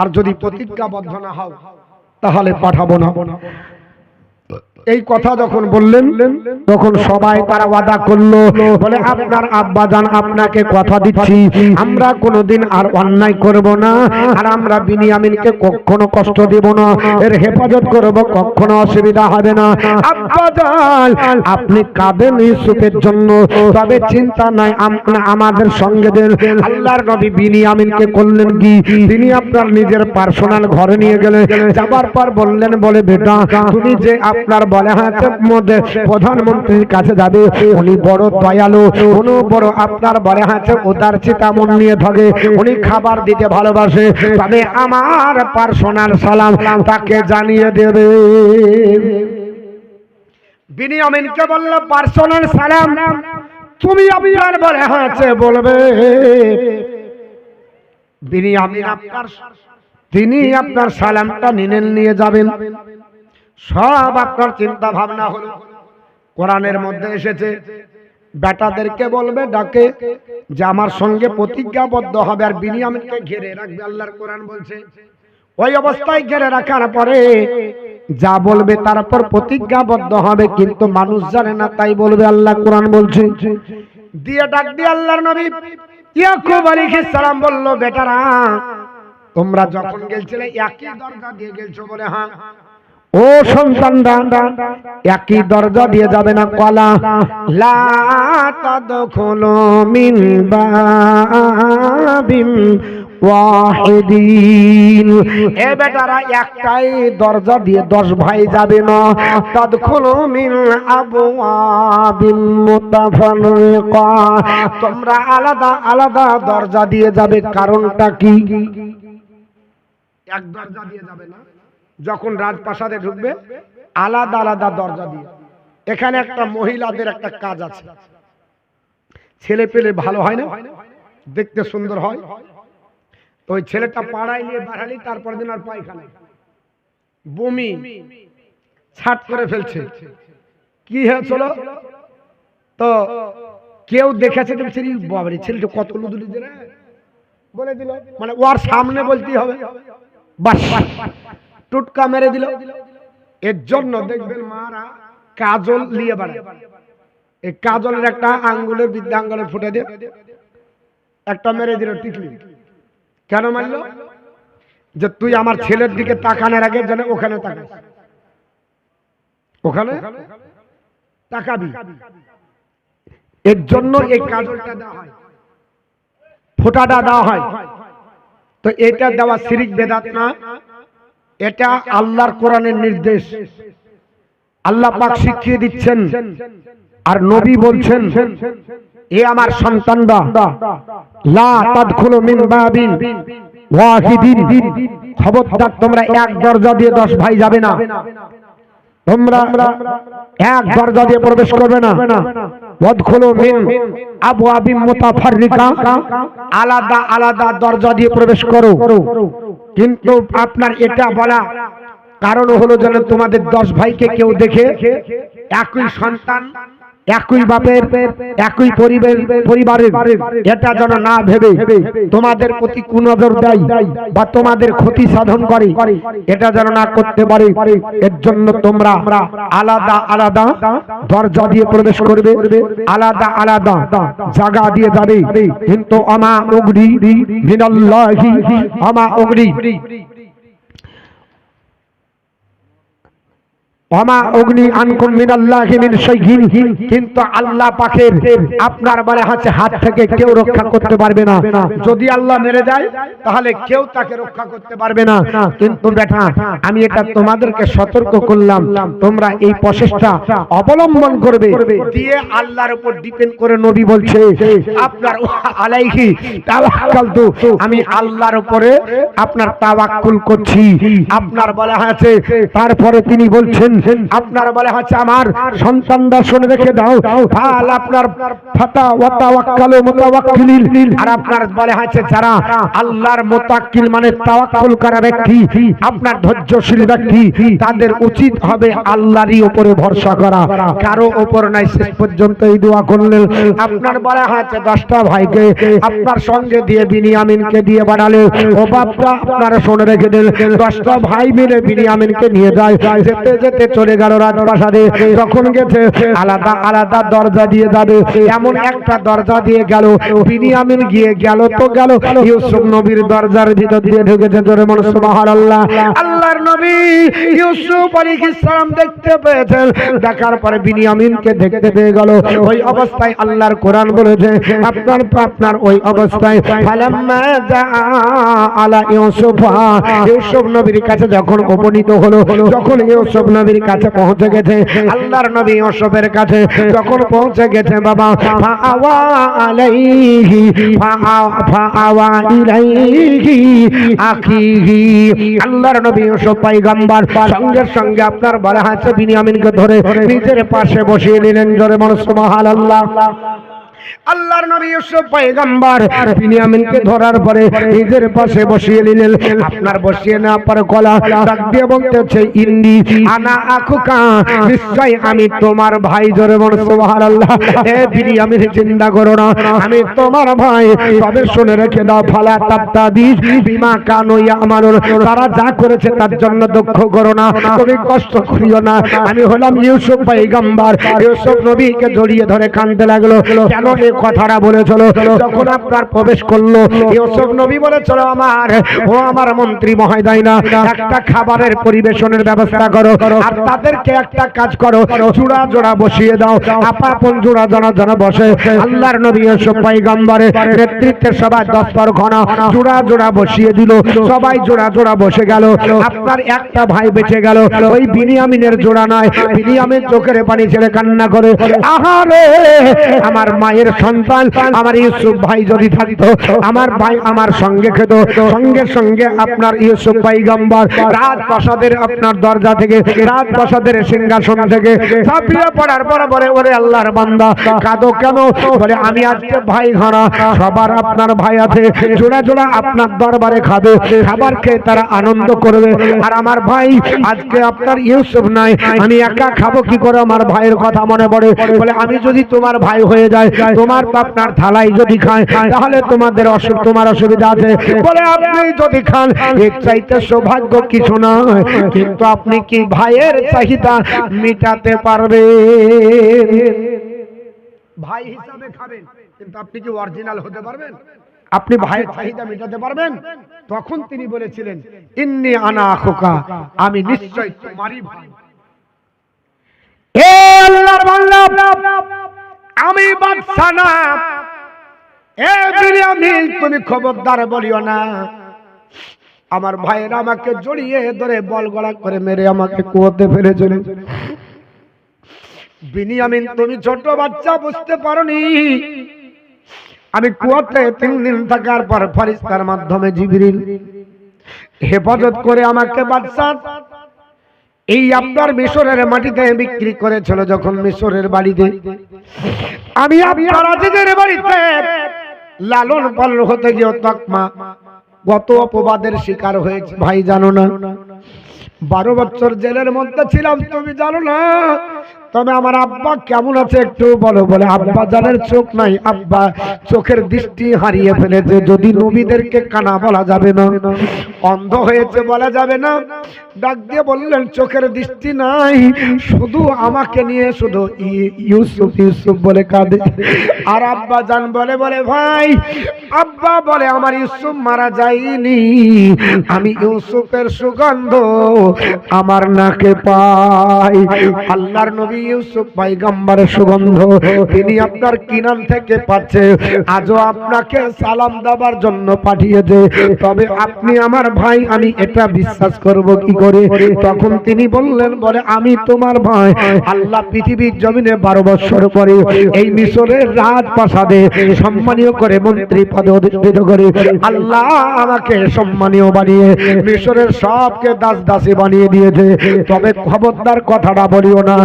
আর যদি প্রতিজ্ঞাবদ্ধ না হও তাহলে পাঠাবো না। এই কথা যখন বললেন তখন সবাই তারা ওয়াদা করলো, বলে আপনার আব্বাজান আপনাকে কথা দিচ্ছি আমরা কোনোদিন আর অন্যায় করব না, আর আমরা বিনিয়ামিনকে কখনো কষ্ট দেব না, এর হেফাজত করব, কখনো অসুবিধা হবে না। আব্বাজান আপনি কাঁদেন ইউসুফের জন্য, তবে চিন্তা নাই আমাদের সঙ্গে দেন। আল্লাহর নবী বিনিয়ামিনকে করলেন কি, তিনি আপনার নিজের পার্সোনাল ঘরে নিয়ে গেলেন। যাবার পর বললেন, বলে বেটা তুমি যে আপনার বলে হাতে মধ্যে প্রধানমন্ত্রীর কাছে যাবে, উনি বড় দয়ালু, উনি বড় আপনার বলে হাতে উদারচিতা মন নিয়ে থাকে, উনি খাবার দিতে ভালোবাসে, তবে আমার পার্সোনাল সালাম তাকে জানিয়ে দেবে। বিনিয়ামিনকে বলল পার্সোনাল সালাম তুমি আপনার বলে হাতে বলবে। বিনিয়ামিন তিনি আপনার সালামটা নিয়ে যাবেন। সব আপনার চিন্তা ভাবনা হলো। কোরআনের মধ্যে এসেছে বেটাদেরকে বলবে ডাকে যে আমার সঙ্গে প্রতিজ্ঞাবদ্ধ হবে, আর বিনিয়ামিনকে ঘিরে রাখবে। আল্লাহর কোরআন বলছে ওই অবস্থায় ঘিরে রাখার পরে যা বলবে তারপর প্রতিজ্ঞাবদ্ধ হবে, কিন্তু মানুষ জানে না তাই বলবে। আল্লাহ কোরআন বলছে দিয়ে ডাক দিয়ে আল্লাহর নবী ইয়াকুব আলাইহিস সালাম বলল, বেটারা তোমরা যখন গেলছিলে একই দরজা দিয়ে গেলছো? বলে হ্যাঁ। ও সন্তানরা একই দরজা দিয়ে যাবে না, কলা লা তাদখুলু মিন বাবিন ওয়াহিদিন, এ বেটারা একটাই দরজা দিয়ে 10 ভাই যাবে না। তাদখুলু মিন আবওয়াবিন মুতাফাররিকা, তোমরা আলাদা আলাদা দরজা দিয়ে যাবে। কারণটা কি? এক দরজা দিয়ে যাবে না, যখন রাজপ্রাসাদে ঢুকবে আলাদা আলাদা দরজা দিয়ে। এখানে একটা মহিলাদের একটা কাজ আছে, ছেলে পেলে ভালো হয় না, দেখতে সুন্দর হয়, তো ওই ছেলেটা পাড়ায় নিয়ে বাড়ালি তারপর দিন আর পায়খানা বমি ছাট করে ফেলছে। কি হয়েছিল? তো কেউ দেখেছে, বাবারে ছেলেটা কত লুদুলি দিলে বলে দিল, মানে ওর সামনে বলতেই হবে, বাস টুটকা মেরে দিল। এর জন্য দেখবেন মারা কাজল নিয়ে বাড়ায়, এই কাজলের একটা আঙ্গুলের বিদ্যা আঙ্গুলে ফুটে দিয়ে একটা মেরে দিল টিকলি। কেন মারলো? যে তুই আমার ছেলের দিকে তাকানোর আগে যেন ওখানে তাকাস, ওখানে তাকাবি। এর জন্য এই কাজলটা দেওয়া হয়, ফোঁটাটা দেওয়া হয়। তো এটা দেওয়া শিরক বেদাত না, এটা আল্লাহর কোরআনের নির্দেশ। আল্লাহ পাক শিখিয়ে দিচ্ছেন, আর নবী বলছেন এ আমার সন্তানরা লা তাদখুলু মিন বাবিন ওয়াহিদিন, খবরদার তোমরা এক দরজা দিয়ে 10 ভাই যাবে না, তোমরা এক দরজা দিয়ে প্রবেশ করবে না। ওয়াদখুলু মিন আবওয়াবিন মুতাফাররিকা, আলাদা আলাদা দরজা দিয়ে প্রবেশ করো। কিন্তু আপনার এটা বলা কারণ হলো যেন তোমাদের 10 ভাইকে কেউ দেখে একই সন্তান, একই বাপের, একই পরিবারের, এটা যেন না ভেবে তোমাদের প্রতি কুনজর দেয় বা তোমাদের ক্ষতি সাধন করে, এটা যেন না করতে পারে। এর জন্য তোমরা আলাদা আলাদা দরজা দিয়ে প্রবেশ করবে, আলাদা আলাদা জায়গা দিয়ে যাবে। কিন্তু আমা উগরি মিনাল্লাহি, আমা উগরি কিন্তু আল্লাহ পাকের আপনার বলে হাত থেকে কেউ রক্ষা করতে পারবে না। যদি আল্লাহ মেরে যায় তাহলে কেউ তাকে রক্ষা করতে পারবে না। কিন্তু বেটা আমি এটা তোমাদেরকে সতর্ক করলাম, তোমরা এই প্রচেষ্টা অবলম্বন করবে। দিয়ে আল্লাহর উপর ডিপেন্ড করে নবী বলছে আপনার আলাইহি তাওয়াক্কালতু, আমি আল্লাহর উপরে আপনার তাওয়াক্কুল করছি। আপনার বলা আছে, তারপরে তিনি বলছেন আপনার বলে হচ্ছে আমার সন্তানরা শুনে রেখে দাও, ফাল আপনার ফাতা ওয়া তাওয়াক্কালু মুতাওয়াক্কিলিন, আর আপনার বলে হচ্ছে যারা আল্লাহর মুতাওয়াক্কিল মানে তাওয়াক্কুল করা ব্যক্তি, আপনার ধৈর্যশীল ব্যক্তি, তাদের উচিত হবে আল্লাহরই উপরে ভরসা করা, কারো উপর নাই। শেষ পর্যন্ত এই দোয়া করলেন। আপনার বলে হচ্ছে 10টা ভাইকে আপনার সঙ্গে দিয়ে বিনিয়ামিনকে দিয়ে বাড়ালে, ও বাপটা আপনারা শুনে রেখে দেন 10টা ভাই মিলে বিনিয়ামিনকে নিয়ে যায়। যেতে যেতে গেছে চলে গেল রাজপ্রাসাদে, যখন গেছে আলাদা আলাদা দরজা দিয়ে যাবে, এমন একটা দরজা দিয়ে গেল, বিনিয়ামিন গিয়ে গেল তো গেল, ইউসুফ নবীর দরজার ভিতর দিয়ে ঢুকেছে। জোরে বলুন সুবহানাল্লাহ। আল্লাহর নবী ইউসুফ আলাইহিস সালাম দেখতে পেয়েছেন, দেখার পরে বিনিয়ামিনকে দেখতে পেয়ে গেল। ওই অবস্থায় আল্লাহর কোরআন বলেছে, আপনার ওই অবস্থায় ফালাম্মা জাআ আলা ইউসুফ নবীর কাছে যখন উপনীত হলো, যখন ইউসুফ নবীর কাছে পৌঁছে গেছে, আল্লাহর নবী ইউসুফের কাছে যখন পৌঁছে গেছে, বাবা ফাআওয়া আলাইহি ফাআওয়া ইলাইহি আখিহি, আল্লাহর নবী ইউসুফ পয়গম্বর সঙ্গে সঙ্গে আপনার বলা হাতে বিনিয়ামিনকে ধরে নিজের পাশে বসিয়ে নিলেন। জোরে বলুন সুবহানাল্লাহ। আল্লাহর নবী ইউসুফ পয়গম্বর বিনিয়ামিনকে ধরার পরে নিজের পাশে বসিয়ে নিলেন। আপনার বসিয়ে না পরে গলা ডাক দিয়ে বলতেছে, ইন্নী আনা আখুকা, নিশ্চয় আমি তোমার ভাই। জোরে বলুন সুবহানাল্লাহ। এ বিনিয়ামিন, চিন্তা করো না, আমি তোমার ভাই, তবে শুনে রেখে দাও, ফালা তাবতাদিস বিমা কানু ইয়ামালুন, তারা যা করেছে তার জন্য দুঃখ করো না, তুমি কষ্ট করিও না। আমি হলাম ইউসুফ পয়গম্বর। ইউসুফ নবীকে জড়িয়ে ধরে কাঁদতে লাগলো। কেন এই কথাটা বলেছিল? যখন আপনার প্রবেশ করলো, ইউসুফ নবী বলেছিল, আমার মন্ত্রী মহোদয় না, একটা খাবারের পরিবেশনের ব্যবস্থা করো, আর তাদেরকে একটা কাজ করো, জোড়া জোড়া বসিয়ে দাও, আপাপন জোড়া জোড়া জোড়া বসে। আল্লাহর নবী ইউসুফ পয়গম্বরের নেতৃত্বে সবাই 10 ঘনা জোড়া জোড়া বসিয়ে দিল, সবাই জোড়া জোড়া বসে গেল। আপনার একটা ভাই বেঁচে গেল, ওই বিনিয়ামিনের জোড়া নয়। বিনিয়ামিন চোখের পানি ছেড়ে কান্না করে, আহারে আমার মায়ের সন্তান, আমার ইউসুফ ভাই যদি থাকতো, আমার ভাই আমার সঙ্গে খেত। সঙ্গে সঙ্গে আপনার ইউসুফ পয়গম্বর রাজপ্রাসাদের আপনার দরজা থেকে, রাজপ্রাসাদের সিংহাসন থেকে ঝাঁপিয়ে পড়ার পরে বলে, ওরে আল্লাহর বান্দা, কাঁদো কেন? বলে, আমি আজকে ভাই হারা, সবার আপনার ভাই আছে, জোড়া জোড়া আপনার দরবারে খাবে, খাবার খেয়ে তারা আনন্দ করবে, আর আমার ভাই আজকে আপনার ইউসুফ নাই, আমি একা খাবো কি করে? আমার ভাইয়ের কথা মনে পড়ে। বলে, আমি যদি তোমার ভাই হয়ে যায়, তোমার আপনার থালাই যদি খায়, তাহলে তোমাদের তোমার অসুবিধা আছে। বলে, আপনি যদি খান, এর চাইতে সৌভাগ্য কিছু নয়, কিন্তু আপনি কি ভাইয়ের চাহিদা মিটাতে পারবে? ভাই হিসাবে খাবেন, কিন্তু আপনি কি অরিজিনাল হতে পারবেন? আপনি ভাইয়ের চাহিদা মেটাতে পারবেন? তখন তিনি বলেছিলেন, ইন্নী আনা আখুকা, আমি নিশ্চয় তোমারই ভাই। হে আল্লাহর বান্দা, আমি বাদশা না। এ বিনিয়ামিন, তুমি খবরদার বলিও না। আমার ভাইয়ের আমাকে জড়িয়ে ধরে বল গলা করে মেরে আমাকে কুয়োতে ফেলেছিল। বিনিয়ামিন, তুমি ছোট বাচ্চা, বুঝতে পারোনি। আমি কুয়াতে 3 দিন থাকার পর ফেরেশতার মাধ্যমে জিবরিল হেফাজত করে আমাকে বাদশা এই আপনার মিশরের মাটিতে বিক্রি করেছিল। যখন মিশরের বাড়িতে আমি আপনার আজিজের বাড়িতে লালন পালন হতে গিয়ে তকমা কত অপবাদের শিকার হয়েছে ভাই জানো না। 12 বছর জেলের মধ্যে ছিলাম, তুমি জানো না। তবে আমার আব্বা কেমন আছে একটু বলো। বলে, আব্বা জানের চোখ নাই, আব্বা চোখের দৃষ্টি হারিয়ে ফেলেছে। যদি নবীদেরকে কানা বলা যাবে না, অন্ধ হয়েছে বলা যাবে না। ডাক দিয়ে বললেন, চোখের দৃষ্টি নাই, শুধু আমাকে নিয়ে শুধু ইউসুফ ইউসুফ বলে কাঁদে। আর আব্বা জান বলে, বলে ভাই, আব্বা বলে, আমার ইউসুফ মারা যায়নি, আমি ইউসুফের সুগন্ধ আমার নাকে পাই। আল্লাহর নবী ইউসুফ পয়গম্বরের সুগন্ধ তিনি আপনার কিনান থেকে পাচ্ছে। আজও আপনাকে সালাম দেওয়ার জন্য পাঠিয়েছে। তবে আপনি আমার ভাই, আমি এটা বিশ্বাস করব কি করে? তখন তিনি বললেন, বলে, আমি তোমার ভাই। আল্লাহ পৃথিবীর জমিনে 12 বছর পরে এই মিশরের রাজপ্রাসাদে সম্মানীয় করে মন্ত্রী পদে অধিষ্ঠিত করে আল্লাহ আমাকে সম্মানীয় বানিয়ে মিশরের সবকে দাস দাসী বানিয়ে দিয়েছে। তবে খবরদার কথাটা বলিও না।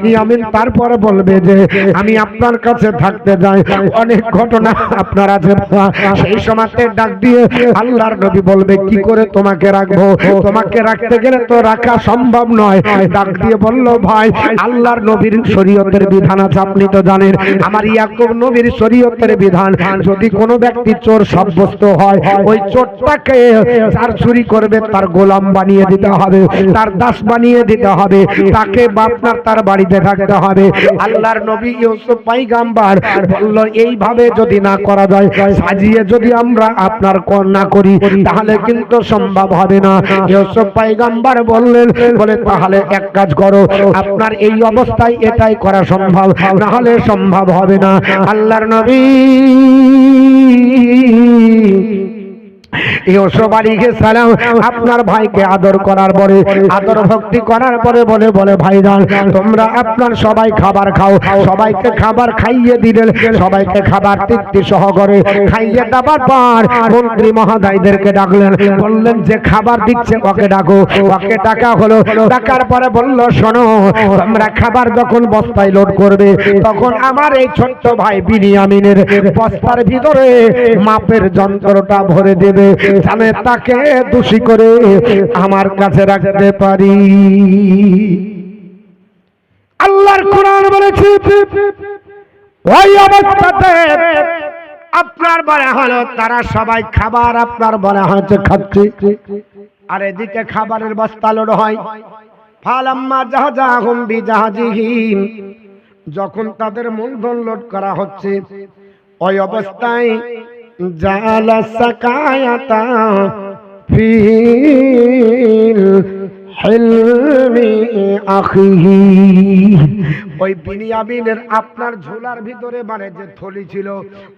বিনিয়ামিন তারপরে বলবে যে আমি আপনার কাছে থাকতে যাই, অনেক ঘটনা আপনার আছে। সেই সময়তে ডাক দিয়ে আল্লাহর নবী বলবে কি করে তোমাকে রাখবো, তোমাকে রাখতে গেলে তো রাখা সম্ভব নয়। ডাক দিয়ে বলল ভাই আল্লাহর নবীর শরীয়তের বিধান আছে, আপনি তো জানেন আমার ইয়াকুব নবীর শরীয়তের বিধান, যদি কোনো ব্যক্তি চোর সাব্যস্ত হয় ওই চোরটাকে যার চুরি করবে তার গোলাম বানিয়ে দিতে হবে, তার দাস বানিয়ে দিতে হবে, তাকে আপনার তার বাড়িতে থাকতে হবে। আল্লাহর নবী ইউসুফ পয়গম্বর বলল এইভাবে যদি না করা যায়, সাজিয়ে যদি আমরা আপনার কন্যা করি তাহলে কিন্তু সম্ভব হবে না। ইউসুফ পয়গম্বর বললেন বলে তাহলে এক কাজ করো, আপনার এই অবস্থায় এটাই করা সম্ভব, না হলে সম্ভব হবে না। আল্লাহর নবী ইউসুফ আলাইহিস সালাম আপনার ভাইকে আদর করার পরে, আদর ভক্তি করার পরে বলে ভাইজান তোমরা আপনার সবাই খাবার খাও। সবাইকে খাবার খাইয়ে দিলেন, সবাইকে খাবার তৃপ্তি সহকারে খাইয়ে দেওয়ার পর মন্ত্রী মহোদয়দেরকে ডাকলেন, বললেন যে খাবার দিচ্ছে ওকে ডাকো। ওকে ডাকা হলো, ডাকার পরে বলল শোনো তোমরা খাবার যখন বস্তায় লোড করবে তখন আমার এই ছোট্ট ভাই বিনিয়ামিনের বস্তার ভিতরে মাপের যন্ত্রটা ভরে দেবে, জানে তাকে দোষী করে আমার কাছে রাখতে পারি। আল্লাহর কোরআন বলেছে ওই অবস্থাতে আপনার বলা হলো তারা সবাই খাবার আপনার বলা হয়েছে খাচ্ছে, আর এদিকে খাবারের বস্তা লোড হয়। ফালাম্মা জাহাজাহুম বিজাহাজিহিম, যখন তাদের মূলধন লোড করা হচ্ছে ওই অবস্থায় জালা সাকায়াতা ফিল হিলমি আখিহি, ওই বিনিয়ামিনের আপনার ঝোলার ভিতরে মানে যে থলি ছিল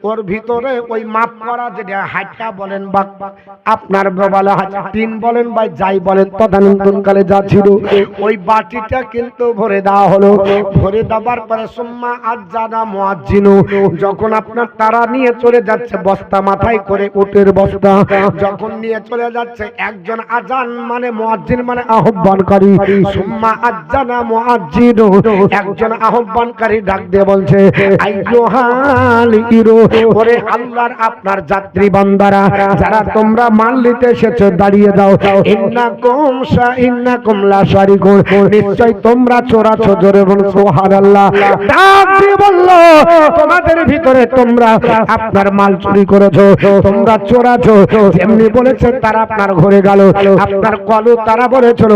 ওর ভিতরে ওই মাপ করা যেটা হাটটা বলেন বা আপনার বলা টিন বলেন বা যাই বলেন তদানীন্তনকালে যা ছিল ওই বাটিটা কিন্তু ভরে দেওয়া হলো। ভরে দেওয়ার পরে সুম্মা আযানা মুয়াজ্জিনু, যখন আপনার তারা নিয়ে চলে যাচ্ছে বস্তা মাথায় করে উটের বস্তা যখন নিয়ে চলে যাচ্ছে একজন আজান মানে মুয়াজ্জিন মানে আহ্বানকারী, সুম্মা আযানা মুয়াজ্জিনু একজন আহ্বানকারী ডাক দিয়ে বলছে আইয়ুহাল ইরু, ওরে আল্লাহর আপনার যাত্রী বান্দারা যারা তোমরা মাল নিতে এসেছো দাঁড়িয়ে দাও, ইন্নাকুম লা শারিকুন, নিশ্চয় তোমরা চোর আছো। জোরে বলুন সুবহানাল্লাহ। ডাক দিয়ে বলল তোমাদের ভিতরে তোমরা আপনার মাল চুরি করেছো, তোমরা চোর আছো। যেমনি বলেছে তারা আপনার ঘরে গেল, আপনার কলু তারা বলেছিল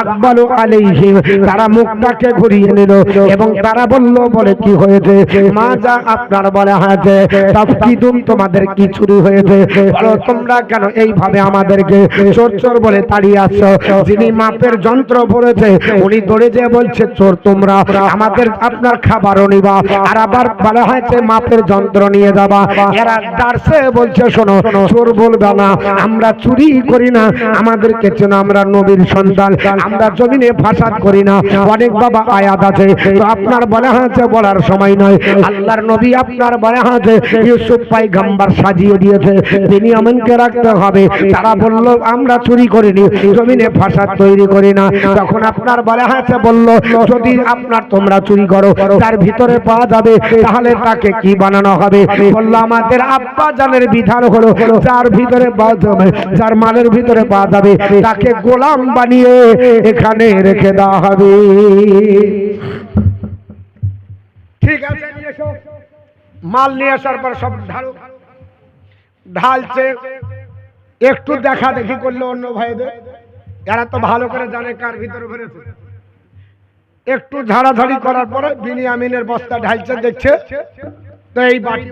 আকবালু আলাইহিম, তারা মুখটাকে ঘুরিয়ে নিল এবং তারা বলল বলে কি হয়েছে মা যা আপনার বলে হয়েছে তাফকিদুম, তোমাদের কি চুরি হয়েছে, বলো তোমরা কেন এইভাবে আমাদেরকে চোর চোর বলে তাড়িয়ে আসছো। যিনি মাপের যন্ত্র ভরেছে উনি দৌড়ে যেয়ে বলছে চোর তোমরা আমাদের আপনার খাবারও নিবা আর আবার বলা হয়েছে মাপের যন্ত্র নিয়ে যাবা। এরা ডারছে বলছে শোনো চোর বলবে না, আমরা চুরি করি না, আমাদেরকে চেনো আমরা নবীর সন্তান, আমরা জমিনে ফাসাদ করি না। অনেক বাবা আয়াত আছে তো আপনার বলা হয়েছে বলার সময় নয়। আল্লাহর নবী আপনার বলা হয়েছে ইউসুফ পয়গম্বর সাজিয়ে দিয়েছে বিনিয়ামিনকে রাখতে হবে। তারা বলল আমরা চুরি করিনি, জমিনে ফাসাদ তৈরি করি না। তখন আপনার বলা হয়েছে বলল যদি আপনার তোমরা চুরি করো তার ভিতরে পাওয়া যাবে তাহলে তাকে কি বানানো হবে, বলল আমাদের আব্বা জানের বিধান হলো যার ভিতরে পাওয়া যাবে, যার মালের ভিতরে পাওয়া যাবে তাকে গোলাম বানিয়ে এখানে রেখে দেওয়া হবে। ঠিক আছে নিয়ে এসো। মাল নিয়ে আসার পর সব ঢালছে, একটু দেখা দেখি করলো অন্য ভাইদের, এরা তো ভালো করে জানে কার ভিতরে ভরেছে। একটু ঝাড়াঝাড়ি করার পরে বিনিয়ামিনের বস্তা ঢালছে, দেখছে তো এই বাটি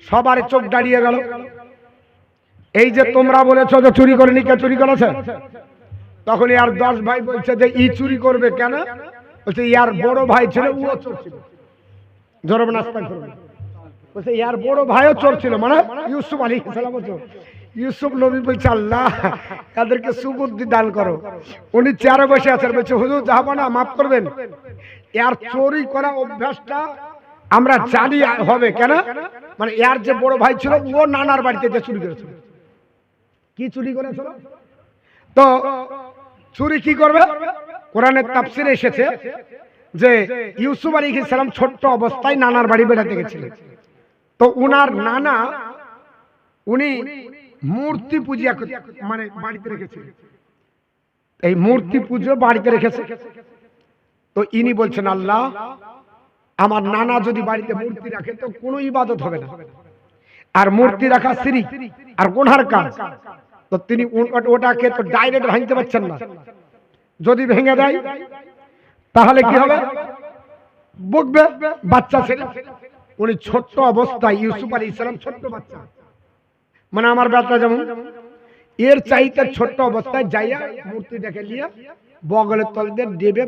সবার চোখ দাঁড়িয়ে গেল। এই যে তোমরা বলেছো যে চুরি করেনি, কে চুরি করেছে? তখন ইয়ার 10 ভাই বলছে যে ই চুরি করবে কেন, বলছে ইয়ার বড় ভাই ছিল ও চোর ছিল। জোরে নাস্তা করবে বলছে ইয়ার বড় ভাইও চোর ছিল, মানে ইউসুফ আলাইহিস সালাম। ইউসুফ নবী বলছে আল্লাহ তাদেরকে সুবুদ্ধি দান করো। উনি চেয়ারে বসে আছেন, বলছে হুজুর জাহাবানা মাফ করবেন, ইয়ার চুরি করা অভ্যাসটা আমরা জানি হবে কেন, মানে ইয়ার যে বড় ভাই ছিল ও নানার বাড়িতে যে চুরি করেছিল। কি চুরি করেছিল? তো চুরি কি করবে কোরআনের তাফসিরে এসেছে যে ইউসুফ আলাইহিস সালাম ছোট্ট অবস্থায় নানার বাড়ি বেড়াতে গেছিলেন। তো উনার নানা উনি মূর্তি পূজা মানে বাড়িতে রেখেছিলেন, এই মূর্তি পুজো বাড়িতে রেখেছে। তো ইনি বলছেন, আল্লাহ আমার নানা যদি বাড়িতে মূর্তি রাখে তো কোনো ইবাদত হবে না, আর মূর্তি রাখা শিরক আর গুনার কাজ। তো তিনি ওটাকে তো ডাইরেক্ট ভাঙতে পারছেন না, যদি ভেঙে দেয় তাহলে কি হবে, বকবে বাচ্চা ছেলে। উনি ছোট্ট অবস্থায় ইউসুফ আলাইহিস সালাম ছোট্ট বাচ্চা, মানে আমার বাচ্চা যেমন, এর চাইতে ছোট্ট অবস্থায় যাইয়া মূর্তি দেখে নিয়ে বগলের তল দিয়ে দেবে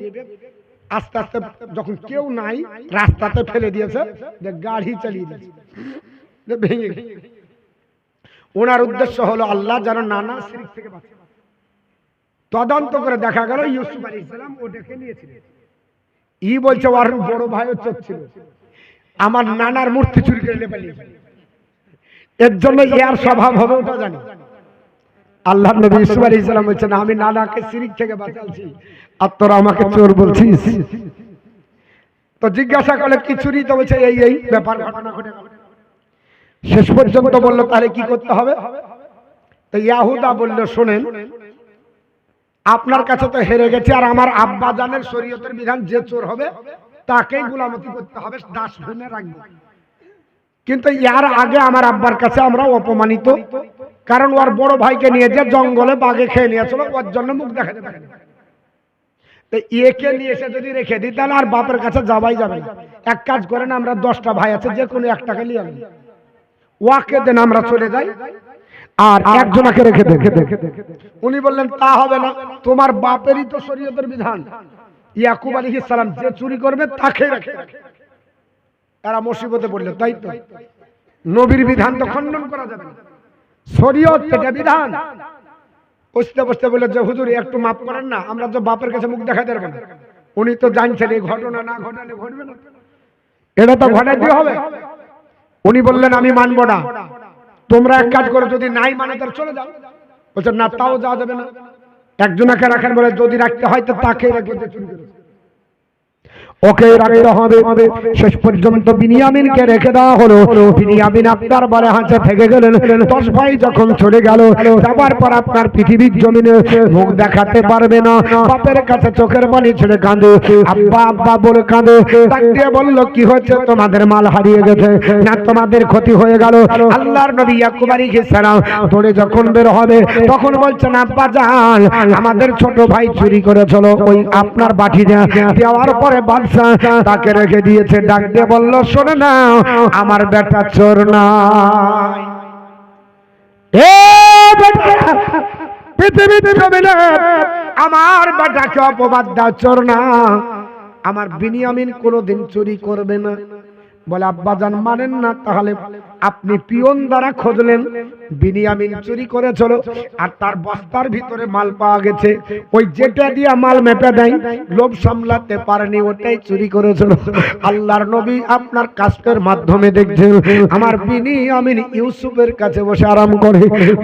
আস্তে আস্তে, যখন কেউ নাই রাস্তাতে ফেলে দিয়েছে, গাড়ি চালিয়ে দিয়েছে, ভেঙে গেছে। ওনার উদ্দেশ্য হলো আল্লাহ যেন নানা শিরক থেকে বাঁচে। তদন্ত করে দেখা গেল ইউসুফ আলাইহিস সালাম ওটাকে নিয়েছিলেন। ই বলছে ওর বড় ভাইও চোখ ছিল, আমার নানার মূর্তি চুরি করে নিয়ে পালিয়ে গেছে। এর জন্য ইয়ার স্বভাব হবে ওটা জানি। আল্লাহ নবী ইউসুফ আলাইহিস সালাম বলছেন, আমি নানাকে শিরক থেকে বাঁচাচ্ছি আর তোরা আমাকে চোর বলছিস। তো জিজ্ঞাসা করলে কি চুরি? তো বলছে এই এই ব্যাপার ঘটনা ঘটে গেল। শেষ পর্যন্ত বলল তাহলে কি করতে হবে? তো ইয়াহুদা বলল, শোনেন আপনার কাছে তো হেরে গেছে, আর আমার আব্বা জানের শরীয়তের বিধান যে চোর হবে তাকেই গোলামতি করতে হবে, দাস ভূমে রাখবো। কিন্তু ইয়ার আগে আমার আব্বার কাছে আমরা অপমানিত, কারণ ওর বড় ভাইকে নিয়ে যে জঙ্গলে বাঘে খেয়ে নিয়েছিল, ওর জন্য মুখ দেখাতে পারে। তো একে নিয়ে এসে যদি রেখে দিই তাহলে আর বাপের কাছে যাওয়াই যাবে না। এক কাজ করেন, আমরা 10টা ভাই আছে, যে কোনো একটাকে নিয়ে আনি, ওয়াকে দেন আমরা চলে যাই, আর একজনকে রেখে দেন। উনি বললেন তা হবে না, তোমার বাপেরই তো শরীয়তের বিধান, ইয়াকুব আলাইহিস সালাম যে চুরি করবে তাকে রেখে। তারা মুসিবতে পড়ল, তাই তো নবীর বিধান তো খণ্ডন করা যাবে না, শরীয়ত এটা বিধান। বসতে বসতে বলে যে হুজুর একটু মাফ করেন না, আমরা তো বাপের কাছে মুখ দেখাতে পারবো না। উনি তো জানছেন এই ঘটনা না ঘটালে ঘটবে না, এটা তো ঘটাতে হবে। উনি বললেন আমি মানবো না, তোমরা এক কাজ করো, যদি নাই মানে তাহলে চলে যাও। বলছেন না, তাও যাওয়া যাবে না, একজনকে রাখেন। বলে যদি রাখতে হয় তো তাকে রেখে চুরি করে ওকে রাখতে হবে। শেষ পর্যন্ত বিনিয়ামিনকে রেখে দেওয়া হলো। বিনিয়ামিন আপনার বলে হাঁচে থেকে গেলেন। 10 ভাই যখন চলে গেল, যাবার পর আপনার পৃথিবীর জমিনে মুখ দেখাতে পারবে না। বাপের কাছে চোখের পানি ছেড়ে কাঁদে, আব্বা আব্বা বলে কাঁদে। ডাক দিয়ে বলল কি হচ্ছে? তোমাদের মাল হারিয়ে গেছে না, তোমাদের ক্ষতি হয়ে গেল। আল্লাহর নবী ইয়াকুব আলাইহিস সালাম দৌড়ে যখন বের হবে, তখন বলছেন আব্বা জান, আমাদের ছোট ভাই চুরি করেছিল, ওই আপনার বাটি দেওয়ার পরে তাকে রেখে দিয়েছে। ডাক দিয়ে বলল শোনে না, আমার বেটা চোর নয়, পৃথিবীতে আমার বেটাকে অপবাদ দাও, চোর না। আমার বিনিয়ামিন কোনোদিন চুরি করবে না। বলে আব্বা জান মানেন না, তাহলে আপনি পিয়ন দ্বারা খুঁজলেন, বিনিয়ামিন চুরি করেছিল আর তার বস্তার ভিতরে মাল পাওয়া গেছে, ওই যেটা দিয়ে মাল মেপে দেয়, লোভ সামলাতে পারেনি, ওটাই চুরি করেছিল। আল্লাহর নবী আপনার কাস্টের মাধ্যমে দেখছেন আমার বিনিয়ামিন ইউসুফের কাছে বসে আরাম করে।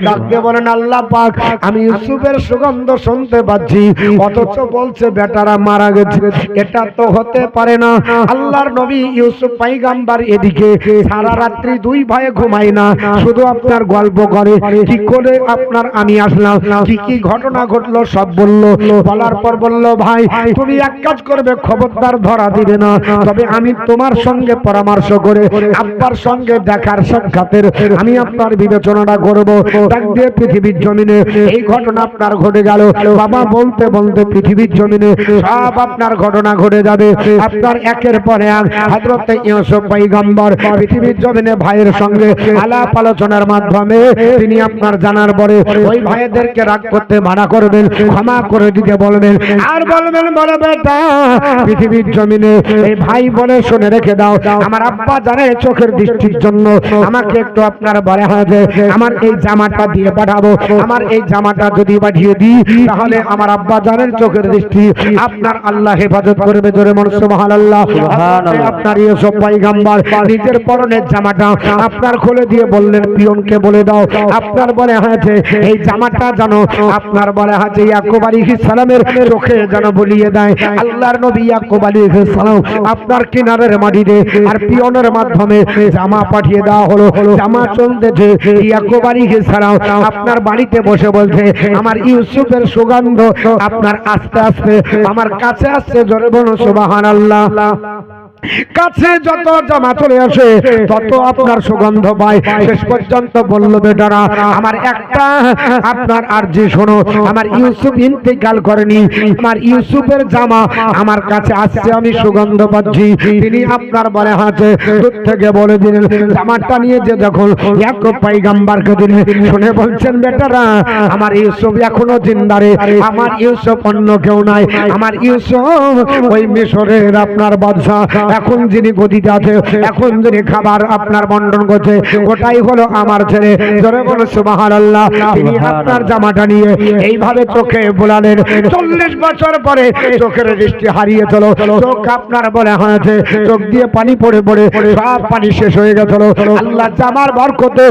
ডাকতে বলেন আল্লাহ পাক, আমি ইউসুফের সুগন্ধ শুনতে পাচ্ছি, অথচ বলছে বেটারা মারা গেছে। এটা তো হতে পারে না। আল্লাহর নবী ইউসুফ পয়গম্বর এদিকে সারা রাত্রি 2 ভাই ঘুমায় না, শুধু আপনার গল্প করে কি করে আপনার আমি আসলাম, কি কি ঘটনা ঘটলো সব বলল। বলার পর বলল ভাই তুমি এক কাজ করবে, খবরদার ধরা দিবে না, তবে আমি তোমার সঙ্গে পরামর্শ করে আব্বার সঙ্গে দেখার সাক্ষাতের আমি আপনার বিবেচনাটা করব। ডাক দিয়ে পৃথিবীর জমিনে এই ঘটনা আপনার ঘটে গেল। বাবা বলতে বলতে পৃথিবীর জমিনে সব আপনার ঘটনা ঘটে যাবে। আপনার একের পর এক হযরত ইউসুফ পয়গম্বর পৃথিবীর জমিনে ভাইয়ের সঙ্গে আলাপ আলোচনার মাধ্যমে তিনি আপনার জানার পরে ওই ভাইদেরকে রাগ করতে মানা করবেন, ক্ষমা করে দিতে বলবেন, আর বলবেন বলে বেটা পৃথিবীর জমিনে এই ভাই বলে শুনে রেখে দাও, আমার আব্বা জানে চোখের দৃষ্টির জন্য আমাকে একটু আপনার বলে হাতে আমার এই জামাটা দিয়ে পাঠাবো। আমার এই জামাটা যদি পাঠিয়ে দিই তাহলে আমার আব্বা জানের চোখের দৃষ্টি আপনার আল্লাহ হেফাজত করবে। জোরে বলুন সুবহানাল্লাহ। আপনার ইউসুফ পয়গম্বর নিজের পরনের জামাটা আপনার খুলে দিয়ে বললেন পিয়নকে বলে দাও আপনার বলে হয়েছে এই জামাটা জানো আপনার বলে হয়েছে ইয়াকুব আলাইহিস সালামের চোখে যেন বলিয়ে দেয়। আল্লাহর নবী ইয়াকুব আলাইহিস সালাম আপনার কিনারের মাটিতে আর পিয়নের মাধ্যমে জামা পাঠিয়ে দেওয়া হলো। জামা চলতেছে, ইয়াকুব আলাইহিস সালাম আপনার বাড়িতে বসে বলছে আমার ইউসুফের সুগন্ধ আপনার আস্তে আস্তে আমার কাছে আসছে। জোরে বলুন সুবহানাল্লাহ। কাছে যত জামা চলে আসে তত আপনার সুগন্ধ পায়। শেষ পর্যন্ত বলল বেটারা আমার একটা আপনার আরজি শোনো, আমার ইউসুফ ইন্তেকাল করেনি, আমার ইউসুফের জামা আমার কাছে আসছে, আমি সুগন্ধ পাচ্ছি। তিনি আপনার বলে হাতে দূর থেকে বলে দিলেন জামাটা নিয়ে যে যখন ইয়াকুব পয়গম্বরকে দিলেন শুনে বলছেন বেটারা আমার ইউসুফ এখনো জিন্দারে, আমার ইউসুফ অন্য কেউ নাই, আমার ইউসুফ ওই মিশরের আপনার বাদশা, এখন যিনি গদিতে আছে, এখন যিনি খাবার আপনার বন্টন করছে ওটাই হলো আমার ছেলে। জোরে বলো সুবহানাল্লাহ। তিনি আপনার জামাটা নিয়ে এইভাবে চোখে বোলালেন। 40 বছর পরে চোখের দৃষ্টি হারিয়ে চলো, চোখ আপনার বলে হয়েছে চোখ দিয়ে পানি পড়ে পড়ে সব পানি শেষ হয়ে গেছিল। আল্লাহ জামার বরকতে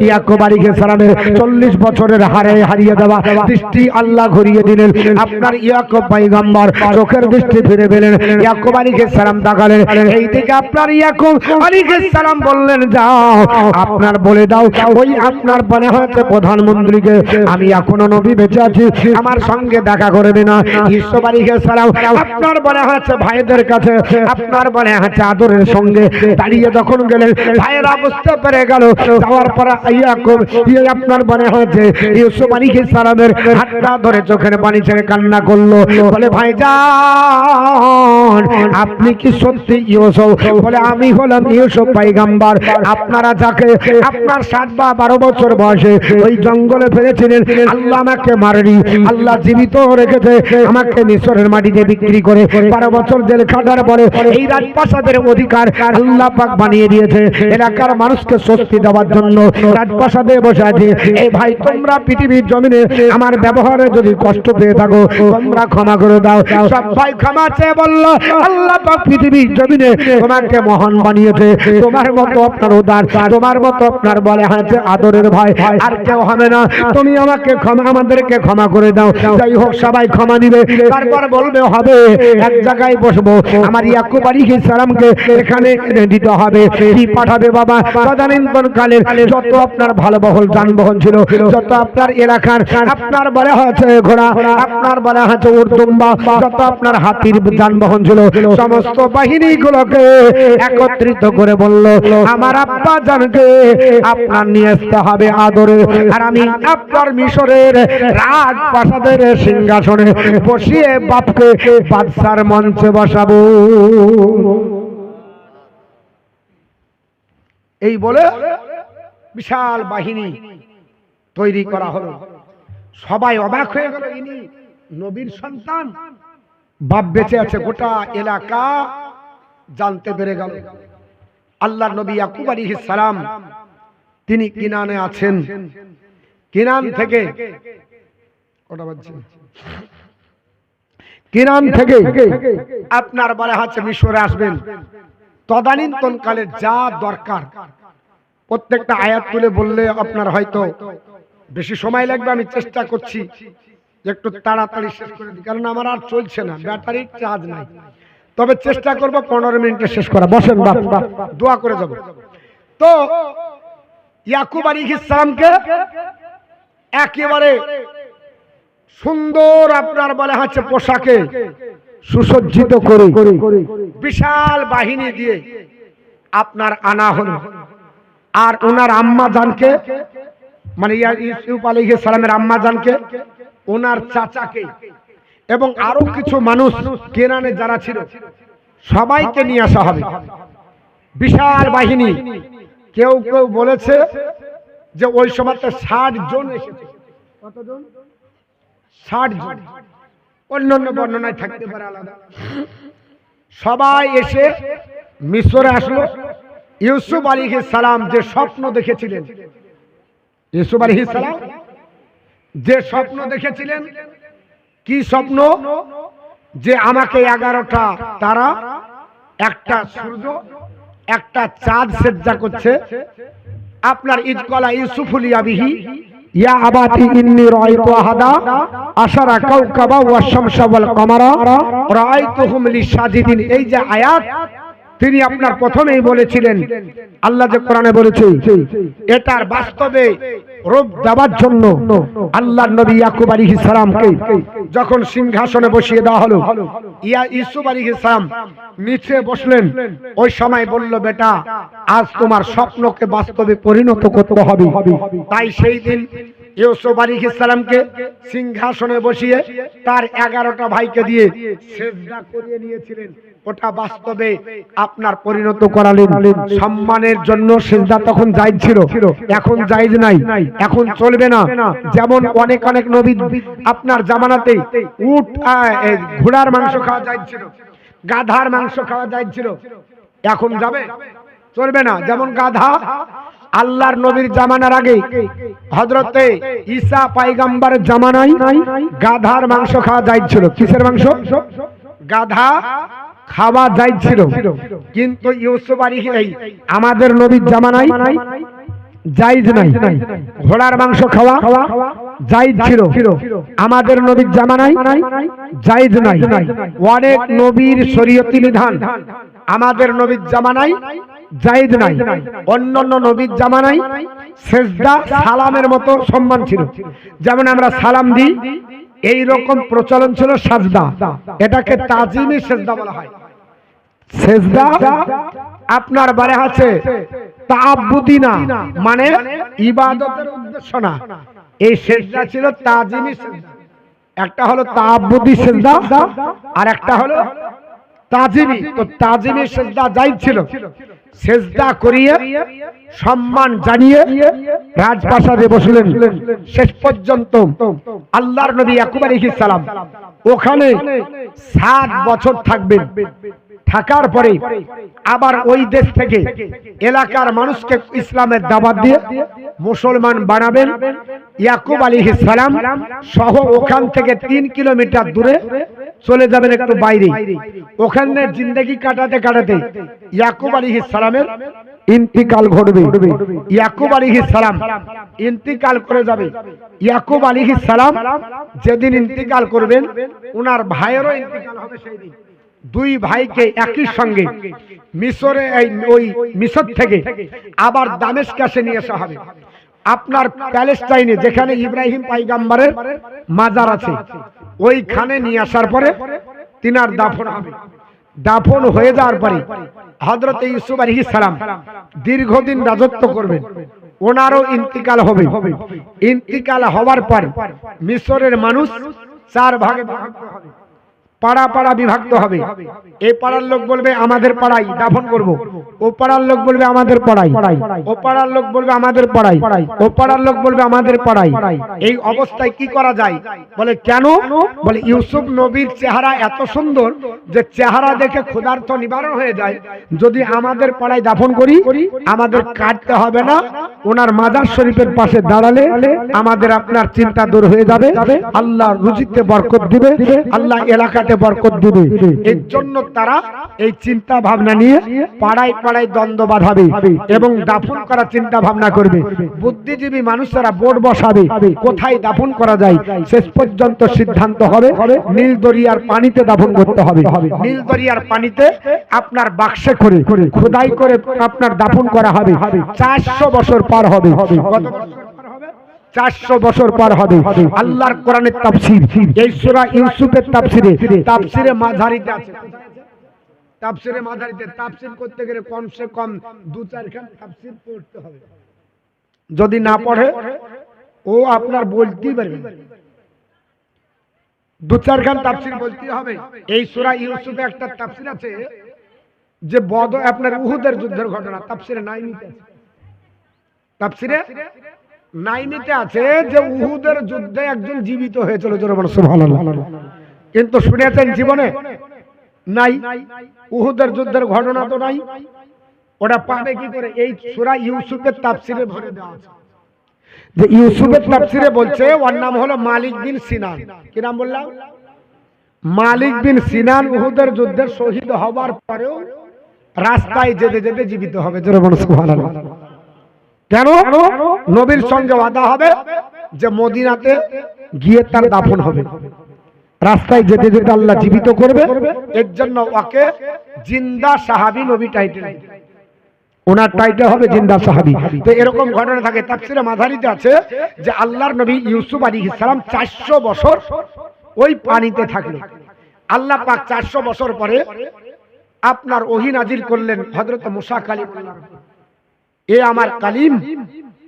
ইয়াকুব আলাইহিস সালামের 40 বছরের হারিয়ে দেওয়া দৃষ্টি আল্লাহ ঘুরিয়ে দিলেন। আপনার ইয়াকুব পয়গম্বর চোখের দৃষ্টি ফিরে পেলেন। ইয়াকুব আলাইহিস সালাম তাকালেন, এই দিকে আপনার ইয়াকুব আলাইহিস সালাম বললেন যাও আপনার বলে দাও ওই আপনার বনে হয়েছে প্রধানমন্ত্রীকে আমি এখনো নবী বেঁচে আছি, আমার সঙ্গে দেখা করবে না। ইউসুফ আলাইহিস সালাম আপনার বনে হয়েছে ভাইদের কাছে আপনার বনে হয়েছে আদরের সঙ্গে দাঁড়িয়ে যখন গেলেন ভাইয়েরা বুঝতে পেরে গেল। যাওয়ার পর ইয়াকুব আপনার বনে হয়েছে ইউসুফ আলাইহিস সালামের হাতটা ধরে চোখের পানি ছেড়ে কান্না করলো, বলে ভাইজান আপনি কি সত্যি ইউসুফ? বলে আমি হলাম ইউসুফ পয়গম্বর। আপনারা যাকে আপনার 7 বা 12 বছর বয়সে ওই জঙ্গলে ফেলেছিলেন আল্লাহ আমাকে মারেনি, আল্লাহ জীবিত রেখেছে আমাকে মিশরের মাটিতে বিক্রি করে 12 বছর জেল খাটার পরে এই রাজপ্রাসাদের অধিকার আল্লাহ পাক বানিয়ে দিয়েছে এলাকার মানুষকে স্বস্তি দেওয়ার জন্য। রাজপ্রাসাদে বসে আছে এই ভাই তোমরা পৃথিবীর জমিনে আমার ব্যবহারে যদি কষ্ট পেয়ে থাকো তোমরা ক্ষমা করে দাও। সব ভাই ক্ষমা চেয়ে বলল আল্লাহ পাক পৃথিবীর জমিনে তোমাকে মহান বানিয়েছে, তোমার মতো আপনার উদার, তোমার মতো আপনার বলে হাতে আদরের ভাই আর কেউ হবে না, তুমি আমাকে ক্ষমা আমাদেরকে ক্ষমা করে দাও। যাই হোক সবাই ক্ষমা নিবে, তারপর বলবে হবে এক জায়গায় বসবো, আমার ইয়াকুব আলাইহিস সালামকে এখানে এনে দিতে হবে। কি পাঠাবে বাবা? তদানীন্তন কালের যত আপনার ভালো বহল যানবাহন ছিল, যত আপনার এলাকার আপনার বলে হয়েছে ঘোড়া, আপনার বলে হয়েছে উর্দুম্বা, যত আপনার হাতির যানবাহন ছিল সমস্ত বাহিনীগুলোকে একত্রিত করে বলল আমার আব্বা জানকে আপনার নিয়ে আসতে হবে আদরে, আর আমি আপনার মিশরের রাজপ্রাসাদের সিংহাসনে বসিয়ে বাপকে বাদশার মঞ্চে বসাবো। এই বলে বিশাল বাহিনী তৈরি করা হলো। সবাই অবাক হয়ে গেল, ইনি নবীর সন্তান, বাপ বেঁচে আছে, গোটা এলাকা জানতে পেরে গেল। আল্লাহর নবী ইয়াকুব আলাইহিস সালাম তিনি কিনানে আছেন। কিনান থেকে আপনার বলা হচ্ছে মিশরে আসবেন। তদানীন্তন কালে যা দরকার প্রত্যেকটা আয়াত তুলে বললে আপনার হয়তো বেশি সময় লাগবে, আমি চেষ্টা করছি একটু তাড়াতাড়ি শেষ করে দিই, কারণ আমার আর চলছে না, ব্যাটারির চার্জ নাই। তবে চেষ্টা করব 15 মিনিটে শেষ করা। বসেন বাপ, দোয়া করে যাব। তো ইয়াকুব আলাইহিস সালামকে একেবারে সুন্দর আপনার বলা হচ্ছে পোশাকে সুসজ্জিত করে বিশাল বাহিনী দিয়ে আপনার আনা হলো। আর ওনার আম্মা জানকে মানে ইউসুফ আলাইহিস সালামের আম্মা জানকে, ওনার চাচাকে এবং আরো কিছু মানুষ কেনানে যারা ছিল সবাইকে নিয়ে আসা হবে। বিশাল বাহিনী। কেউ কেউ বলেছে যে ওই সময়তে 60 জন এসেছে। কতজন? 60 জন। অন্যান্য বর্ণনায় থাকতে পারে আলাদা। সবাই এসে মিশরে আসলো। ইউসুফ আলাইহিস সালাম যে স্বপ্ন দেখেছিলেন, ইউসুফ আলাইহিস সালাম যে স্বপ্ন দেখেছিলেন, কি স্বপ্ন? যে আমাকে 11টা তারা, একটা সূর্য একটা চাঁদ সেজদা করছে। আপনার ইজকলা ইউসুফুল ইয়াবিহি ইয়া আবাতি ইন্নী রাআইতু আহাদা আশারা কাওকাবা ওয়াশ শামসা ওয়াল কমারা রাআইতুহুম লিসাজিদিন। এই যে আয়াত তিনি আপনার প্রথমেই বলেছিলেন, আল্লাহ যে কোরআনে বলেছে, এটার বাস্তবে রূপ দেওয়ার জন্য আল্লাহর নবী ইয়াকুব আলাইহিস সালামকে যখন সিংহাসনে বসিয়ে দেওয়া হলো, ইউসুফ আলাইহিস সালাম নিচে বসলেন। ওই সময় বলল, বেটা আজ তোমার স্বপ্নকে বাস্তবে পরিণত করতে হবে। তাই সেই দিন ইউসুফ আলাইহিস সালামকে সিংহাসনে বসিয়ে তার 11টা ভাইকে দিয়ে সিজদা করিয়ে নিয়েছিলেন। ওটা বাস্তবে আপনার পরিণত করালেন। সম্মানের জন্য সিজদা তখন জায়েজ ছিল, এখন জায়েজ নাই, এখন চলবে না। যেমন অনেক অনেক নবী আপনার জামানাতে উট ঘোড়ার মাংস খাওয়া জায়েজ ছিল, গাধার মাংস খাওয়া জায়েজ ছিল, এখন যাবে চলবে না। যেমন গাধা আল্লাহর নবীর জামানার আগে হযরতে ঈসা পয়গম্বরের জামানায় গাধার মাংস খাওয়া জায়েজ ছিল। কিসের মাংস? গাধা খাওয়া জায়েজ ছিল। কিন্তু ইউসুফ আমাদের নবীর জামানায় জায়েজ নাই। ঘোড়ার মাংস খাওয়া জায়েজ ছিল, আমাদের নবীর জামানায় জায়েজ নাই। অনেক নবীর শরীয়তি বিধান আমাদের নবীর জামানায় জায়েজ নাই। অন্যান্য নবীর জামানায় সিজদা সালামের মতো সম্মান ছিল। যেমন আমরা সালাম দিই, এই রকম প্রচলন ছিল সাজদা। এটাকে তাজিমি সিজদা বলা হয়। সিজদা আপনার বারে আছে তাআব্বুদি না, মানে ইবাদতের উদ্দেশ্য না। এই সিজদা ছিল তাজিমি সিজদা। একটা হলো তাআব্বুদি সিজদা আর একটা হলো তাজিমি। তো তাজিমি সিজদা জায়েজ ছিল। সিজদা করিয়ে সম্মান জানিয়ে রাজপ্রাসাদে বসলেন। শেষ পর্যন্ত আল্লাহর নবী ইয়াকুব আলাইহিস সালাম ওখানে 7 বছর থাকবেন। থাকার পরে আবার ওই দেশ থেকে এলাকার মানুষকে ইসলামের দাওয়াত দিয়ে মুসলমান বানাবেন। ইয়াকুব আলাইহিস সালাম সহ ওখান থেকে 3 কিলোমিটার দূরে চলে যাবেন, একটু বাইরে। ওখানে জিন্দেগি কাটাতে কাটাতে ইয়াকুব আলাইহিস সালামের ইন্তিকাল ঘটবে। ইয়াকুব আলাইহিস সালাম ইন্তিকাল করে যাবে। ইয়াকুব আলাইহিস সালাম যেদিন ইন্তিকাল করবেন, ওনার ভাইয়েরও ইন্তিকাল হবে সেই দিন। 2 ভাইকে একই সঙ্গে মিশরে ওই মিশর থেকে আবার দামেস্কাসে নিয়ে আসা হবে। আপনার প্যালেস্টাইনে যেখানে ইব্রাহিম পয়গম্বরের মাজার আছে, ওইখানে নিয়ে আসার পরে তিনার দাফন হবে। দাফন হয়ে যাওয়ার পরে হযরতে ইউসুফ আলাইহিস সালাম দীর্ঘদিন রাজত্ব করবেন। ওনারও ইন্তিকাল হবে। ইন্তিকাল হওয়ার পর মিশরের মানুষ 4 ভাগে বিভক্ত হবে, পাড়া পাড়া বিভক্ত হবে। এই পাড়ার লোক বলবে আমাদের পাড়ায় দাফন করব, ও পাড়ার লোক বলবে আমাদের পাড়ায়, ও পাড়ার লোক বলবে আমাদের পাড়ায়, ও পাড়ার লোক বলবে আমাদের পাড়ায়। এই অবস্থায় কি করা যায়? বলে কেন? বলে ইউসুফ নবীর চেহারা এত সুন্দর যে চেহারা দেখে ক্ষুধার্ত নিবারণ হয়ে যায়। যদি আমাদের পাড়ায় দাফন করি, আমাদের কাটতে হবে না, ওনার মাজার শরীফের পাশে দাঁড়ালে আমাদের আপনার চিন্তা দূর হয়ে যাবে। আল্লাহ রুজিতে বরকত দিবে, আল্লাহ এলাকাতে বরকত দিবে। এর জন্য তারা এই চিন্তা ভাবনা নিয়ে পাড়ায় পাড়ায় দ্বন্দ্ব বাঁধাবে এবং দাফন করার চিন্তা ভাবনা করবে। বুদ্ধিজীবী মানুষেরা বোর্ড বসাবে কোথায় দাফন করা যায়। শেষ পর্যন্ত সিদ্ধান্ত হবে নীল দরিয়ার পানিতে দাফন করতে হবে। নীল দরিয়ার পানিতে আপনার বাক্সে করে খোদাই করে আপনার দাফন করা হবে। 400 বছর পার হবে। 400 বছর পার হবে। আল্লাহর কোরআনের তাফসীর, এই সূরা ইউসুফের তাফসীরে মাঝারিতে আছে। তাফসীরে মাঝারিতে তাফসীর করতে গেলে কমসে কম 2-4 খান তাফসীর পড়তে হবে। যদি না পড়ে ও আপনার বলতেই পারবে, 2-4 খান তাফসীর বলতে হবে। এই সূরা ইউসুফে একটা তাফসীর আছে যে আপনার উহুদের যুদ্ধের ঘটনা তাফসীরে নাইমিতে আছে। তাফসীরে নাইমিতে আছে যে উহুদের যুদ্ধে একজন জীবিত হয়েছিল, জোরে বলো সুবহানাল্লাহ। কিন্তু শুনেছেন জীবনে? নাই। উহুদের যুদ্ধের ঘটনা তো নাই। ওটা পাবে কি করে? এই সূরা ইউসুফের তাফসীরে ভরে দেওয়া আছে। যে ইউসুফের তাফসীরে বলছে ওর নাম হলো মালিক বিন সিনান। কি নাম বললাম? মালিক বিন সিনান। উহুদের যুদ্ধে শহীদ হবার পরেও রাস্তায় যেতে যেতে জীবিত হবে। জোরে বলুন সুবহানাল্লাহ। কেন? নবীর সঙ্গে ওয়াদা হবে যে মদিনাতে গিয়ে তার দাফন হবে। রাস্তায় যেতে যেতে আল্লাহ জীবিত করবে, এর জন্য ওকে জিন্দা সাহাবী নবী টাইটেল, ওনার টাইটেল হবে জিন্দা সাহাবী। তো এরকম ঘটনা থাকে তাফসীরে মাঝারিতে আছে যে আল্লাহর নবী ইউসুফ আলাইহিস সালাম 400 বছর ওই পানিতে থাকলেন। আল্লাহ পাক 400 বছর পরে আপনার ওহী নাজিল করলেন হযরত মুসা কালিমুল্লাহ, এ আমার কালিম,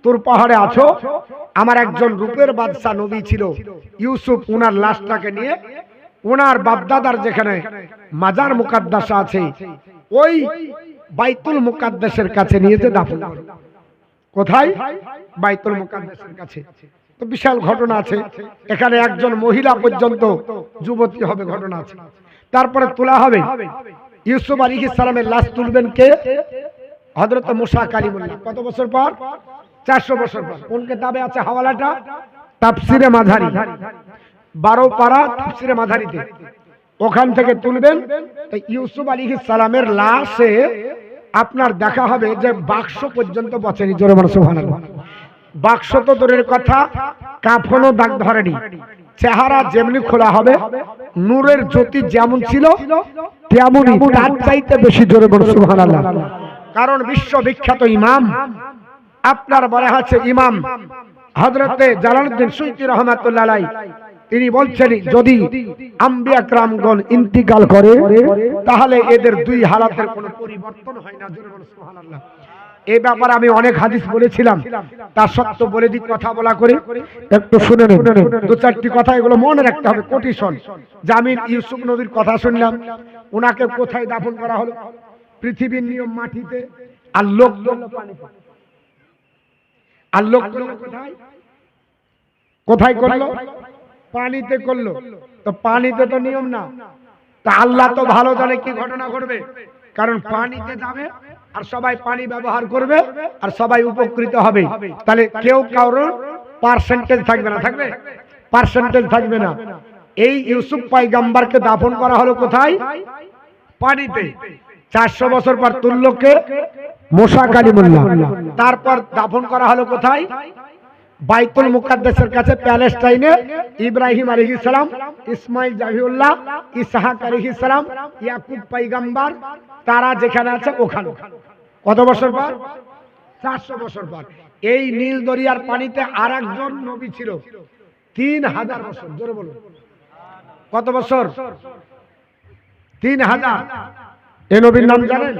তোর পাহাড়ে আছো, আমার একজন রূপের বাদশা নবী ছিল ইউসুফ, ওনার লাশটাকে নিয়ে ওনার বাপদাদার যেখানে মাজার মুকাদ্দাস আছে ওই বাইতুল মুকাদ্দাসের কাছে নিয়ে যেতে দাফন করো। কোথায়? বাইতুল মুকাদ্দাসের কাছে। তো বিশাল ঘটনা আছে এখানে, একজন মহিলা পর্যন্ত যুবতী হবে ঘটনা আছে। তারপরে তোলা হবে ইউসুফ আলাইহিস সালামের লাশ তুলবেন কে? হযরত মুসা কালিমুল্লাহ। কত বছর পর? 400 বছর পর। কোন কিতাবে আছে হাওয়ালাটা? তাফসীরে মাঝারি 12 পারা তাফসীরে মাঝারিতে, ওখান থেকে তুলবেন। তো ইউসুফ আলাইহিস সালামের লাশে আপনার দেখা হবে যে বাক্স পর্যন্ত বসেনি। জোরে বলুন সুবহানাল্লাহ। বাক্স তো দূরের কথা, কাফনও দাগ ধরেনি। চেহারা যেমনি খোলা হবে, নূরের জ্যোতি যেমন ছিল তেমনই, তার চাইতে বেশি। জোরে বলুন সুবহানাল্লাহ। কারণ বিশ্ববিখ্যাত ইমাম আপনার বলা হচ্ছে ইমাম হযরতে জালালউদ্দিন সুয়ুতী রাহমাতুল্লাহ আলাইহি, তিনি বলছেন যদি আম্বিয়া کرامগণ ইন্তিকাল করে তাহলে এদের দুই হালাতের কোনো পরিবর্তন হয় না। জোরে বলুন সুবহানাল্লাহ। এই ব্যাপারে আমি অনেক হাদিস বলেছিলাম, তার সত্য বলে দিই কথা বলা করে, একটু শুনে নিন। দু চারটি কথা এগুলো মনে রাখতে হবে কোটেশন। জামিন ইউসুফ নবীর কথা শুনলাম, ওনাকে কোথায় দাফন করা হলো? পৃথিবীর নিয়ম মাটিতে, আর লোক পানিতে। আর লোক কোথায়? কোথায় করলো? পানিতে করলো। তো পানিতে তো নিয়ম না, তা আল্লাহ তো ভালো জানে কি ঘটনা ঘটবে। কারণ পানিতে যাবে আর সবাই পানি ব্যবহার করবে আর সবাই উপকৃত হবে। তাহলে কেউ কারোর পার্সেন্টেজ থাকবে না, থাকবে? পার্সেন্টেজ থাকবে না। এই ইউসুফ পয়গম্বরকে দাফন করা হলো কোথায়? পানিতে। 400 বছর পর তুল্যকে মুসা কালিমুল্লাহ। তারপর দাফন করা হলো কোথায়? বাইতুল মুকাদ্দাসের কাছে, প্যালেস্টাইনে। ইব্রাহিম আলাইহিস সালাম, ইসমাইল জাবিউল্লাহ, ইসহাক আলাইহিস সালাম, ইয়াকুব পয়গম্বর তারা যেখানে আছে ওখানে। কত বছর পর? 400 বছর পর। এই নীল দরিয়ার পানিতে আরেকজন নবী ছিল 3000 বছর। জোরে বলুন কত বছর? 3000। এই নবীর নাম জানেন?